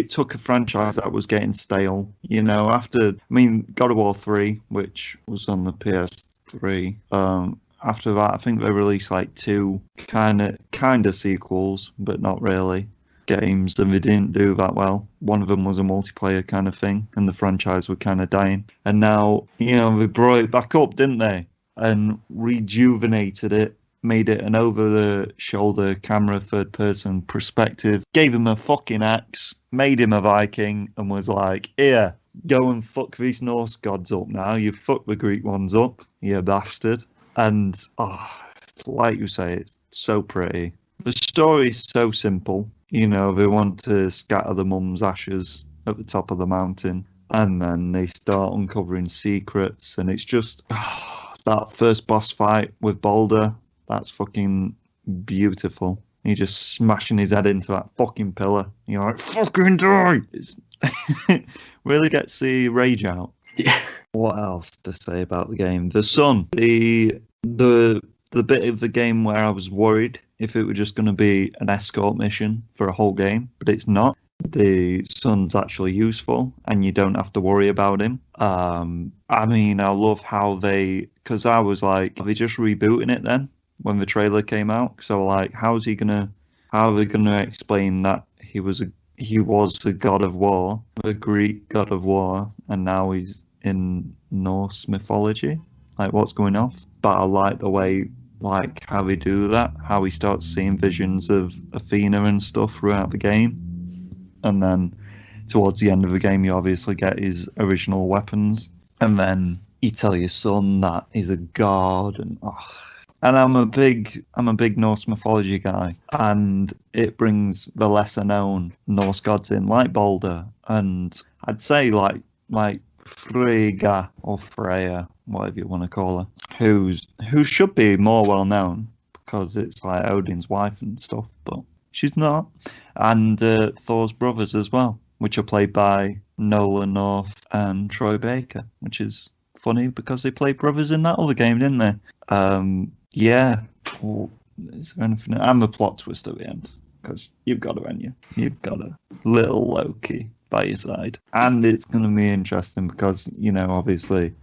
Speaker 2: took a franchise that was getting stale. God of War 3, which was on the PS3. After that, I think they released like 2 kind of sequels, but not really games, and they didn't do that well. One of them was a multiplayer kind of thing, and the franchise were kind of dying. And now, they brought it back up, didn't they? And rejuvenated it, made it an over-the-shoulder camera, third-person perspective, gave him a fucking axe, made him a Viking, and was like, here, go and fuck these Norse gods up now. You fuck the Greek ones up, you bastard. And, like you say, it's so pretty. The story's so simple. They want to scatter the mum's ashes at the top of the mountain. And then they start uncovering secrets. And it's just that first boss fight with Balder. That's fucking beautiful. He just smashing his head into that fucking pillar. You're like, fucking die! It's really gets the rage out.
Speaker 3: Yeah.
Speaker 2: What else to say about the game? The sun. The bit of the game where I was worried if it were just going to be an escort mission for a whole game, but it's not. The sun's actually useful, and you don't have to worry about him. I mean, I love how because I was like, are they just rebooting it then when the trailer came out? So like, how are they gonna explain that he was the god of war, the Greek god of war, and now he's in Norse mythology? Like, what's going on? But I like the way, like, how they do that, how he starts seeing visions of Athena and stuff throughout the game. And then towards the end of the game, you obviously get his original weapons. And then you tell your son that he's a god. And I'm a big Norse mythology guy. And it brings the lesser known Norse gods in, like Balder. And I'd say like Frigga or Freya, whatever you want to call her, who should be more well known because it's like Odin's wife and stuff, but she's not. And Thor's brothers as well, which are played by Nolan North and Troy Baker, which is funny because they played brothers in that other game, didn't they? Yeah. Well, is there anything? And the plot twist at the end, because you've got to, haven't you? You've got a little Loki by your side. And it's going to be interesting because, you know, obviously,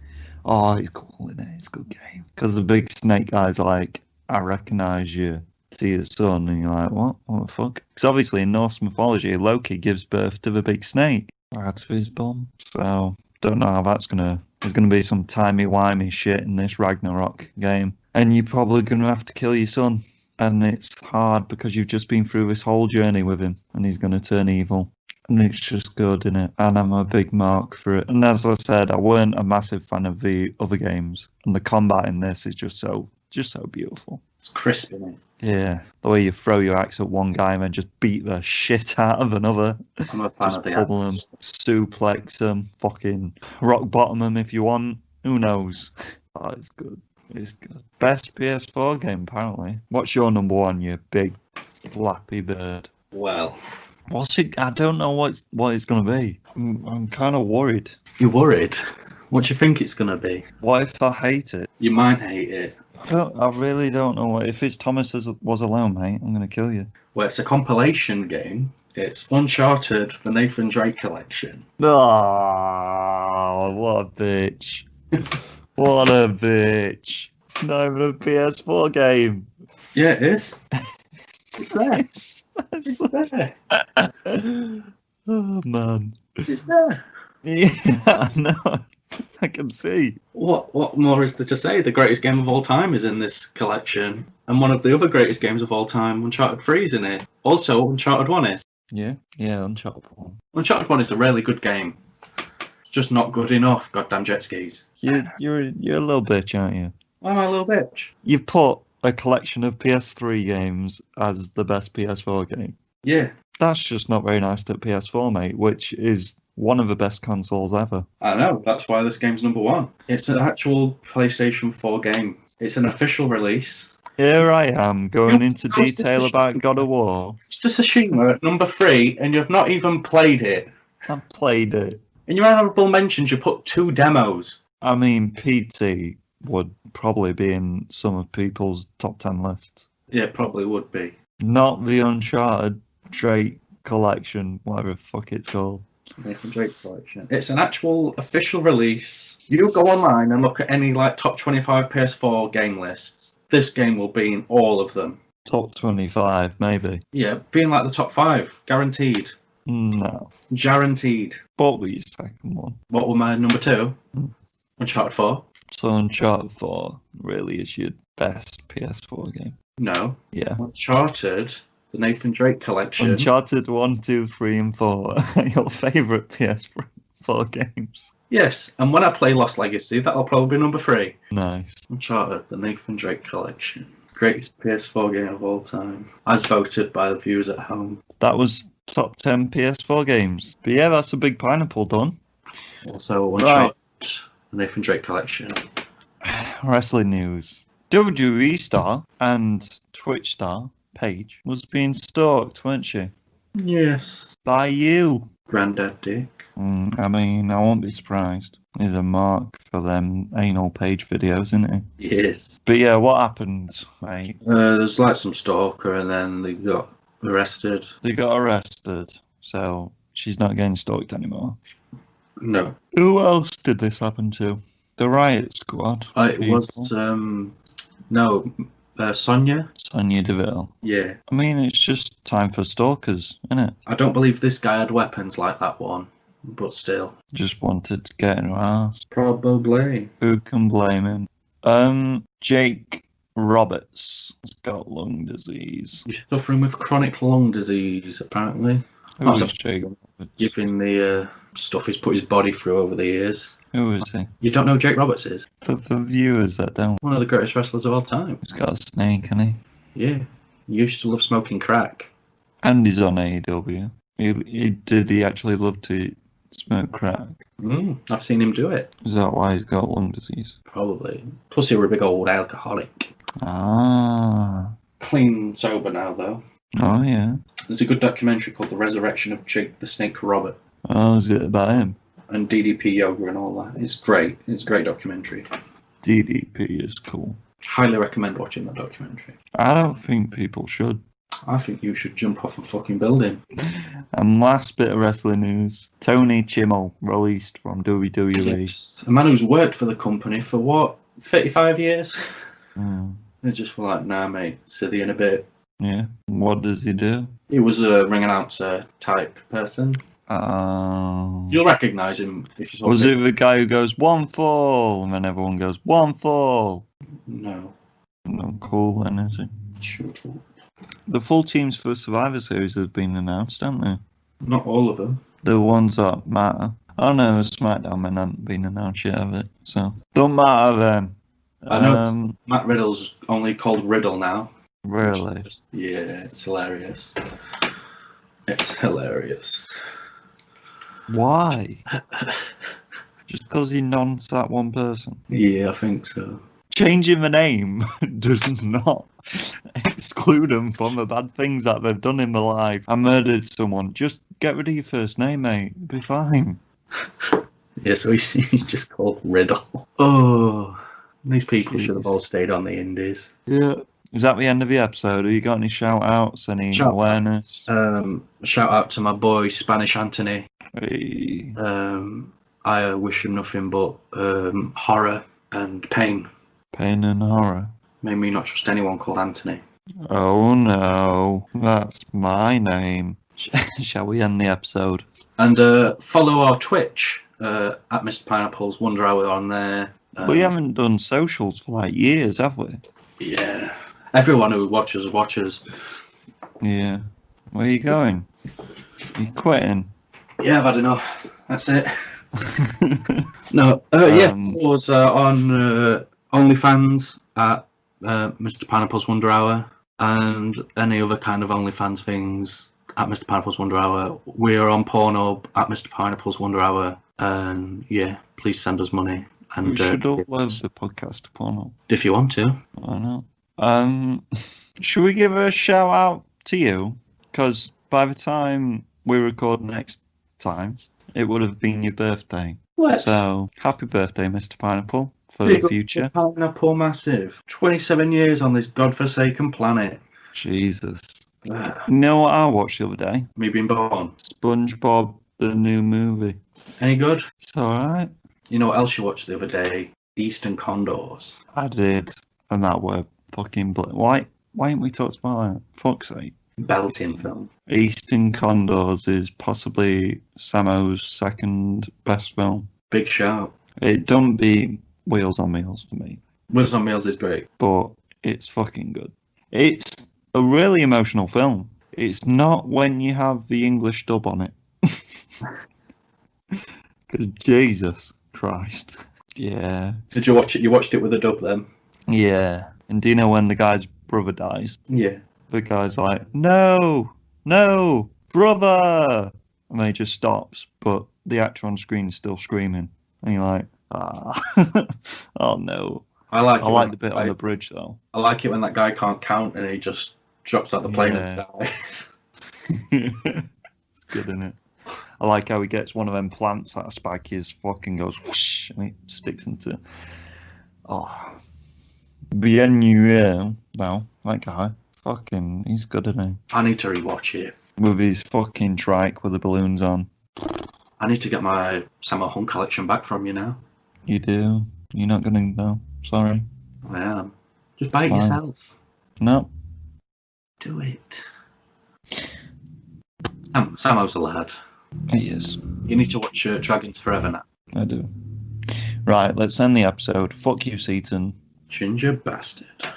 Speaker 2: he's cool in it. It's a good game. Because the big snake guy's like, I recognise you. See your son, and you're like, what the fuck? Because obviously in Norse mythology, Loki gives birth to the big snake right to his bum. So don't know how there's gonna be some timey-wimey shit in this Ragnarok game, and you're probably gonna have to kill your son, and it's hard because you've just been through this whole journey with him, and he's gonna turn evil. And it's just good, innit? And I'm a big mark for it. And as I said, I weren't a massive fan of the other games, and the combat in this is just so beautiful.
Speaker 3: It's crisp, isn't it?
Speaker 2: Yeah, the way you throw your axe at one guy and then just beat the shit out of another.
Speaker 3: I'm a fan
Speaker 2: just
Speaker 3: of the
Speaker 2: pummel
Speaker 3: axe.
Speaker 2: them, suplex them, fucking rock bottom them if you want. Who knows? Oh, it's good. It's good. Best PS4 game, apparently. What's your number one, you big flappy bird?
Speaker 3: Well,
Speaker 2: What's it? I don't know what it's going to be. I'm kind of worried.
Speaker 3: you're worried? What do you think it's going to be?
Speaker 2: What if I hate it?
Speaker 3: You might hate it.
Speaker 2: I really don't know. If it's Thomas Was Alone, mate, I'm going to kill you.
Speaker 3: Well, it's a compilation game. It's Uncharted, the Nathan Drake collection.
Speaker 2: Oh, what a bitch. What a bitch. It's not even a PS4 game.
Speaker 3: Yeah, it is. It's there.
Speaker 2: It's
Speaker 3: there.
Speaker 2: Oh, man.
Speaker 3: It's there.
Speaker 2: Yeah, I know. I can see.
Speaker 3: What more is there to say? The greatest game of all time is in this collection. And one of the other greatest games of all time, Uncharted 3 is in it. Also, Uncharted 1 is.
Speaker 2: Yeah, Uncharted 1.
Speaker 3: Uncharted 1 is a really good game. It's just not good enough, goddamn jet skis.
Speaker 2: You're a little bitch, aren't you?
Speaker 3: Why am I a little bitch?
Speaker 2: You put a collection of PS3 games as the best PS4 game.
Speaker 3: Yeah.
Speaker 2: That's just not very nice to PS4, mate, which is one of the best consoles ever.
Speaker 3: I know, that's why this game's number one. It's an actual PlayStation 4 game. It's an official release.
Speaker 2: Here I am, going into detail about God of War.
Speaker 3: It's just Tsushima at number 3, and you've not even played it.
Speaker 2: I've played it.
Speaker 3: In your honourable mentions, you put 2 demos.
Speaker 2: I mean, PT would probably be in some of people's top 10 lists.
Speaker 3: Yeah, probably would be.
Speaker 2: Not the Uncharted Drake collection, whatever the fuck it's called.
Speaker 3: Nathan Drake collection. It's an actual official release. You go online and look at any like top 25 PS4 game lists. This game will be in all of them.
Speaker 2: Top 25, maybe.
Speaker 3: Yeah, being like the top 5, guaranteed.
Speaker 2: No.
Speaker 3: Guaranteed.
Speaker 2: What were your second one?
Speaker 3: What were my number 2? Uncharted 4.
Speaker 2: So Uncharted 4 really is your best PS4 game.
Speaker 3: No.
Speaker 2: Yeah.
Speaker 3: Uncharted, the Nathan Drake collection.
Speaker 2: Uncharted 1, 2, 3, and 4 are your favourite PS4 games.
Speaker 3: Yes, and when I play Lost Legacy, that'll probably be number 3.
Speaker 2: Nice.
Speaker 3: Uncharted, the Nathan Drake collection. Greatest PS4 game of all time. As voted by the viewers at home.
Speaker 2: That was top 10 PS4 games. But yeah, that's a big pineapple done.
Speaker 3: Also, Uncharted, the Nathan Drake collection.
Speaker 2: Wrestling news. WWE star and Twitch star Paige was being stalked, weren't she?
Speaker 3: Yes.
Speaker 2: By you.
Speaker 3: Grandad Dick.
Speaker 2: I mean, I won't be surprised. He's a mark for them anal Page videos, isn't he?
Speaker 3: Yes.
Speaker 2: But yeah, what happened, mate?
Speaker 3: There's like some stalker, and then they got arrested.
Speaker 2: They got arrested, so she's not getting stalked anymore.
Speaker 3: No.
Speaker 2: Who else did this happen to? The Riot Squad.
Speaker 3: It
Speaker 2: people.
Speaker 3: was Sonia.
Speaker 2: Sonia Deville.
Speaker 3: Yeah.
Speaker 2: I mean, it's just time for stalkers, isn't it?
Speaker 3: I don't believe this guy had weapons like that one, but still.
Speaker 2: Just wanted to get in her ass.
Speaker 3: Probably.
Speaker 2: Who can blame him? Jake Roberts has got lung disease.
Speaker 3: He's suffering with chronic lung disease, apparently.
Speaker 2: Who is Jake Roberts?
Speaker 3: Given the stuff he's put his body through over the years.
Speaker 2: Who is he?
Speaker 3: You don't know who Jake Roberts is?
Speaker 2: For the viewers that don't.
Speaker 3: One of the greatest wrestlers of all time.
Speaker 2: He's got a snake, hasn't he?
Speaker 3: Yeah. He used to love smoking crack.
Speaker 2: And he's on AEW. Did he actually love to smoke crack?
Speaker 3: I've seen him do it.
Speaker 2: Is that why he's got lung disease?
Speaker 3: Probably. Plus, he was a big old alcoholic.
Speaker 2: Ah.
Speaker 3: Clean sober now, though.
Speaker 2: Oh, yeah.
Speaker 3: There's a good documentary called The Resurrection of Jake the Snake Robert.
Speaker 2: Oh, is it about him?
Speaker 3: And DDP yoga and all that. It's great. It's a great documentary.
Speaker 2: DDP is cool.
Speaker 3: Highly recommend watching that documentary.
Speaker 2: I don't think people should.
Speaker 3: I think you should jump off a fucking building.
Speaker 2: And last bit of wrestling news. Tony Chimel released from WWE.
Speaker 3: Yes. A man who's worked for the company for what? 35 years? They just were like, nah, mate, silly in a bit.
Speaker 2: Yeah. What does he do?
Speaker 3: He was a ring announcer type person. You'll recognise him if you saw him.
Speaker 2: Was it the guy who goes, one fall, and then everyone goes, one fall?
Speaker 3: No.
Speaker 2: Not cool then, is it?
Speaker 3: Shut up.
Speaker 2: The full teams for Survivor Series have been announced, haven't they?
Speaker 3: Not all of them.
Speaker 2: The ones that matter. Oh no, SmackDown men haven't been announced yet, have it? So, don't matter then.
Speaker 3: I know Matt Riddle's only called Riddle now.
Speaker 2: Really?
Speaker 3: Yeah, it's hilarious. It's hilarious.
Speaker 2: Why? Just because he nons that one person?
Speaker 3: Yeah, I think so.
Speaker 2: Changing the name does not exclude them from the bad things that they've done in their life. I murdered someone. Just get rid of your first name, mate. It'll be fine.
Speaker 3: Yeah, so he's just called Riddle. Oh, these people should have all stayed on the indies.
Speaker 2: Yeah. Is that the end of the episode? Have you got any shout-outs, any awareness?
Speaker 3: Shout out to my boy, Spanish Anthony.
Speaker 2: Hey.
Speaker 3: I wish him nothing but horror and pain.
Speaker 2: Pain and horror.
Speaker 3: Made me not trust anyone called Anthony.
Speaker 2: Oh no, that's my name. Shall we end the episode?
Speaker 3: And follow our Twitch at Mr. Pineapple's Wonder Hour on there.
Speaker 2: We haven't done socials for like years, have we?
Speaker 3: Yeah. Everyone who watches.
Speaker 2: Yeah. Where are you going? You quitting?
Speaker 3: Yeah, I've had enough. That's it. No. Follow us on OnlyFans at Mr. Pineapple's Wonder Hour, and any other kind of OnlyFans things at Mr. Pineapple's Wonder Hour. We are on Pornhub at Mr. Pineapple's Wonder Hour, and yeah, please send us money. And
Speaker 2: we should upload the podcast to Pornhub.
Speaker 3: If you want to.
Speaker 2: I know. Should we give a shout out to you? Because by the time we record next time, it would have been your birthday. So, happy birthday, Mr. Pineapple, for the future.
Speaker 3: Pineapple Massive. 27 years on this godforsaken planet.
Speaker 2: Jesus. You know what I watched the other day?
Speaker 3: Me being born.
Speaker 2: SpongeBob, the new movie.
Speaker 3: Any good?
Speaker 2: It's alright.
Speaker 3: You know what else you watched the other day? Eastern Condors.
Speaker 2: I did. And that were fucking... Why ain't we talked about that? Fuck's sake.
Speaker 3: Belting film.
Speaker 2: Eastern Condors is possibly Samo's second best film.
Speaker 3: Big shout.
Speaker 2: It don't beat Wheels on Meals for me.
Speaker 3: Wheels on Meals is great.
Speaker 2: But it's fucking good. It's a really emotional film. It's not when you have the English dub on it. Because Jesus Christ. Yeah.
Speaker 3: Did you watch it? You watched it with a dub then?
Speaker 2: Yeah. And do you know when the guy's brother dies?
Speaker 3: Yeah.
Speaker 2: The guy's like, no, brother! And then he just stops, but the actor on screen is still screaming. And you're like, oh no.
Speaker 3: I like
Speaker 2: the bit on the bridge though.
Speaker 3: I like it when that guy can't count and he just drops out the plane and dies.
Speaker 2: It's good, isn't it? I like how he gets one of them plants out of Spiky's fucking goes whoosh and it sticks into. Oh, Biennuel, well, that guy, fucking, he's good, isn't he?
Speaker 3: I need to rewatch it
Speaker 2: with his fucking trike with the balloons on.
Speaker 3: I need to get my Sammo Hung collection back from you now.
Speaker 2: You do. You're not gonna know. Sorry.
Speaker 3: I am. Just buy it yourself.
Speaker 2: No.
Speaker 3: Do it. Sammo's a lad.
Speaker 2: He is.
Speaker 3: You need to watch Dragons Forever now.
Speaker 2: I do. Right, let's end the episode. Fuck you, Seaton.
Speaker 3: Ginger bastard.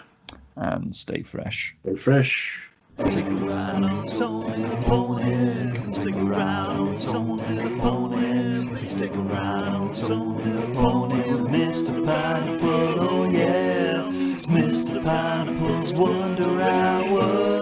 Speaker 2: And stay fresh.
Speaker 3: Stay fresh.
Speaker 1: Take a ride on Tony the Pony. Take a ride on Tony the Pony. Please take a ride on Tony the Pony with Mr. Pineapple. Oh yeah, it's Mr. Pineapple's Wonder Hour.